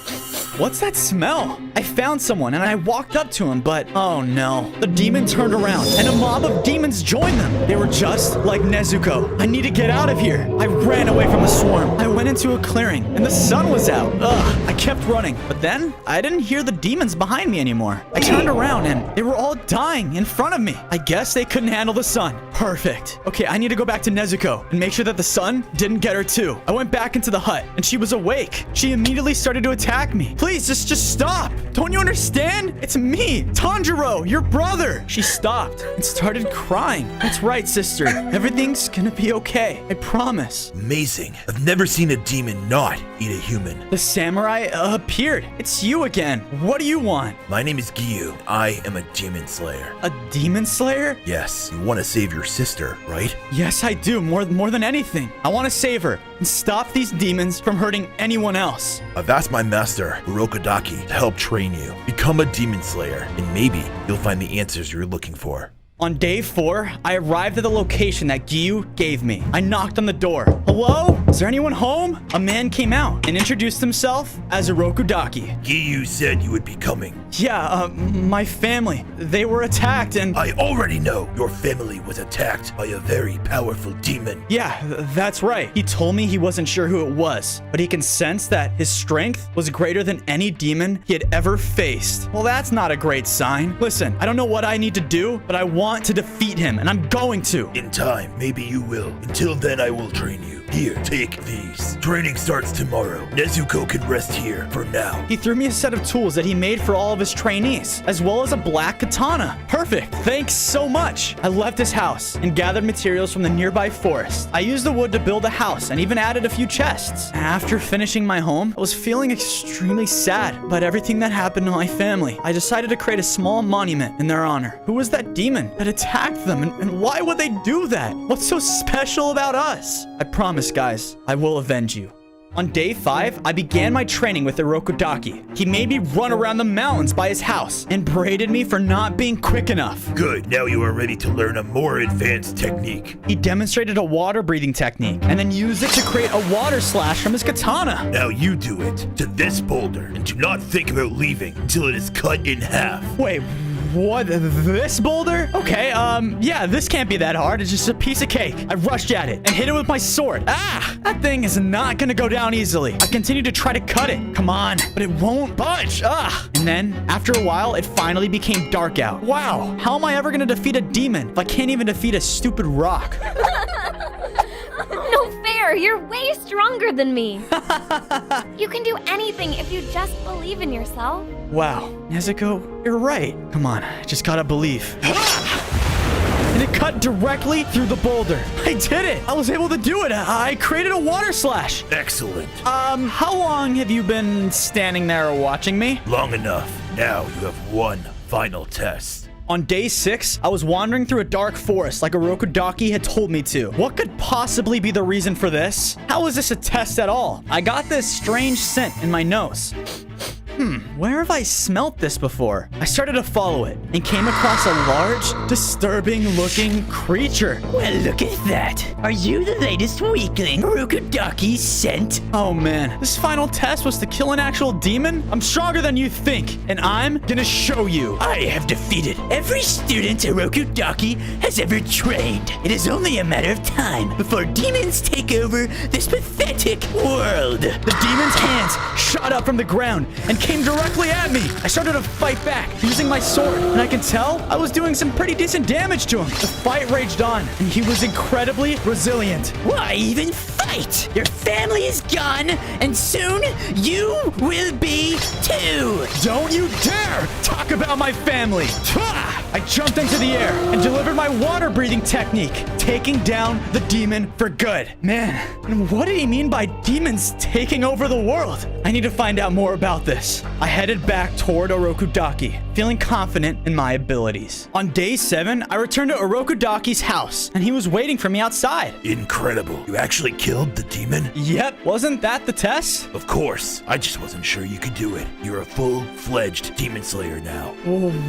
What's that smell? I found someone and I walked up to him, but oh no. The demon turned around and a mob of demons joined them. They were just like Nezuko. I need to get out of here. I ran away from the swarm. I went into a clearing and the sun was out. Ugh, I kept running, but then I didn't hear the demons behind me anymore. I turned around and they were all dying in front of me. I guess they couldn't handle the sun. Perfect. Okay, I need to go back to Nezuko and make sure that the sun didn't get her too. I went back into the hut and she was awake. She immediately started to attack me. Please, just stop. Don't you understand? It's me, Tanjiro, your brother. She stopped and started crying. That's right, sister. Everything's gonna be okay. I promise. Amazing. I've never seen a demon not eat a human. The samurai appeared. It's you again. What do you want? My name is Gyu. I am a demon slayer. A demon slayer? Yes, you want to save your sister, right? Yes, I do. More than anything. I want to save her and stop these demons from hurting anyone else. I've asked my master, Urokodaki, to help train you. Become a demon slayer, and maybe you'll find the answers you're looking for. On day 4, I arrived at the location that Gyu gave me. I knocked on the door. Hello? Is there anyone home? A man came out and introduced himself as Urokodaki. Gyu said you would be coming. Yeah, my family. They were attacked and... I already know your family was attacked by a very powerful demon. Yeah, that's right. He told me he wasn't sure who it was, but he can sense that his strength was greater than any demon he had ever faced. Well, that's not a great sign. Listen, I don't know what I need to do, but I want want to defeat him, and I'm going to. In time, maybe you will. Until then, I will train you. Here, take these. Training starts tomorrow. Nezuko can rest here for now. He threw me a set of tools that he made for all of his trainees, as well as a black katana. Perfect. Thanks so much. I left his house and gathered materials from the nearby forest. I used the wood to build a house and even added a few chests. After finishing my home, I was feeling extremely sad about everything that happened to my family. I decided to create a small monument in their honor. Who was that demon that attacked them, and why would they do that? What's so special about us? I promise, guys, I will avenge you. On day 5, I began my training with Orokodaki. He made me run around the mountains by his house and berated me for not being quick enough. Good, now you are ready to learn a more advanced technique. He demonstrated a water breathing technique and then used it to create a water slash from his katana. Now you do it to this boulder and do not think about leaving until it is cut in half. Wait, what? This boulder? Okay, yeah, this can't be that hard. It's just a piece of cake. I rushed at it and hit it with my sword. Ah, that thing is not gonna go down easily. I continued to try to cut it. Come on, but it won't budge. Ah. And then, after a while, it finally became dark out. Wow, how am I ever gonna defeat a demon if I can't even defeat a stupid rock? No fair! You're way stronger than me! You can do anything if you just believe in yourself. Wow, Nezuko, you're right. Come on, I just gotta believe. And it cut directly through the boulder. I did it! I was able to do it! I created a water slash! Excellent. How long have you been standing there watching me? Long enough. Now you have one final test. On day 6, I was wandering through a dark forest like Orokodaki had told me to. What could possibly be the reason for this? How is this a test at all? I got this strange scent in my nose. Where have I smelt this before? I started to follow it and came across a large, disturbing-looking creature. Well, look at that. Are you the latest weakling Orokodaki sent? Oh man, this final test was to kill an actual demon? I'm stronger than you think, and I'm gonna show you. I have defeated every student Orokodaki has ever trained. It is only a matter of time before demons take over this pathetic world. The demon's hands shot up from the ground and came directly at me. I started to fight back using my sword, and I can tell I was doing some pretty decent damage to him. The fight raged on, and he was incredibly resilient. Why even fight? Your family is gone, and soon you will be too. Don't you dare talk about my family. I jumped into the air and delivered my water-breathing technique, taking down the demon for good. Man, what did he mean by demons taking over the world? I need to find out more about this. I headed back toward Orokodaki, feeling confident in my abilities. On day 7, I returned to Orokodaki's house, and he was waiting for me outside. Incredible. You actually killed the demon? Yep. Wasn't that the test? Of course. I just wasn't sure you could do it. You're a full-fledged demon slayer now.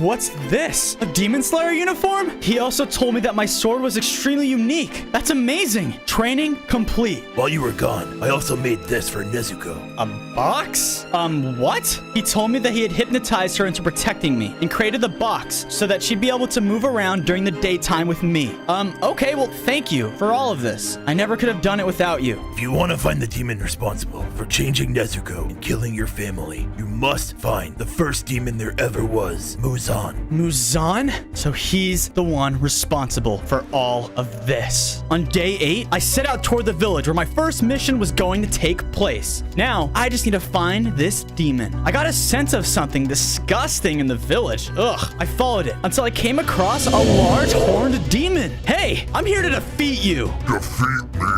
What's this? A demon slayer uniform? He also told me that my sword was extremely unique. That's amazing. Training complete. While you were gone, I also made this for Nezuko. A box? What? He told me that he had hypnotized her into protecting me and created the box so that she'd be able to move around during the daytime with me. Okay, well, thank you for all of this. I never could have done it without you. If you want to find the demon responsible for changing Nezuko and killing your family, you must find the first demon there ever was, Muzan. Muzan? So he's the one responsible for all of this. On day 8, I set out toward the village where my first mission was going to take place. Now, I just need to find this demon. I got a sense of something disgusting in the village. Ugh. I followed it until I came across a large horned demon. Hey, I'm here to defeat you. Defeat me?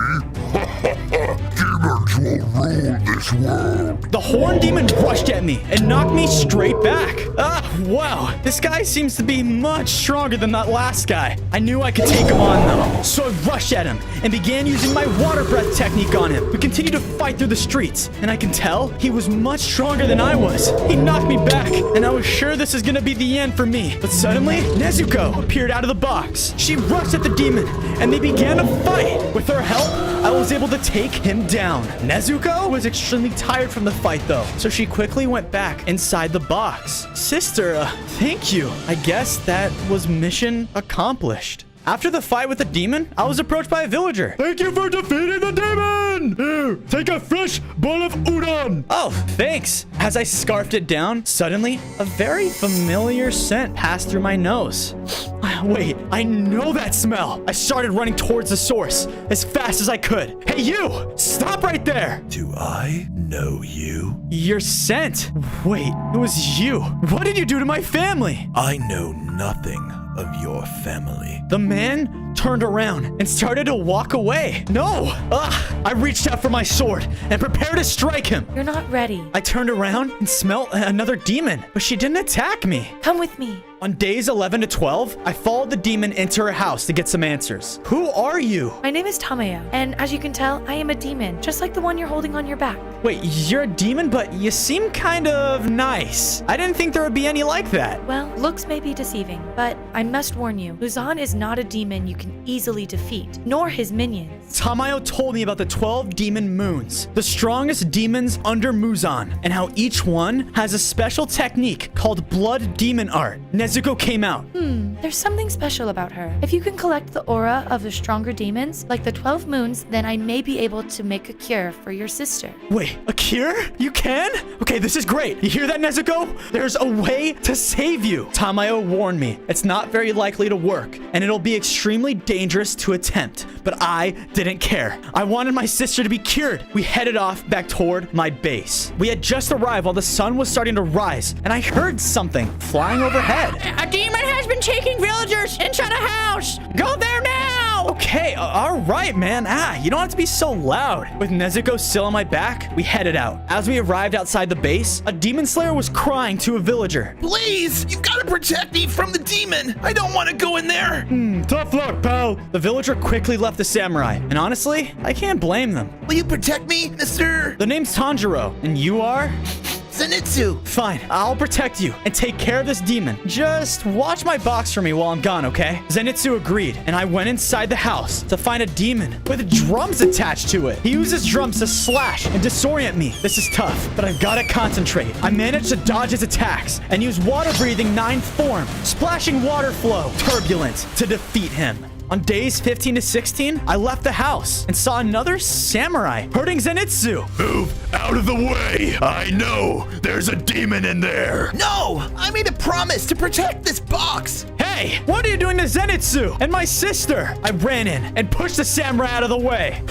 Demons will rule this world. The horned demon rushed at me and knocked me straight back. Wow. This guy seems to be much stronger than that last guy. I knew I could take him on though. So I rushed at him and began using my water breath technique on him. We continued to fight through the streets, and I can tell he was much stronger than I was. He knocked me back, and I was sure this is gonna be the end for me. But suddenly, Nezuko appeared out of the box. She rushed at the demon, and they began to fight. With her help, I was able to take him down. Nezuko was extremely tired from the fight though, so she quickly went back inside the box. Sister, thank you. I guess that was mission accomplished. After the fight with the demon, I was approached by a villager. Thank you for defeating the demon! Here, take a fresh bowl of udon! Oh, thanks. As I scarfed it down, suddenly, a very familiar scent passed through my nose. Wait, I know that smell. I started running towards the source as fast as I could. Hey, you! Stop right there! Do I know you? Your scent. Wait, it was you. What did you do to my family? I know nothing of your family. The man turned around and started to walk away. No! I reached out for my sword and prepared to strike him. You're not ready. I turned around and smelled another demon, but she didn't attack me. Come with me. On days 11 to 12, I followed the demon into her house to get some answers. Who are you? My name is Tamayo, and as you can tell, I am a demon, just like the one you're holding on your back. Wait, you're a demon, but you seem kind of nice. I didn't think there would be any like that. Well, looks may be deceiving, but I must warn you, Muzan is not a demon you can easily defeat, nor his minions. Tamayo told me about the 12 demon moons, the strongest demons under Muzan, and how each one has a special technique called blood demon art. Nezuko came out. There's something special about her. If you can collect the aura of the stronger demons, like the 12 moons, then I may be able to make a cure for your sister. Wait, a cure? You can? Okay, this is great. You hear that, Nezuko? There's a way to save you. Tamayo warned me. It's not very likely to work, and it'll be extremely dangerous to attempt. But I didn't care. I wanted my sister to be cured. We headed off back toward my base. We had just arrived while the sun was starting to rise, and I heard something flying overhead. A demon has been taking villagers inside a house. Go there now. Okay, all right, man. You don't have to be so loud. With Nezuko still on my back, we headed out. As we arrived outside the base, a demon slayer was crying to a villager. Please, you've got to protect me from the demon. I don't want to go in there. Tough luck, pal. The villager quickly left the samurai, and honestly, I can't blame them. Will you protect me, Mr. The name's Tanjiro, and you are? Zenitsu. Fine, I'll protect you and take care of this demon. Just watch my box for me while I'm gone, okay? Zenitsu agreed, and I went inside the house to find a demon with drums attached to it. He uses drums to slash and disorient me. This is tough, but I've got to concentrate. I managed to dodge his attacks and use water-breathing 9th form, splashing water flow, turbulence, to defeat him. On days 15 to 16, I left the house and saw another samurai hurting Zenitsu. Move out of the way. I know there's a demon in there. No, I made a promise to protect this box. Hey, what are you doing to Zenitsu and my sister? I ran in and pushed the samurai out of the way.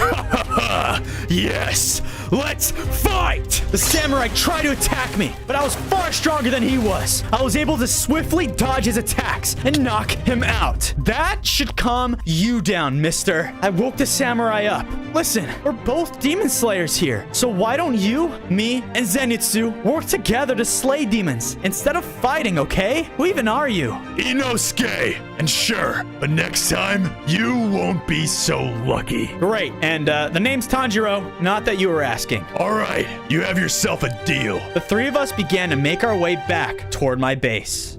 Yes, let's fight. The samurai tried to attack me, but I was far stronger than he was. I was able to swiftly dodge his attacks and knock him out. That should calm you down, mister. I woke the samurai up. Listen, we're both demon slayers here, so why don't you, me, and Zenitsu work together to slay demons instead of fighting, okay? Who even are you? Inosuke. And sure, but next time, you won't be so lucky. Great, and the name's Tanjiro, not that you were asking. All right, you have yourself a deal. The three of us began to make our way back toward my base.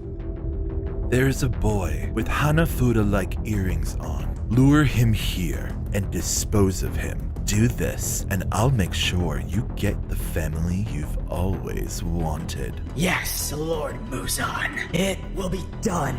There's a boy with Hanafuda-like earrings on. Lure him here and dispose of him. Do this, and I'll make sure you get the family you've always wanted. Yes, Lord Muzan. It will be done.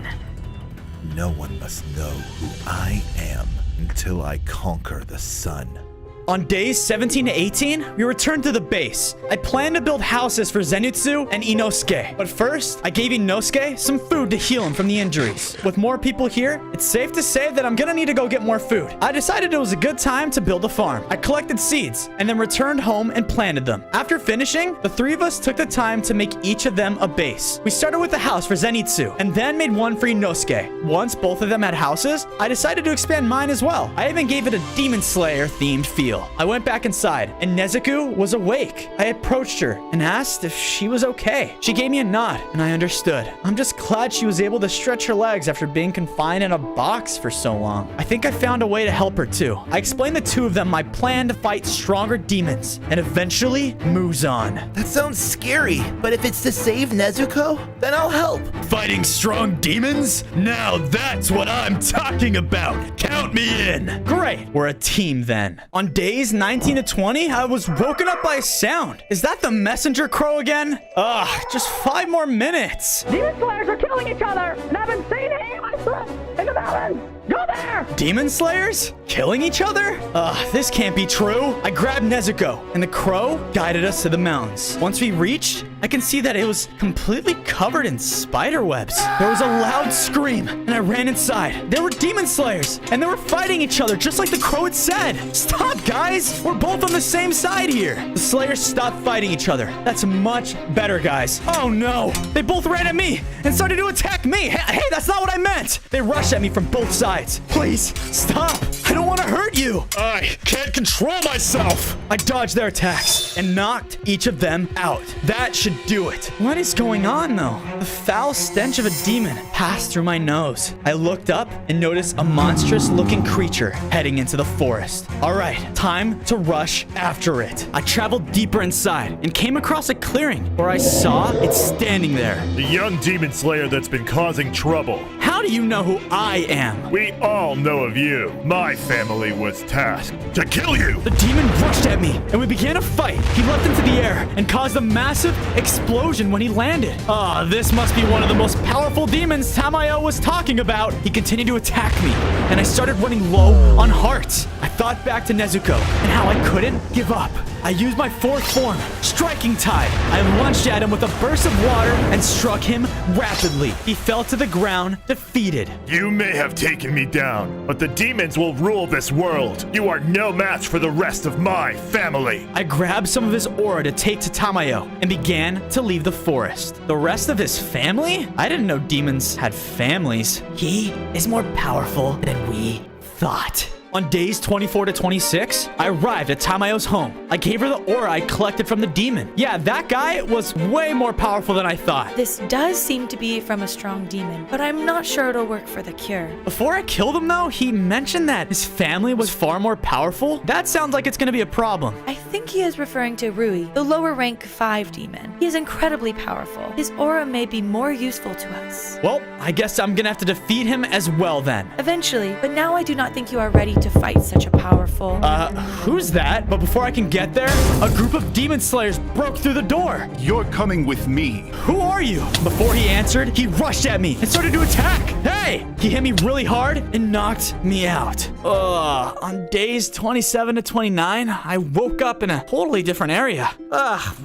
No one must know who I am until I conquer the sun. On days 17 to 18, we returned to the base. I planned to build houses for Zenitsu and Inosuke. But first, I gave Inosuke some food to heal him from the injuries. With more people here, it's safe to say that I'm gonna need to go get more food. I decided it was a good time to build a farm. I collected seeds and then returned home and planted them. After finishing, the three of us took the time to make each of them a base. We started with a house for Zenitsu and then made one for Inosuke. Once both of them had houses, I decided to expand mine as well. I even gave it a Demon Slayer themed feel. I went back inside, and Nezuko was awake. I approached her and asked if she was okay. She gave me a nod, and I understood. I'm just glad she was able to stretch her legs after being confined in a box for so long. I think I found a way to help her too. I explained the two of them my plan to fight stronger demons, and eventually Muzan. That sounds scary, but if it's to save Nezuko, then I'll help. Fighting strong demons? Now that's what I'm talking about. Count me in. Great, we're a team then. On days 19 to 20, I was woken up by a sound. Is that the messenger crow again? Just 5 more minutes. Demon slayers are killing each other, and I've been seeing it myself in the mountains. Go there! Demon slayers? Killing each other? This can't be true. I grabbed Nezuko, and the crow guided us to the mountains. Once we reached, I can see that it was completely covered in spider webs. There was a loud scream, and I ran inside. There were demon slayers, and they were fighting each other just like the crow had said. Stop, guys! We're both on the same side here. The slayers stopped fighting each other. That's much better, guys. Oh no! They both ran at me and started to attack me. Hey, that's not what I meant! They rushed at me from both sides. Please, stop! I don't want to hurt you! I can't control myself. I dodged their attacks and knocked each of them out. That should do it. What is going on, though? The foul stench of a demon passed through my nose. I looked up and noticed a monstrous-looking creature heading into the forest. All right, time to rush after it. I traveled deeper inside and came across a clearing where I saw it standing there. The young demon slayer that's been causing trouble. How do you know who I am? We all know of you. My family was tasked to kill you. The demon rushed at me, and we began a fight. He leapt into the air and caused a massive explosion when he landed. This must be one of the most powerful demons Tamayo was talking about. He continued to attack me, and I started running low on hearts. I thought back to Nezuko and how I couldn't give up. I used my fourth form, Striking Tide. I lunged at him with a burst of water and struck him rapidly. He fell to the ground, defeated. You may have taken me down, but the demons will rule this world. You are no match for the rest of my family. I grabbed some of his aura to take to Tamayo and began to leave the forest. The rest of his family? I didn't know demons had families. He is more powerful than we thought. On days 24 to 26, I arrived at Tamayo's home. I gave her the aura I collected from the demon. Yeah, that guy was way more powerful than I thought. This does seem to be from a strong demon, but I'm not sure it'll work for the cure. Before I killed him, though, he mentioned that his family was far more powerful. That sounds like it's gonna be a problem. I think he is referring to Rui, the lower rank 5 demon. He is incredibly powerful. His aura may be more useful to us. Well, I guess I'm gonna have to defeat him as well then. Eventually, but now I do not think you are ready to fight such a powerful... Who's that? But before I can get there, a group of demon slayers broke through the door. You're coming with me. Who are you? Before he answered, he rushed at me and started to attack. Hey! He hit me really hard and knocked me out. On days 27 to 29, I woke up in a totally different area.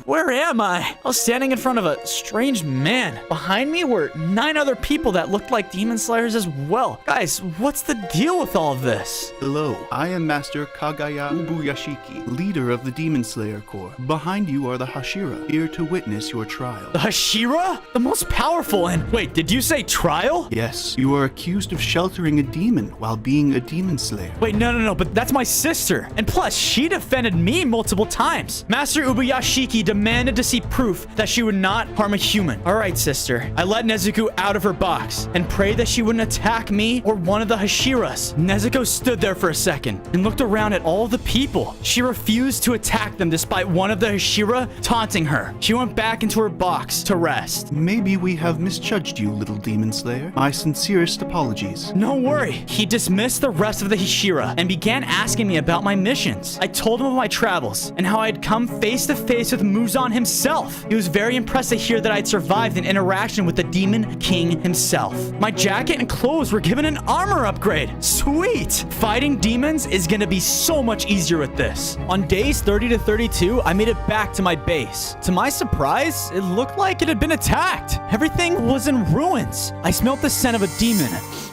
Where am I? I was standing in front of a strange man. Behind me were 9 other people that looked like demon slayers as well. Guys, what's the deal with all of this? Hello, I am Master Kagaya Ubuyashiki, leader of the Demon Slayer Corps. Behind you are the Hashira, here to witness your trial. The Hashira? The most powerful and... Wait, did you say trial? Yes, you are accused of sheltering a demon while being a demon slayer. Wait, no, but that's my sister. And plus, she defended me multiple times. Master Ubuyashiki demanded to see proof that she would not harm a human. All right, sister. I let Nezuko out of her box and prayed that she wouldn't attack me or one of the Hashiras. Nezuko stood there for a second and looked around at all the people. She refused to attack them despite one of the Hashira taunting her. She went back into her box to rest. Maybe we have misjudged you, little demon slayer. My sincerest apologies. No worry. He dismissed the rest of the Hashira and began asking me about my missions. I told him of my travels and how I had come face to face with Muzan himself. He was very impressed to hear that I had survived an interaction with the Demon King himself. My jacket and clothes were given an armor upgrade. Sweet! Fighting demons is gonna be so much easier with this. On days 30 to 32, I made it back to my base. To my surprise, it looked like it had been attacked. Everything was in ruins. I smelled the scent of a demon,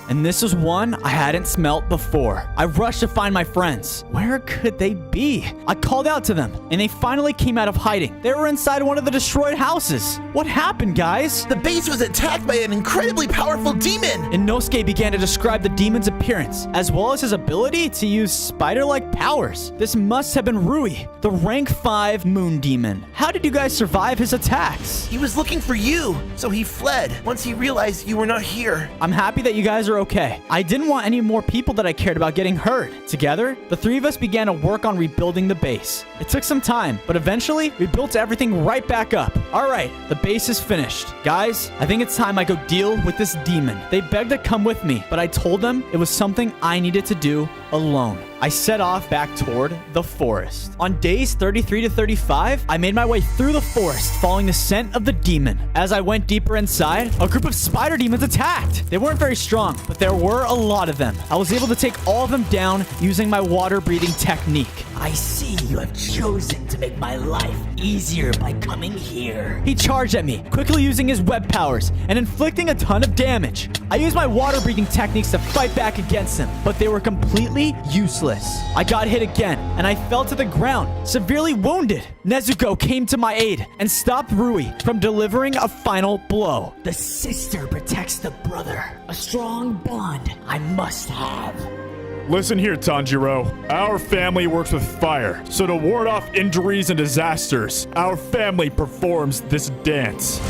and this was one I hadn't smelt before. I rushed to find my friends. Where could they be? I called out to them, and they finally came out of hiding. They were inside one of the destroyed houses. What happened, guys? The base was attacked by an incredibly powerful demon! Inosuke began to describe the demon's appearance, as well as his ability to use spider-like powers. This must have been Rui, the rank 5 moon demon. How did you guys survive his attacks? He was looking for you, so he fled once he realized you were not here. I'm happy that you guys are okay. I didn't want any more people that I cared about getting hurt. Together, the 3 of us began to work on rebuilding the base. It took some time, but eventually, we built everything right back up. All right, the base is finished. Guys, I think it's time I go deal with this demon. They begged to come with me, but I told them it was something I needed to do alone. I set off back toward the forest. On days 33 to 35, I made my way through the forest, following the scent of the demon. As I went deeper inside, a group of spider demons attacked. They weren't very strong, but there were a lot of them. I was able to take all of them down using my water-breathing technique. I see you have chosen to make my life easier by coming here. He charged at me, quickly using his web powers and inflicting a ton of damage. I used my water-breathing techniques to fight back against him, but they were completely useless. I got hit again, and I fell to the ground, severely wounded. Nezuko came to my aid and stopped Rui from delivering a final blow. The sister protects the brother. A strong bond I must have. Listen here, Tanjiro. Our family works with fire, so to ward off injuries and disasters, our family performs this dance.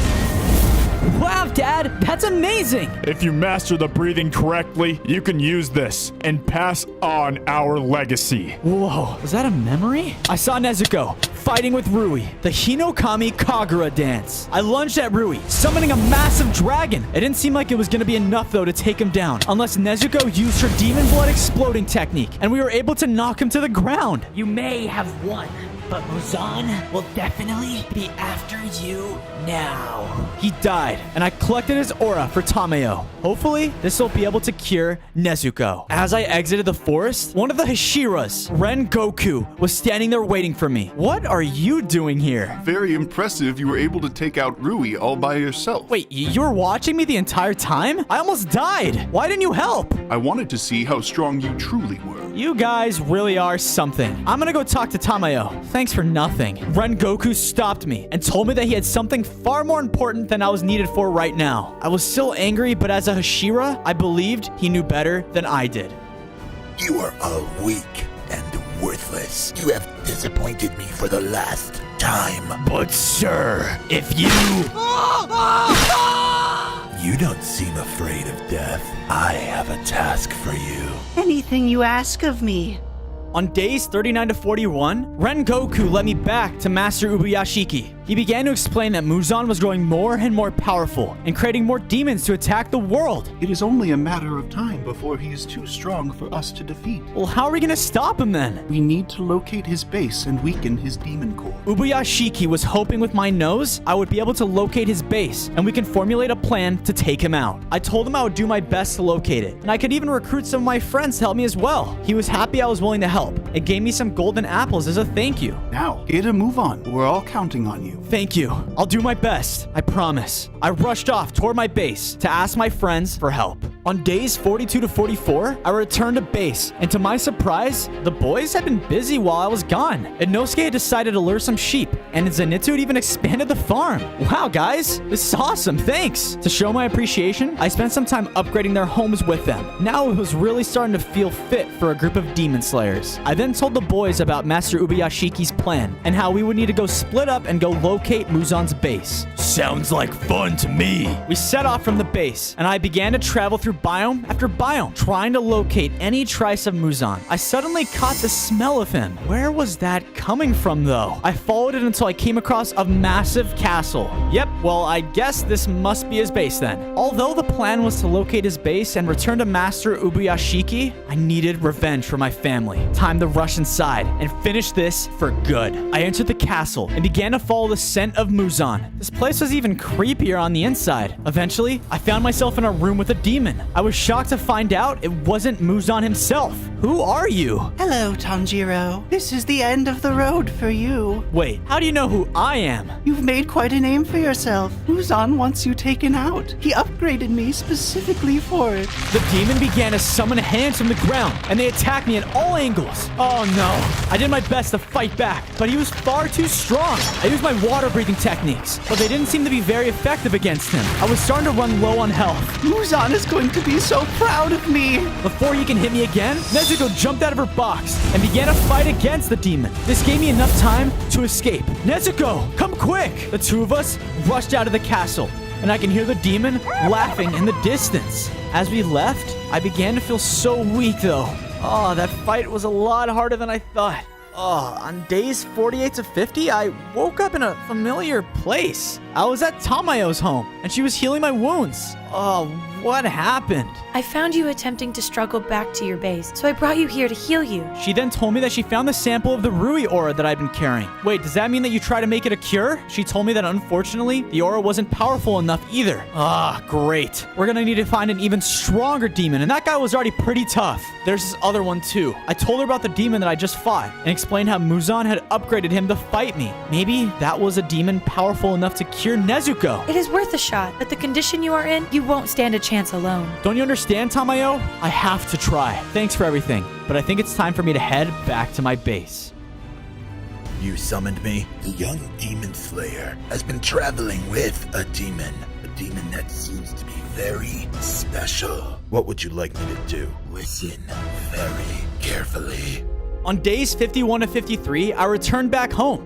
Wow, Dad, that's amazing! If you master the breathing correctly, you can use this and pass on our legacy. Whoa, was that a memory? I saw Nezuko fighting with Rui, the Hinokami Kagura dance. I lunged at Rui, summoning a massive dragon. It didn't seem like it was going to be enough, though, to take him down, unless Nezuko used her demon blood exploding technique, and we were able to knock him to the ground. You may have won, but Muzan will definitely be after you now. He died, and I collected his aura for Tamayo. Hopefully, this will be able to cure Nezuko. As I exited the forest, one of the Hashiras, Ren Goku, was standing there waiting for me. What are you doing here? Very impressive you were able to take out Rui all by yourself. Wait, you were watching me the entire time? I almost died. Why didn't you help? I wanted to see how strong you truly were. You guys really are something. I'm gonna go talk to Tamayo. Thanks for nothing. Ren Goku stopped me and told me that he had something far more important than I was needed for right now. I was still angry, but as a Hashira, I believed he knew better than I did. You are all weak and worthless. You have disappointed me for the last time. But sir, if you... You don't seem afraid of death. I have a task for you. Anything you ask of me. On days 39 to 41, Ren Goku led me back to Master Ubuyashiki. He began to explain that Muzan was growing more and more powerful and creating more demons to attack the world. It is only a matter of time before he is too strong for us to defeat. Well, how are we gonna stop him then? We need to locate his base and weaken his demon core. Ubuyashiki was hoping with my nose I would be able to locate his base and we can formulate a plan to take him out. I told him I would do my best to locate it, and I could even recruit some of my friends to help me as well. He was happy I was willing to help and gave me some golden apples as a thank you. Now, get a move on. We're all counting on you. Thank you. I'll do my best. I promise. I rushed off toward my base to ask my friends for help. On days 42 to 44, I returned to base, and to my surprise, the boys had been busy while I was gone. Inosuke had decided to lure some sheep, and Zenitsu had even expanded the farm. Wow, guys, this is awesome. Thanks. To show my appreciation, I spent some time upgrading their homes with them. Now it was really starting to feel fit for a group of demon slayers. I then told the boys about Master Ubuyashiki's plan, and how we would need to go split up and go locate Muzan's base. Sounds like fun to me. We set off from the base, and I began to travel through biome after biome, trying to locate any trace of Muzan. I suddenly caught the smell of him. Where was that coming from, though? I followed it until I came across a massive castle. Yep, well, I guess this must be his base then. Although the plan was to locate his base and return to Master Ubuyashiki, I needed revenge for my family. Time to rush inside and finish this for good. I entered the castle and began to follow the scent of Muzan. This place was even creepier on the inside. Eventually, I found myself in a room with a demon. I was shocked to find out it wasn't Muzan himself. Who are you? Hello, Tanjiro. This is the end of the road for you. Wait, how do you know who I am? You've made quite a name for yourself. Muzan wants you taken out. He upgraded me specifically for it. The demon began to summon hands from the ground, and they attacked me at all angles. Oh no. I did my best to fight back, but he was far too strong. I used my water-breathing techniques, but they didn't seem to be very effective against him. I was starting to run low on health. Muzan is going to be so proud of me. Before he can hit me again, Nezuko jumped out of her box and began to fight against the demon. This gave me enough time to escape. Nezuko, come quick! The two of us rushed out of the castle, and I can hear the demon laughing in the distance. As we left, I began to feel so weak, though. Oh, that fight was a lot harder than I thought. Oh, on days 48 to 50, I woke up in a familiar place. I was at Tamayo's home, and she was healing my wounds. Oh, What happened? I found you attempting to struggle back to your base, so I brought you here to heal you. She then told me that she found the sample of the Rui aura that I've been carrying. Wait, does that mean that you try to make it a cure? She told me that unfortunately, the aura wasn't powerful enough either. Ah, great. We're gonna need to find an even stronger demon, and that guy was already pretty tough. There's this other one too. I told her about the demon that I just fought and explained how Muzan had upgraded him to fight me. Maybe that was a demon powerful enough to cure Nezuko. It is worth a shot, but the condition you are in, you won't stand a chance alone. Don't you understand, Tamayo? I have to try. Thanks for everything, but I think it's time for me to head back to my base. You summoned me? The young demon slayer has been traveling with a demon that seems to be very special. What would you like me to do? Listen very carefully. On days 51 to 53, I returned back home.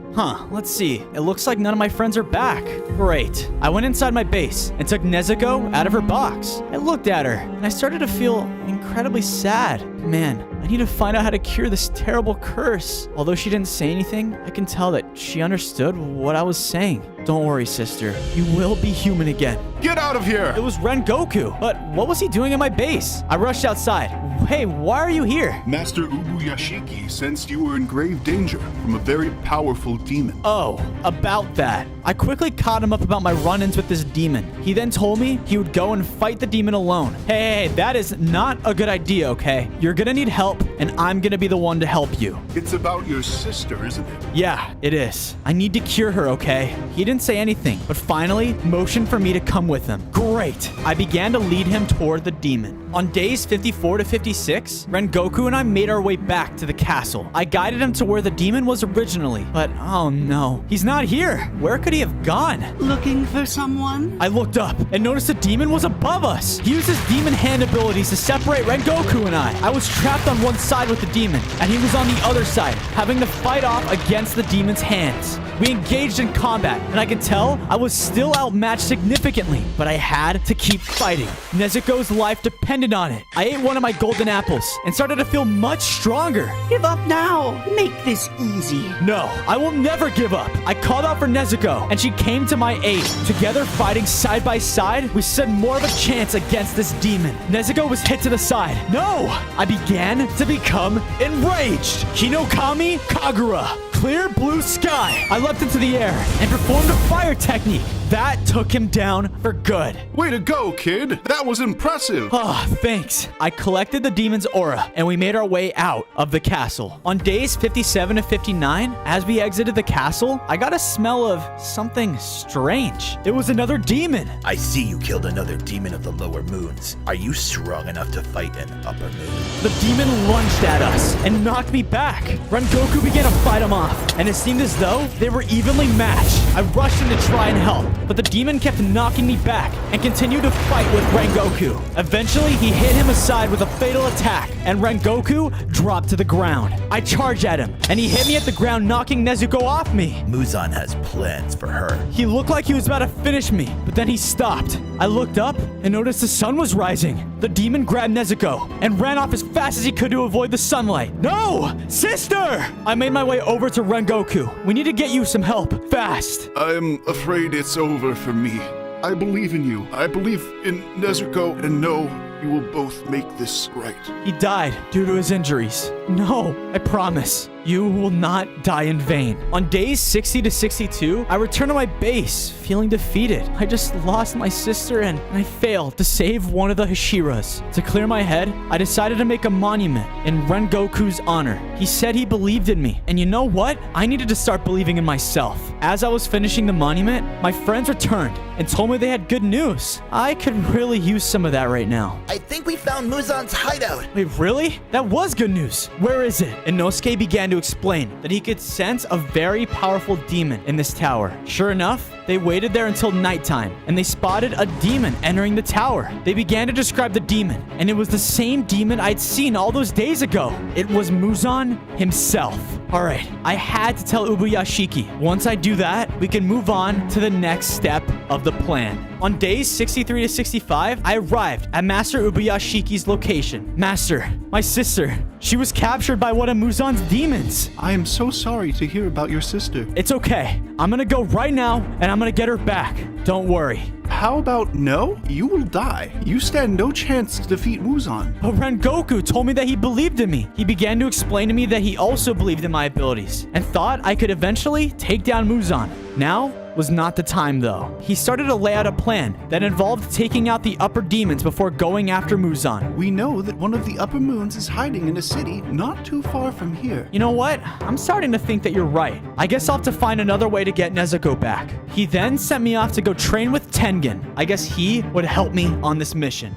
Let's see. It looks like none of my friends are back. Great. I went inside my base and took Nezuko out of her box. I looked at her and I started to feel incredibly sad. Man, I need to find out how to cure this terrible curse. Although she didn't say anything, I can tell that she understood what I was saying. Don't worry, sister. You will be human again. Get out of here! It was Rengoku. But what was he doing at my base? I rushed outside. Hey, why are you here? Master Ubuyashiki sensed you were in grave danger from a very powerful demon. Oh, about that. I quickly caught him up about my run-ins with this demon. He then told me he would go and fight the demon alone. Hey, that is not a good idea, okay? You're gonna need help, and I'm gonna be the one to help you. It's about your sister, isn't it? Yeah, it is. I need to cure her, okay? He didn't say anything, but finally motioned for me to come with him. Great. I began to lead him toward the demon. On days 54 to 56, Rengoku and I made our way back to the castle. I guided him to where the demon was originally, but oh no, he's not here. Where could he have gone? Looking for someone? I looked up and noticed the demon was above us. He used his demon hand abilities to separate Rengoku and I. I was trapped on one side with the demon, and he was on the other side, having to fight off against the demon's hands. We engaged in combat, and I could tell I was still outmatched significantly, but I had to keep fighting. Nezuko's life depended on it. I ate one of my golden apples and started to feel much stronger. Give up now. Make this easy. No, I will never give up. I called out for Nezuko, and she came to my aid. Together, fighting side by side, we stood more of a chance against this demon. Nezuko was hit to the side. No! I began to become enraged. Hinokami Kagura. Clear blue sky. I leapt into the air and performed a fire technique. That took him down for good. Way to go, kid. That was impressive. Oh, thanks. I collected the demon's aura, and we made our way out of the castle. On days 57 to 59, as we exited the castle, I got a smell of something strange. It was another demon. I see you killed another demon of the lower moons. Are you strong enough to fight an upper moon? The demon lunged at us and knocked me back. Rengoku began to fight him off, and it seemed as though they were evenly matched. I rushed in to try and help, but the demon kept knocking me back and continued to fight with Rengoku. Eventually, he hit him aside with a fatal attack, and Rengoku dropped to the ground. I charged at him, and he hit me at the ground, knocking Nezuko off me. Muzan has plans for her. He looked like he was about to finish me, but then he stopped. I looked up and noticed the sun was rising. The demon grabbed Nezuko and ran off as fast as he could to avoid the sunlight. No! Sister! I made my way over to Rengoku. We need to get you some help, fast. I'm afraid it's over for me. I believe in you. I believe in Nezuko, and know you will both make this right. He died due to his injuries. No, I promise. You will not die in vain. On days 60 to 62, I returned to my base, feeling defeated. I just lost my sister and I failed to save one of the Hashiras. To clear my head, I decided to make a monument in Rengoku's honor. He said he believed in me. And you know what? I needed to start believing in myself. As I was finishing the monument, my friends returned and told me they had good news. I could really use some of that right now. I think we found Muzan's hideout. Wait, really? That was good news. Where is it? Inosuke began to explain that he could sense a very powerful demon in this tower. Sure enough, they waited there until nighttime, and they spotted a demon entering the tower. They began to describe the demon, and it was the same demon I'd seen all those days ago. It was Muzan himself. All right, I had to tell Ubuyashiki. Once I do that, we can move on to the next step of the plan. On days 63 to 65, I arrived at Master Ubuyashiki's location. Master, my sister, she was captured by one of Muzan's demons. I am so sorry to hear about your sister. It's okay. I'm gonna go right now, and I'm gonna get her back. Don't worry. how about no? You will die. You stand no chance to defeat Muzan. But Rengoku told me that he believed in me. He began to explain to me that he also believed in my abilities and thought I could eventually take down Muzan. Now was not the time, though. He started to lay out a plan that involved taking out the upper demons before going after Muzan. We know that one of the upper moons is hiding in a city not too far from here. You know what? I'm starting to think that you're right. I guess I'll have to find another way to get Nezuko back. He then sent me off to go train with Tengen. I guess he would help me on this mission.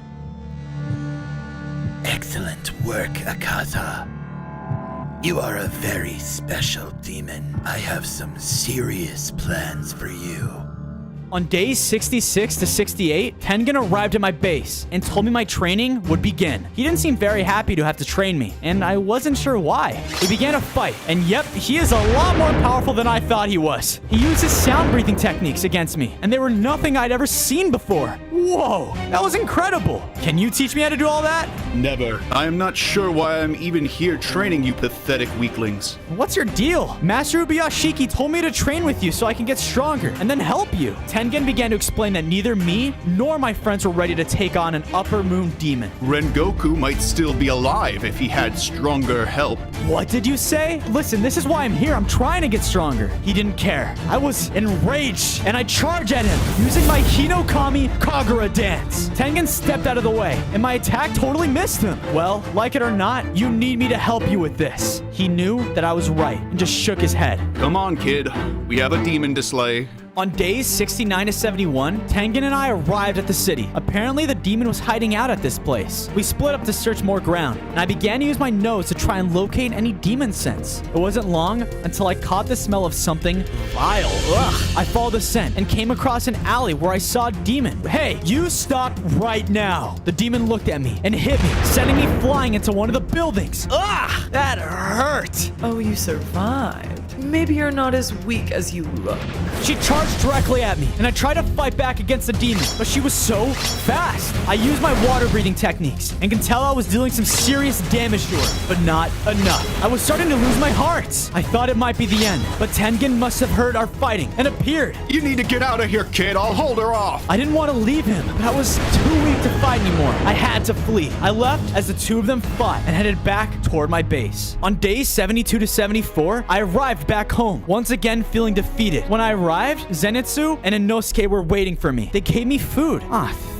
Excellent work, Akaza. You are a very special demon. I have some serious plans for you. On days 66 to 68, Tengen arrived at my base and told me my training would begin. He didn't seem very happy to have to train me, and I wasn't sure why. We began a fight, and yep, he is a lot more powerful than I thought he was. He used his sound breathing techniques against me, and they were nothing I'd ever seen before. Whoa, that was incredible. Can you teach me how to do all that? Never. I am not sure why I'm even here training you pathetic weaklings. What's your deal? Master Ubuyashiki told me to train with you so I can get stronger and then help you. Tengen began to explain that neither me nor my friends were ready to take on an upper moon demon. Rengoku might still be alive if he had stronger help. What did you say? Listen, this is why I'm here. I'm trying to get stronger. He didn't care. I was enraged, and I charged at him using my Hinokami Kagura dance. Tengen stepped out of the way, and my attack totally missed him. Well, like it or not, you need me to help you with this. He knew that I was right and just shook his head. Come on, kid. We have a demon to slay. On days 69 to 71, Tengen and I arrived at the city. Apparently, the demon was hiding out at this place. We split up to search more ground, and I began to use my nose to try and locate any demon scents. It wasn't long until I caught the smell of something vile. Ugh. I followed the scent and came across an alley where I saw a demon. Hey, you stop right now. The demon looked at me and hit me, sending me flying into one of the buildings. Ugh, that hurt. Oh, you survived. Maybe you're not as weak as you look. She charged directly at me, and I tried to fight back against the demon, but she was so fast. I used my water breathing techniques, and can tell I was dealing some serious damage to her, but not enough. I was starting to lose my heart. I thought it might be the end, but Tengen must have heard our fighting and appeared. You need to get out of here, kid. I'll hold her off. I didn't want to leave him, but I was too weak to fight anymore. I had to flee. I left as the two of them fought and headed back toward my base. On days 72 to 74, I arrived back home, once again feeling defeated. When I arrived, Zenitsu and Inosuke were waiting for me. They gave me food.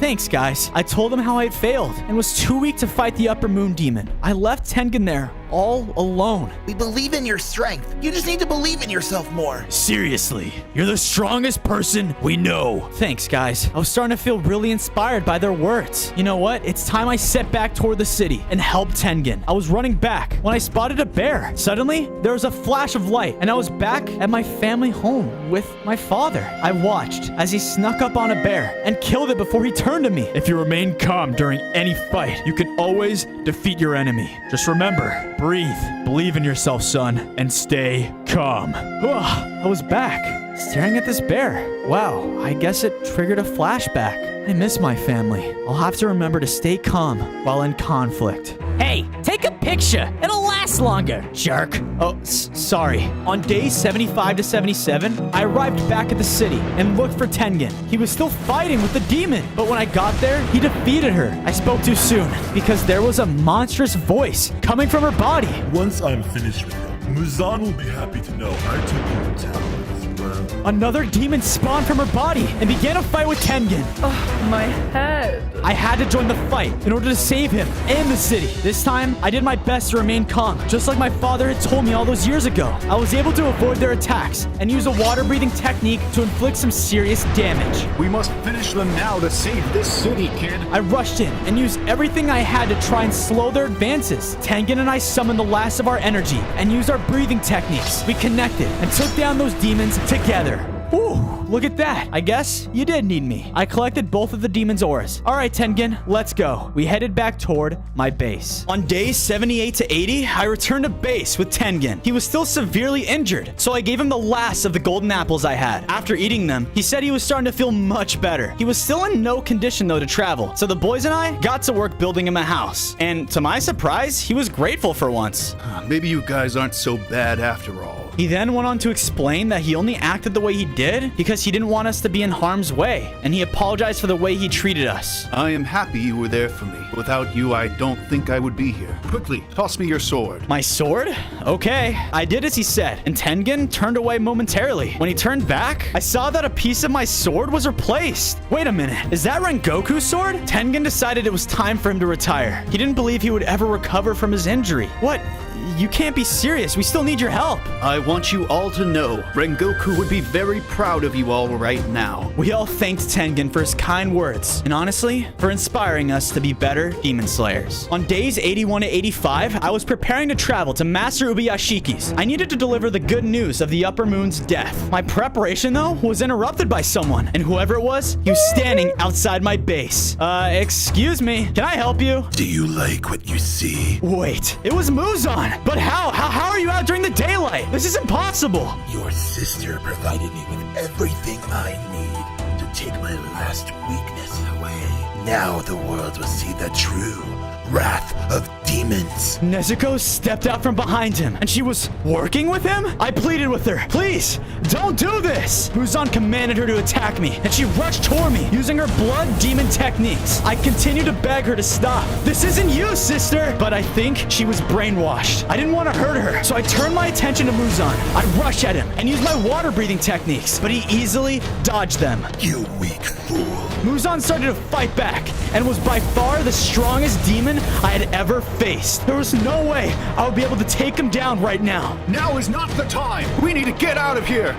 Thanks, guys. I told them how I had failed and was too weak to fight the upper moon demon. I left Tengen there all alone. We believe in your strength. You just need to believe in yourself more. Seriously, you're the strongest person we know. Thanks, guys. I was starting to feel really inspired by their words. You know what? It's time I set back toward the city and helped Tengen. I was running back when I spotted a bear. Suddenly, there was a flash of light, and I was back at my family home with my father. I watched as he snuck up on a bear and killed it before he turned to me. If you remain calm during any fight, you can always defeat your enemy. Just remember, breathe, believe in yourself, son, and stay calm. I was back, staring at this bear. Wow, I guess it triggered a flashback. I miss my family. I'll have to remember to stay calm while in conflict. Hey, take a picture. It'll last longer, jerk. Oh, sorry. On days 75 to 77, I arrived back at the city and looked for Tengen. He was still fighting with the demon, but when I got there, he defeated her. I spoke too soon because there was a monstrous voice coming from her body. Once I'm finished with him, Muzan will be happy to know I took him to town as well. Another demon spawned from her body and began a fight with Tengen. Oh, my head. I had to join the fight in order to save him and the city. This time, I did my best to remain calm, just like my father had told me all those years ago. I was able to avoid their attacks and use a water-breathing technique to inflict some serious damage. We must finish them now to save this city, kid. I rushed in and used everything I had to try and slow their advances. Tengen and I summoned the last of our energy and used our breathing techniques. We connected and took down those demons together. Whew, look at that. I guess you did need me. I collected both of the demon's auras. All right, Tengen, let's go. We headed back toward my base. On days 78 to 80, I returned to base with Tengen. He was still severely injured, so I gave him the last of the golden apples I had. After eating them, he said he was starting to feel much better. He was still in no condition, though, to travel, so the boys and I got to work building him a house. And to my surprise, he was grateful for once. Maybe you guys aren't so bad after all. He then went on to explain that he only acted the way he did because he didn't want us to be in harm's way, and he apologized for the way he treated us. I am happy you were there for me. Without you, I don't think I would be here. Quickly, toss me your sword. My sword? Okay. I did as he said, and Tengen turned away momentarily. When he turned back, I saw that a piece of my sword was replaced. Wait a minute, is that Rengoku's sword? Tengen decided it was time for him to retire. He didn't believe he would ever recover from his injury. What? You can't be serious. We still need your help. I want you all to know, Rengoku would be very proud of you all right now. We all thanked Tengen for his kind words, and honestly, for inspiring us to be better Demon Slayers. On days 81 to 85, I was preparing to travel to Master Ubuyashiki's. I needed to deliver the good news of the Upper Moon's death. My preparation, though, was interrupted by someone, and whoever it was, he was standing outside my base. Excuse me, can I help you? Do you like what you see? Wait, it was Muzan! But how? How are you out during the daylight? This is impossible! Your sister provided me with everything I need to take my last weakness away. Now the world will see the true wrath of demons. Nezuko stepped out from behind him, and she was working with him? I pleaded with her, please, don't do this! Muzan commanded her to attack me, and she rushed toward me, using her blood demon techniques. I continued to beg her to stop. This isn't you, sister! But I think she was brainwashed. I didn't want to hurt her, so I turned my attention to Muzan. I rushed at him, and used my water breathing techniques, but he easily dodged them. You weak fool. Muzan started to fight back, and was by far the strongest demon I had ever faced. There was no way I would be able to take him down right now. Now is not the time. We need to get out of here.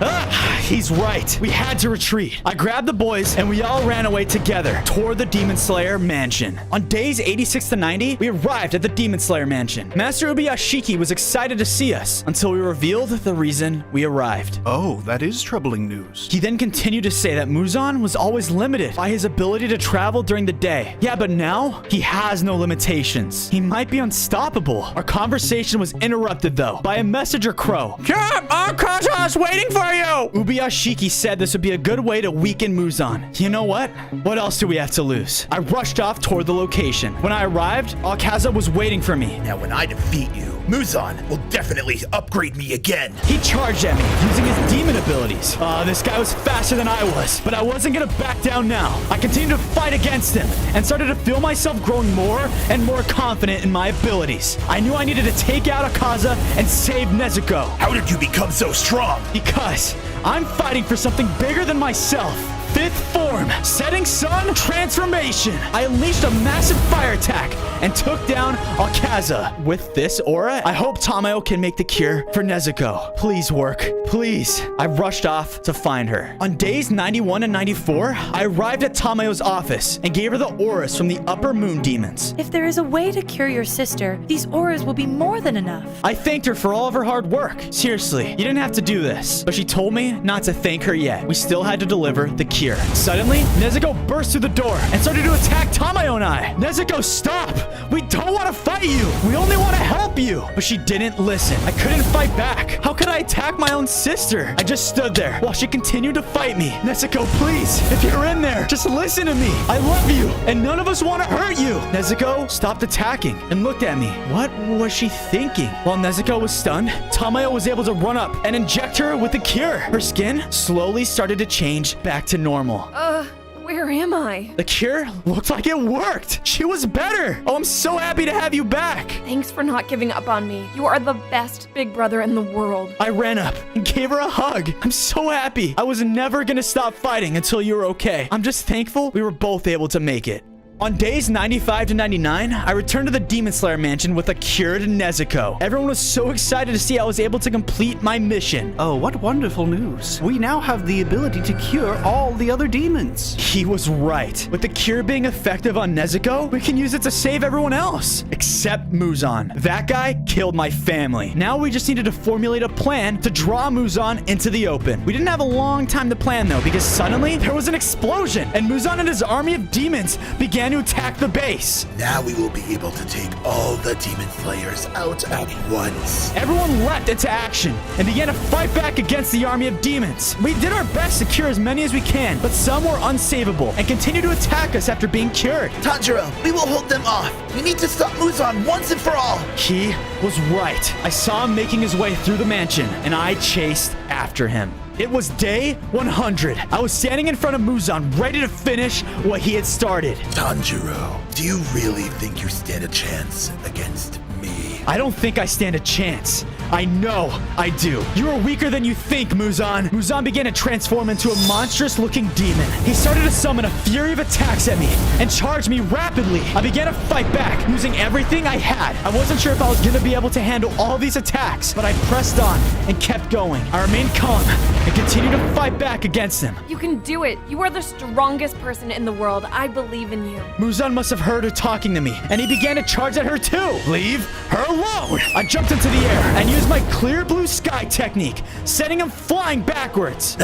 He's right. We had to retreat. I grabbed the boys and we all ran away together toward the Demon Slayer mansion. On days 86 to 90, we arrived at the Demon Slayer mansion. Master Ubuyashiki was excited to see us until we revealed the reason we arrived. Oh, that is troubling news. He then continued to say that Muzan was always limited by his ability to travel during the day. Yeah, but now he has no limitations. He might be unstoppable. Our conversation was interrupted though by a messenger crow. Come, Akaza's waiting for you! Ubuyashiki said this would be a good way to weaken Muzan. You know what? What else do we have to lose? I rushed off toward the location. When I arrived, Akaza was waiting for me. Now when I defeat you, Muzan will definitely upgrade me again. He charged at me using his demon abilities. This guy was faster than I was, but I wasn't gonna back down now. I continued to fight against him and started to feel myself growing more and more confident in my abilities. I knew I needed to take out Akaza and save Nezuko. How did you become so strong? Because I'm fighting for something bigger than myself. Fifth form, setting sun, transformation. I unleashed a massive fire attack and took down Akaza. With this aura, I hope Tamayo can make the cure for Nezuko. Please work, please. I rushed off to find her. On days 91 and 94, I arrived at Tamayo's office and gave her the auras from the Upper Moon demons. If there is a way to cure your sister, these auras will be more than enough. I thanked her for all of her hard work. Seriously, you didn't have to do this. But she told me not to thank her yet. We still had to deliver the cure. Suddenly, Nezuko burst through the door and started to attack Tamayo and I. Nezuko, stop! We don't want to fight you! We only want to help you! But she didn't listen. I couldn't fight back. How could I attack my own sister? I just stood there while she continued to fight me. Nezuko, please, if you're in there, just listen to me. I love you, and none of us want to hurt you. Nezuko stopped attacking and looked at me. What was she thinking? While Nezuko was stunned, Tamayo was able to run up and inject her with the cure. Her skin slowly started to change back to normal. Where am I? The cure looked like it worked. She was better. Oh, I'm so happy to have you back. Thanks for not giving up on me. You are the best big brother in the world. I ran up and gave her a hug. I'm so happy. I was never gonna stop fighting until you were okay. I'm just thankful we were both able to make it. On days 95 to 99, I returned to the Demon Slayer mansion with a cured Nezuko. Everyone was so excited to see I was able to complete my mission. Oh, what wonderful news. We now have the ability to cure all the other demons. He was right. With the cure being effective on Nezuko, we can use it to save everyone else. Except Muzan. That guy killed my family. Now we just needed to formulate a plan to draw Muzan into the open. We didn't have a long time to plan though, because suddenly there was an explosion, and Muzan and his army of demons began began to attack the base. Now we will be able to take all the demon slayers out at once. Everyone leapt into action and began to fight back against the army of demons. We did our best to cure as many as we can, but some were unsavable and continue to attack us after being cured. Tanjiro, we will hold them off. We need to stop Muzan once and for all. He was right. I saw him making his way through the mansion, and I chased after him. It was day 100. I was standing in front of Muzan, ready to finish what he had started. Tanjiro, do you really think you stand a chance against me? I don't think I stand a chance. I know I do. You are weaker than you think, Muzan. Muzan began to transform into a monstrous-looking demon. He started to summon a fury of attacks at me and charged me rapidly. I began to fight back, using everything I had. I wasn't sure if I was going to be able to handle all these attacks, but I pressed on and kept going. I remained calm and continued to fight back against him. You can do it. You are the strongest person in the world. I believe in you. Muzan must have heard her talking to me, and he began to charge at her too. Leave her alone! I jumped into the air and used my clear blue sky technique, sending him flying backwards.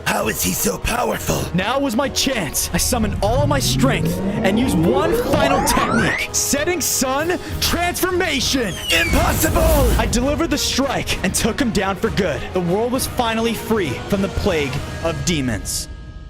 How is he so powerful? Now was my chance. I summoned all of my strength and used one final technique. Setting Sun Transformation. Impossible! I delivered the strike and took him down for good. The world was finally free from the plague of demons.